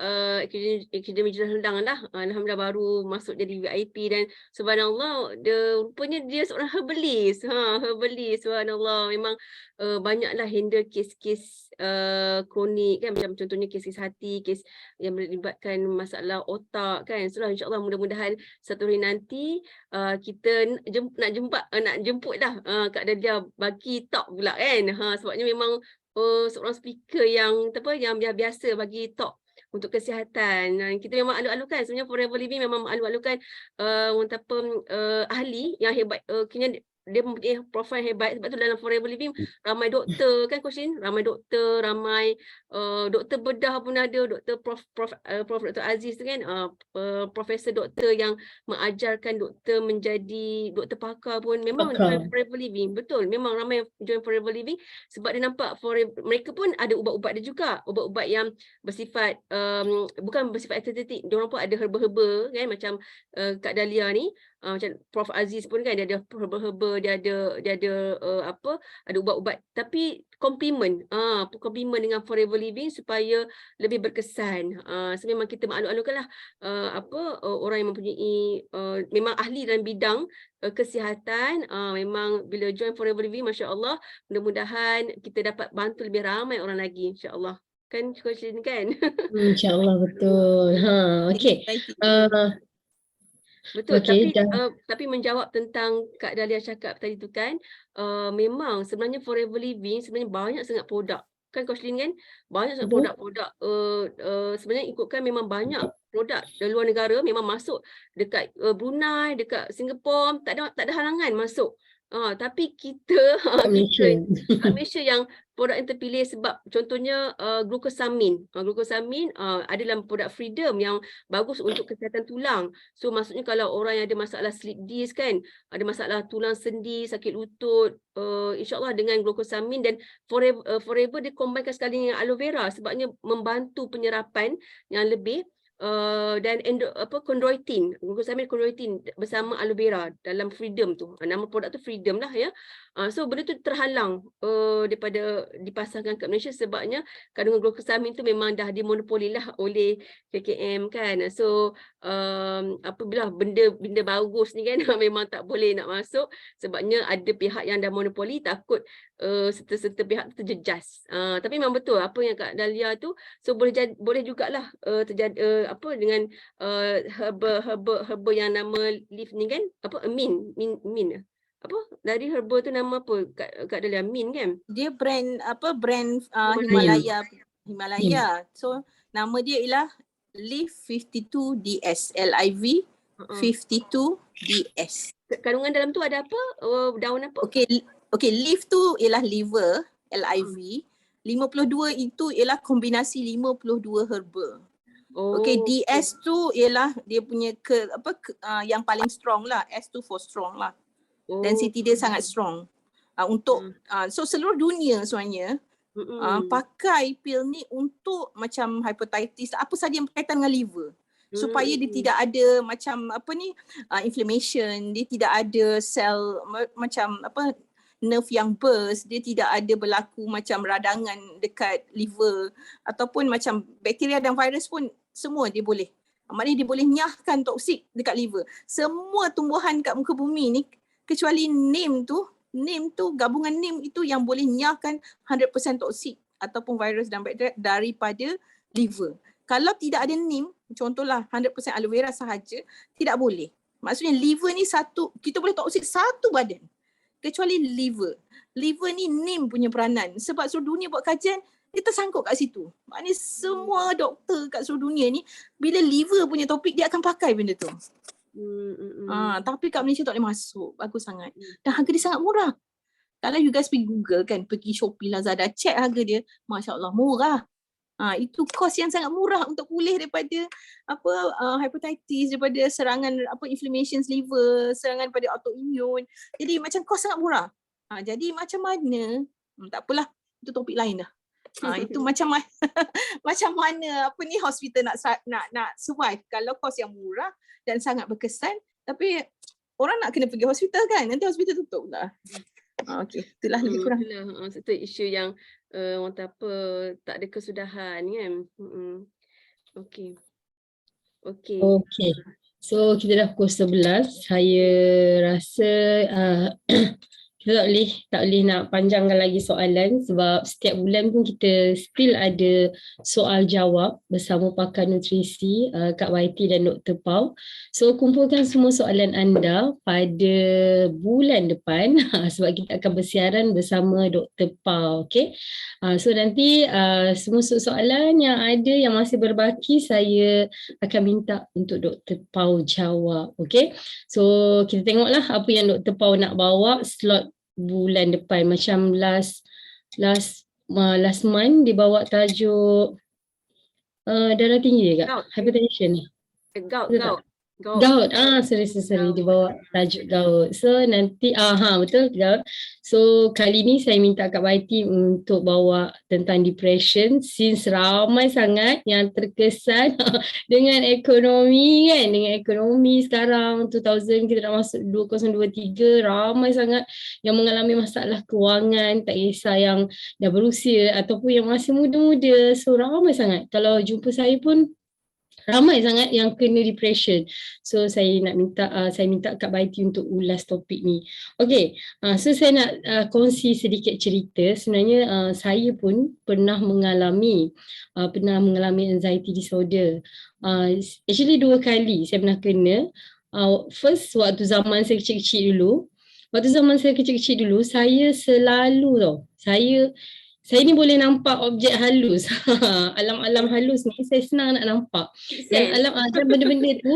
S1: Akademi Jurnal Rendang lah. Alhamdulillah baru masuk jadi VIP dan subhanallah rupanya dia seorang herbalist. Herbalist subhanallah. Memang banyaklah handle kes-kes kronik kan, macam contohnya kes hati, kes yang melibatkan masalah otak kan. So insya-Allah mudah-mudahan satu hari nanti kita nak jemput dah Kak Dahlia bagi talk pula kan. Sebabnya memang seorang speaker yang biasa bagi talk untuk kesihatan. Kita memang alu-alukan sebenarnya Forever Living memang alu-alukan ahli yang hebat. Kini dia mempunyai profil hebat, sebab tu dalam Forever Living ramai doktor kan Coach Lin, ramai doktor, ramai doktor bedah pun ada, doktor Prof Dr. Aziz tu kan, profesor doktor yang mengajarkan doktor menjadi doktor pakar pun memang join Forever Living. Betul, memang ramai join Forever Living sebab dia nampak mereka pun ada ubat-ubat dia juga, ubat-ubat yang bersifat bukan bersifat estetik, dia orang pun ada herba-herba kan, macam Kak Dahlia ni, macam Prof Aziz pun kan dia ada herba-herba, dia ada ada ubat-ubat, tapi komplement dengan Forever Living supaya lebih berkesan. So memang kita maklum-maklumkanlah orang yang mempunyai memang ahli dalam bidang kesihatan, memang bila join Forever Living masya-Allah, mudah-mudahan kita dapat bantu lebih ramai orang lagi insya-Allah. Kan Coach Lin kan?
S2: InsyaAllah betul. Okey.
S1: Betul,
S2: Okay,
S1: tapi menjawab tentang Kak Dahlia cakap tadi tu kan, memang sebenarnya Forever Living sebenarnya banyak sangat produk. Kan Coach Lin kan? Banyak sangat produk-produk. Sebenarnya ikutkan memang banyak produk dari luar negara memang masuk dekat Brunei, dekat Singapore, tak ada halangan masuk. Tapi kita Malaysia yang produk yang terpilih sebab contohnya glucosamine. Glucosamine adalah produk Freedom yang bagus untuk kesihatan tulang. So maksudnya kalau orang yang ada masalah slip disc kan, ada masalah tulang sendi, sakit lutut, insya-Allah dengan glucosamine dan Forever dia combinekan sekali dengan aloe vera sebabnya membantu penyerapan yang lebih. Dan chondroitin, glucosamine chondroitin bersama aloe vera dalam Freedom tu. Nama produk tu Freedom lah ya. So benda tu terhalang daripada dipasarkan kat Malaysia sebabnya kandungan glucosamine tu memang dah dimonopoli lah oleh KKM kan. So apabila benda bagus ni kan memang tak boleh nak masuk sebabnya ada pihak yang dah monopoli, takut serta-serta pihak tu terjejas. Tapi memang betul apa yang Kak Dahlia tu, so boleh jugalah terjadi dengan herba yang nama leaf ni kan, min dari herba tu nama apa Kak Dahlia, min kan?
S5: Dia brand Himalaya. So nama dia ialah Leaf 52DS, LIV 52DS.
S1: Kandungan dalam tu ada apa? Daun apa?
S5: Okay, leaf tu ialah liver, LIV. 52 itu ialah kombinasi 52 herba. Okay, DS tu ialah dia punya yang paling strong lah. S tu for strong lah. density dia sangat strong. Untuk so seluruh dunia sebenarnya pakai pil ni untuk macam hepatitis, apa saja yang berkaitan dengan liver. Supaya dia tidak ada macam inflammation, dia tidak ada sel macam nerve yang burst, dia tidak ada berlaku macam radangan dekat liver ataupun macam bakteria dan virus pun semua dia boleh. Maknanya dia boleh nyahkan toksik dekat liver. Semua tumbuhan kat muka bumi ni kecuali neem tu gabungan neem itu yang boleh nyahkan 100% toksik ataupun virus dan bakteria daripada liver. Kalau tidak ada neem, contohlah 100% aloe vera sahaja, tidak boleh. Maksudnya liver ni kita boleh toksik satu badan. Kecuali liver. Liver ni neem punya peranan. Sebab seluruh dunia buat kajian, dia tersangkut kat situ. Maknanya semua doktor kat seluruh dunia ni, bila liver punya topik, dia akan pakai benda tu. Tapi kat Malaysia tak boleh masuk. Bagus sangat. Dan harga dia sangat murah. Kalau you guys pergi Google kan, pergi Shopee, Lazada, check harga dia. Masya Allah, murah. Itu kos yang sangat murah untuk pulih daripada hepatitis, daripada serangan inflammation liver, serangan pada autoimmune. Jadi macam kos sangat murah. Jadi macam mana, tak apalah, itu topik lain dah. Itu macam mana hospital nak survive kalau kos yang murah dan sangat berkesan, tapi orang nak kena pergi hospital kan, nanti hospital tutup pula. Okey, itulah lebih kurang.
S1: Itu isu yang orang kata tak ada kesudahan kan. Okey.
S2: So kita dah pukul 11. Saya rasa kita tak boleh nak panjangkan lagi soalan sebab setiap bulan pun kita still ada soal jawab bersama pakar nutrisi Kak Waiti dan Dr. Pau. So kumpulkan semua soalan anda pada bulan depan sebab kita akan bersiaran bersama Dr. Pau. Okay? So nanti semua soalan yang ada yang masih berbaki saya akan minta untuk Dr. Pau jawab. Okay? So kita tengoklah apa yang Dr. Pau nak bawa slot bulan depan. Macam last month dia bawa tajuk darah tinggi ke? Hypertension. Gout. Sorry. Dia bawa tajuk gout. So nanti, betul, gout. So kali ni saya minta Kak Waiti untuk bawa tentang depression since ramai sangat yang terkesan dengan ekonomi kan. Dengan ekonomi sekarang 2000 kita dah masuk 2023, ramai sangat yang mengalami masalah kewangan, tak kisah yang dah berusia ataupun yang masih muda-muda. So ramai sangat. Kalau jumpa saya pun ramai sangat yang kena depression. So saya minta Kak Waiti untuk ulas topik ni. Okay, so saya nak kongsi sedikit cerita. Sebenarnya saya pun pernah mengalami anxiety disorder. Actually 2 kali saya pernah kena. First waktu zaman saya kecil-kecil dulu. Saya selalu saya ni boleh nampak objek halus. Alam-alam halus ni saya senang nak nampak. Dan benda-benda tu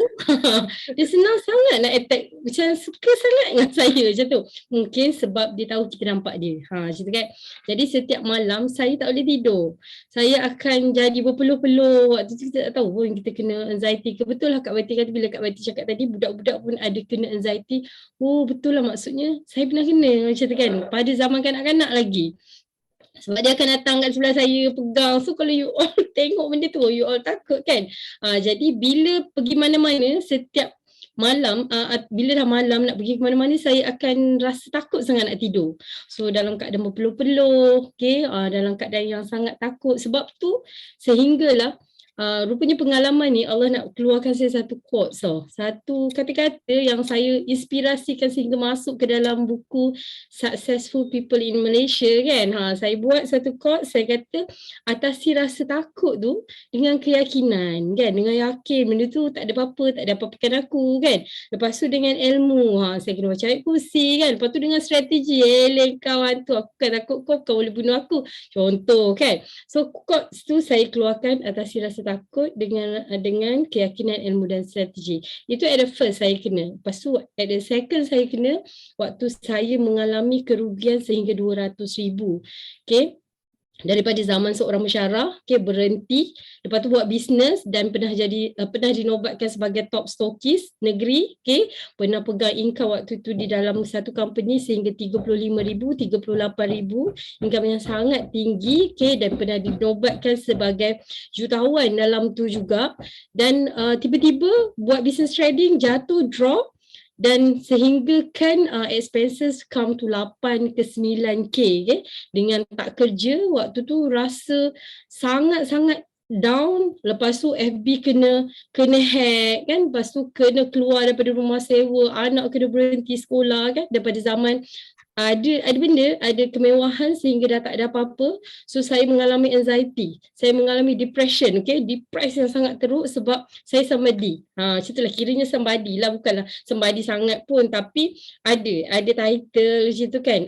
S2: dia senang sangat nak attack. Macam suka sangat dengan saya macam tu. Mungkin sebab dia tahu kita nampak dia. Macam tu kan. Jadi setiap malam saya tak boleh tidur. Saya akan jadi berpeluh-peluh. Waktu tu kita tak tahu pun kita kena anxiety ke. Betul lah Kak Waiti kata, bila Kak Waiti cakap tadi budak-budak pun ada kena anxiety. Oh betul lah, maksudnya saya pernah kena macam tu kan. Pada zaman kanak-kanak lagi. Sebab dia akan datang kat sebelah saya, pegang. So kalau you all tengok benda tu, you all takut kan. Jadi bila pergi mana-mana, setiap malam, bila dah malam nak pergi ke mana-mana, saya akan rasa takut sangat nak tidur. So dalam keadaan berpeluh-peluh, okay, dalam keadaan yang sangat takut. Sebab tu sehinggalah rupanya pengalaman ni Allah nak keluarkan saya satu quotes satu kata-kata yang saya inspirasikan sehingga masuk ke dalam buku Successful People in Malaysia kan. Saya buat satu quotes, saya kata atasi rasa takut tu dengan keyakinan kan, dengan yakin benda tu tak ada apa-apakan aku kan. Lepas tu dengan ilmu, saya kena baca ayat kursi kan. Lepas tu dengan strategi, kawan tu aku kan takut kau boleh bunuh aku, contoh kan. So quotes tu saya keluarkan, atasi rasa takut dengan keyakinan, ilmu dan strategi. Itu at the first saya kena. Lepas tu at the second saya kena waktu saya mengalami kerugian sehingga 200,000. Okay. daripada zaman seorang mensyarah, berhenti, lepas tu buat bisnes dan pernah dinobatkan sebagai top stokis negeri, pernah pegang income waktu tu di dalam satu company sehingga 35,000, 38,000, income yang sangat tinggi, dan pernah dinobatkan sebagai jutawan dalam tu juga, dan tiba-tiba buat business trading, jatuh, drop, dan sehingga kan expenses come to 8 ke 9K, dengan tak kerja waktu tu rasa sangat-sangat down. Lepas tu FB kena hack kan, lepas tu kena keluar daripada rumah sewa, anak kena berhenti sekolah kan, daripada zaman ada benda, ada kemewahan sehingga dah tak ada apa-apa. So saya mengalami anxiety, saya mengalami depression, depress yang sangat teruk sebab saya somebody. Macam itulah, kiranya somebody lah, bukanlah somebody sangat pun, tapi ada title macam tu kan,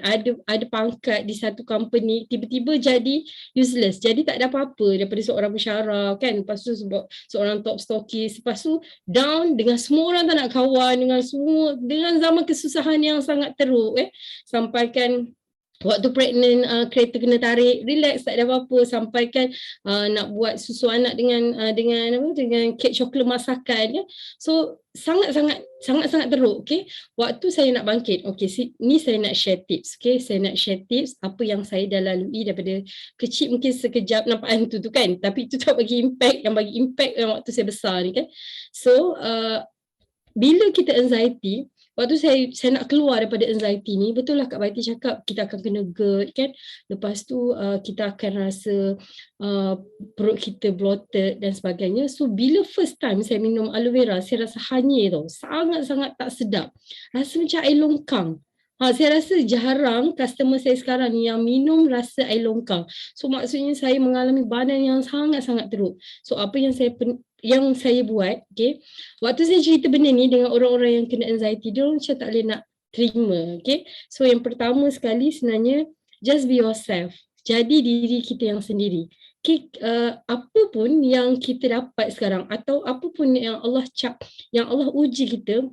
S2: ada pangkat di satu company, tiba-tiba jadi useless, jadi tak ada apa-apa daripada seorang pensyarah kan, lepas tu sebab seorang top stokis, lepas tu down dengan semua orang tak nak kawan dengan semua, dengan zaman kesusahan yang sangat teruk sampaikan waktu pregnant kereta kena tarik, relax tak ada apa-apa, sampaikan nak buat susu anak dengan kek coklat masakan So sangat-sangat teruk. Waktu saya nak bangkit, ni saya nak share tips. Saya nak share tips apa yang saya dah lalui daripada kecil, mungkin sekejap nampak hantu tu kan, tapi itu tak bagi impact, yang bagi impact yang waktu saya besar ni kan. So bila kita anxiety, waktu saya nak keluar daripada anxiety ni, betul lah Kak Baiti cakap, kita akan kena GERD kan, lepas tu kita akan rasa perut kita bloated dan sebagainya. So bila first time saya minum aloe vera, saya rasa hanyir tau, sangat-sangat tak sedap, rasa macam air longkang. Saya rasa jarang customer saya sekarang ni yang minum rasa air longkang. So maksudnya saya mengalami badan yang sangat-sangat teruk. So apa yang saya buat, waktu saya cerita benda ni dengan orang-orang yang kena anxiety, dia orang macam tak boleh nak terima. So yang pertama sekali sebenarnya, just be yourself. Jadi diri kita yang sendiri. Apa pun yang kita dapat sekarang, atau apa pun yang Allah uji kita,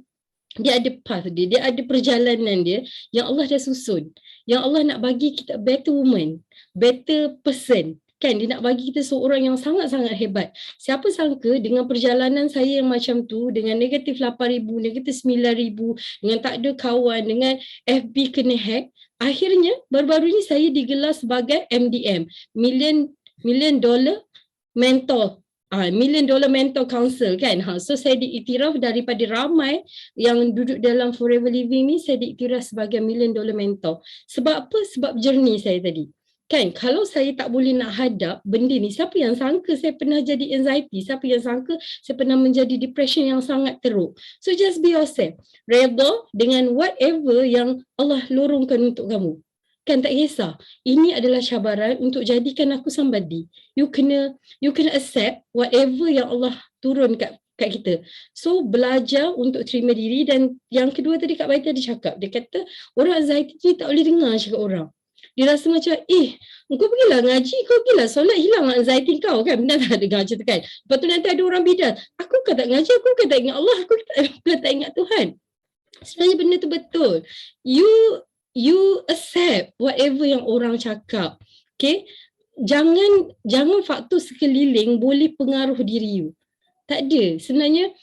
S2: dia ada path dia ada perjalanan dia yang Allah dah susun, yang Allah nak bagi kita better woman, better person kan, dia nak bagi kita seorang yang sangat-sangat hebat. Siapa sangka dengan perjalanan saya yang macam tu, dengan negatif 8,000, negatif 9,000, dengan tak ada kawan, dengan FB kena hack, akhirnya baru-baru ni saya digelar sebagai MDM, million dollar mentor, $1 million mentor council kan. So saya diiktiraf daripada ramai yang duduk dalam Forever Living ni, saya diiktiraf sebagai $1 million mentor. Sebab apa? Sebab journey saya tadi. Kan, kalau saya tak boleh nak hadap benda ni, siapa yang sangka saya pernah jadi anxiety, siapa yang sangka saya pernah menjadi depression yang sangat teruk. So just be yourself, redha dengan whatever yang Allah lorongkan untuk kamu. Kan tak kisah, ini adalah cabaran untuk jadikan aku somebody. You kena accept whatever yang Allah turun kat kita. So belajar untuk terima diri. Dan yang kedua tadi Kak Baiti ada cakap, dia kata orang anxiety ni tak boleh dengar cakap orang. Dia rasa macam, kau pergilah ngaji, kau pergilah solat, hilang anxiety kau kan. Benar tak dengar macam tu kan. Lepas tu nanti ada orang bidat, aku kan tak ngaji, aku kan tak ingat Allah, aku kan tak ingat Tuhan. Sebenarnya benda tu betul. You accept whatever yang orang cakap. Jangan faktor sekeliling boleh pengaruh diri you. Tak ada. Sebenarnya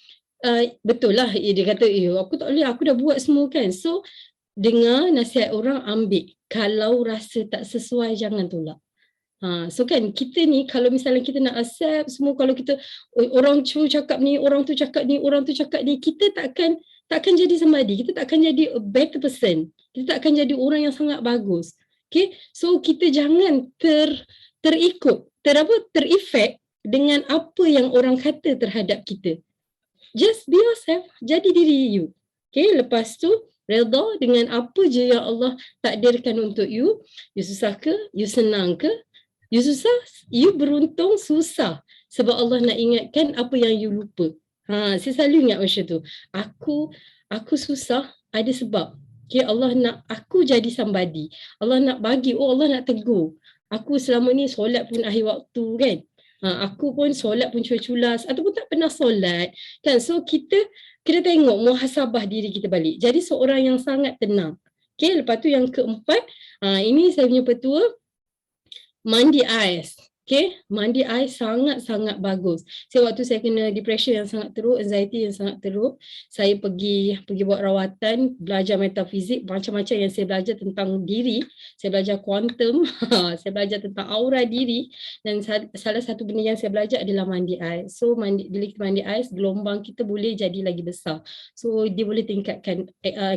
S2: betul lah dia kata, aku tak boleh, aku dah buat semua kan. So dengar nasihat orang, ambil. Kalau rasa tak sesuai, jangan tolak. So kan kita ni, kalau misalnya kita nak accept semua, kalau kita orang tu cakap ni, orang tu cakap ni, orang tu cakap ni, kita takkan jadi somebody, kita takkan jadi a better person, kita takkan jadi orang yang sangat bagus. So kita jangan terefek dengan apa yang orang kata terhadap kita. Just be yourself, jadi diri you. Lepas tu redha dengan apa je yang Allah takdirkan untuk you. You susah ke? You senang ke? You susah? You beruntung susah. Sebab Allah nak ingatkan apa yang you lupa. Saya selalu ingat macam tu. Aku susah ada sebab. Allah nak aku jadi somebody. Allah nak bagi, Allah nak tegur. Aku selama ni solat pun akhir waktu kan. Aku pun solat pun culas ataupun tak pernah solat kan. So kita tengok muhasabah diri kita balik. Jadi seorang yang sangat tenang. Lepas tu yang keempat, ini saya punya petua, mandi ais. Okay, mandi ais sangat-sangat bagus. Waktu saya kena depression yang sangat teruk, anxiety yang sangat teruk, saya pergi buat rawatan, belajar metafizik, macam-macam yang saya belajar tentang diri, saya belajar kuantum, saya belajar tentang aura diri, dan salah satu benda yang saya belajar adalah mandi ais. So bila kita mandi ais, gelombang kita boleh jadi lagi besar. So dia boleh tingkatkan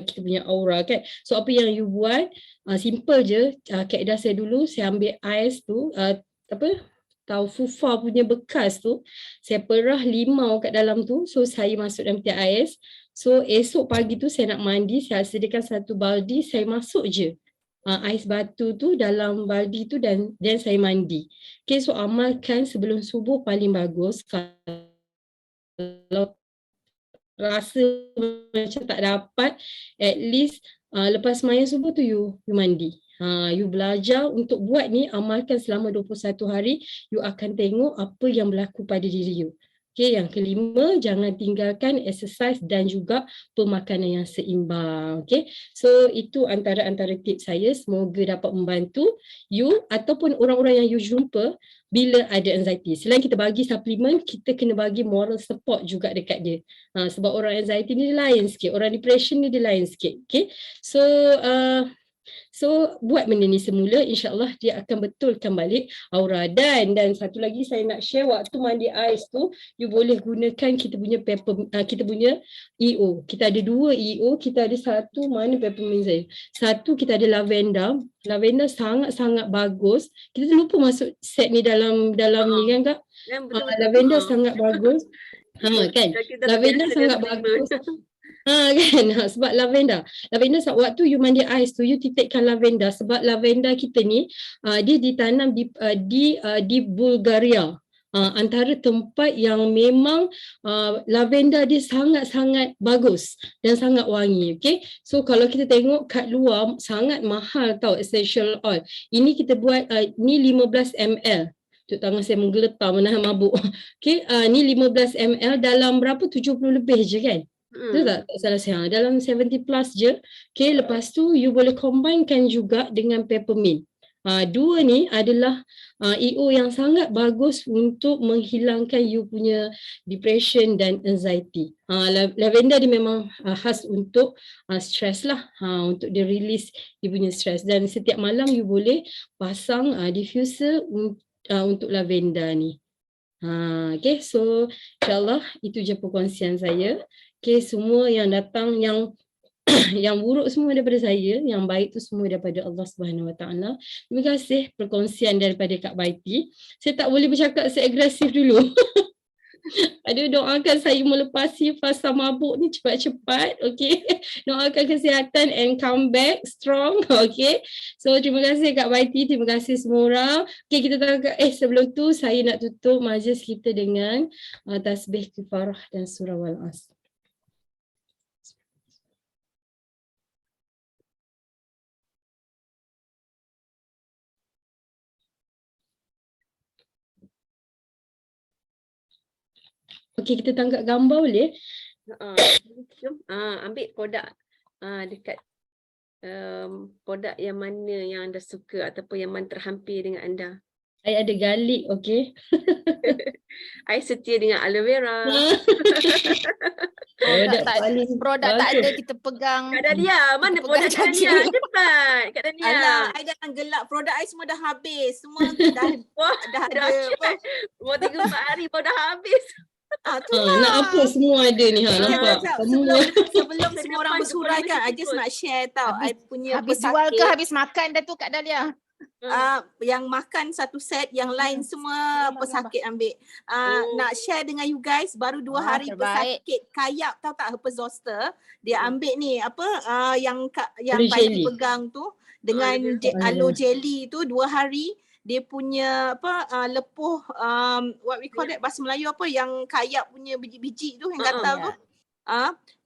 S2: kita punya aura kan. So apa yang you buat, simple je, kaedah saya dulu, saya ambil ais tu, tahu fufa punya bekas tu, saya perah limau kat dalam tu, so saya masuk dalam peti ais. So esok pagi tu saya nak mandi, saya sediakan satu baldi, saya masuk je ais batu tu dalam baldi tu dan saya mandi. Okay, so amalkan sebelum subuh paling bagus. Kalau rasa macam tak dapat, at least lepas sembahyang subuh tu you mandi. You belajar untuk buat ni, amalkan selama 21 hari, you akan tengok apa yang berlaku pada diri you. Okay, yang kelima, jangan tinggalkan exercise dan juga pemakanan yang seimbang. Okay, so itu antara tips saya, semoga dapat membantu you ataupun orang-orang yang you jumpa bila ada anxiety. Selain kita bagi suplemen, kita kena bagi moral support juga dekat dia. Sebab orang anxiety ni dia lain sikit, orang depression ni dia lain sikit. Okay, so buat benda ni semula, insyaAllah dia akan betulkan balik aura. Dan satu lagi saya nak share, waktu mandi ais tu, you boleh gunakan kita punya kita punya EO. Kita ada 2 EO, kita ada satu, mana peppermint saya? Satu kita ada lavender. Lavender sangat-sangat bagus. Kita lupa masuk set ni dalam ni kan Kak? Lavender sangat bagus. Kan? Lavender sangat bagus. Kan, sebab lavender waktu you mandi ais tu, you titikkan lavender, sebab lavender kita ni dia ditanam di Bulgaria, antara tempat yang memang lavender dia sangat-sangat bagus dan sangat wangi. Okay, so kalau kita tengok kat luar sangat mahal tau essential oil. Ini kita buat ni 15 ml. Tuk tangan saya menggeletar menahan mabuk. Okay, ni 15 ml dalam berapa, 70 lebih je kan? Betul tak? Tak salah saya. Dalam 70 plus je. Okay, lepas tu you boleh combinekan juga dengan peppermint. Dua ni adalah EO yang sangat bagus untuk menghilangkan you punya depression dan anxiety. Lavender dia memang khas untuk stress lah. Untuk dia release dia punya stress. Dan setiap malam you boleh pasang diffuser untuk lavender ni. Okay, so insyaAllah itu je perkongsian saya. Okay, semua yang datang, yang buruk semua daripada saya, yang baik tu semua daripada Allah Subhanahu Wa Taala. Terima kasih perkongsian daripada Kak Baiti. Saya tak boleh bercakap seagresif dulu. Aduh, doakan saya melepasi fasa mabuk ni cepat-cepat. Okay, doakan kesihatan and come back strong. Okay, so terima kasih Kak Baiti, terima kasih semua orang. Okay, kita tangkap, sebelum tu saya nak tutup majlis kita dengan tasbih kifarah dan surah Wal-Asr. Okey, kita tangkap gambar boleh?
S1: Ambil produk dekat produk yang mana yang anda suka ataupun yang mana terhampir dengan anda.
S2: Saya ada garlic, okey.
S1: I setia dengan aloe vera.
S4: Produk tak ada, kita pegang.
S1: Kak Dahlia, mana produk Kak Dahlia? Cepat, Kak Dahlia.
S5: Alah, I jangan gelak. Produk I semua dah habis. Semua dah ada apa.
S1: Mau 3-4 hari pun dah habis.
S2: Nak apa semua ada ni nampak.
S5: Sebelum semua orang bersurai kan, I just nak share tau. I punya
S4: habis jual ke habis makan dah tu Kak Dahlia?
S5: Yang makan satu set, yang lain semua pesakit ambil. Nak share dengan you guys, baru 2 hari pesakit kayak, tahu tak herpes zoster, dia ambil ni apa yang Baiti pegang tu dengan aloe jelly tu 2 hari. Dia punya lepuh, what we call that bahasa Melayu apa, yang kayak punya biji-biji tu yang gatal tu,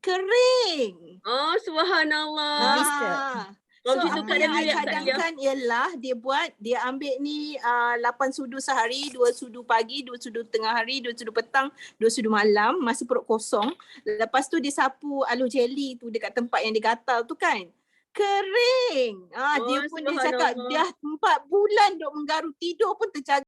S5: kering.
S1: Oh, subhanallah.
S5: So apa yang I cadangkan ialah dia ambil ni 8 sudu sehari, 2 sudu pagi, 2 sudu tengah hari, 2 sudu petang, 2 sudu malam, masa perut kosong. Lepas tu dia sapu aloe jelly tu dekat tempat yang dia gatal tu kan. kering. Dia
S1: Oh,
S5: pun dia cakap
S1: subhanallah.
S5: dah 4 bulan duk menggaru, tidur pun terjaga.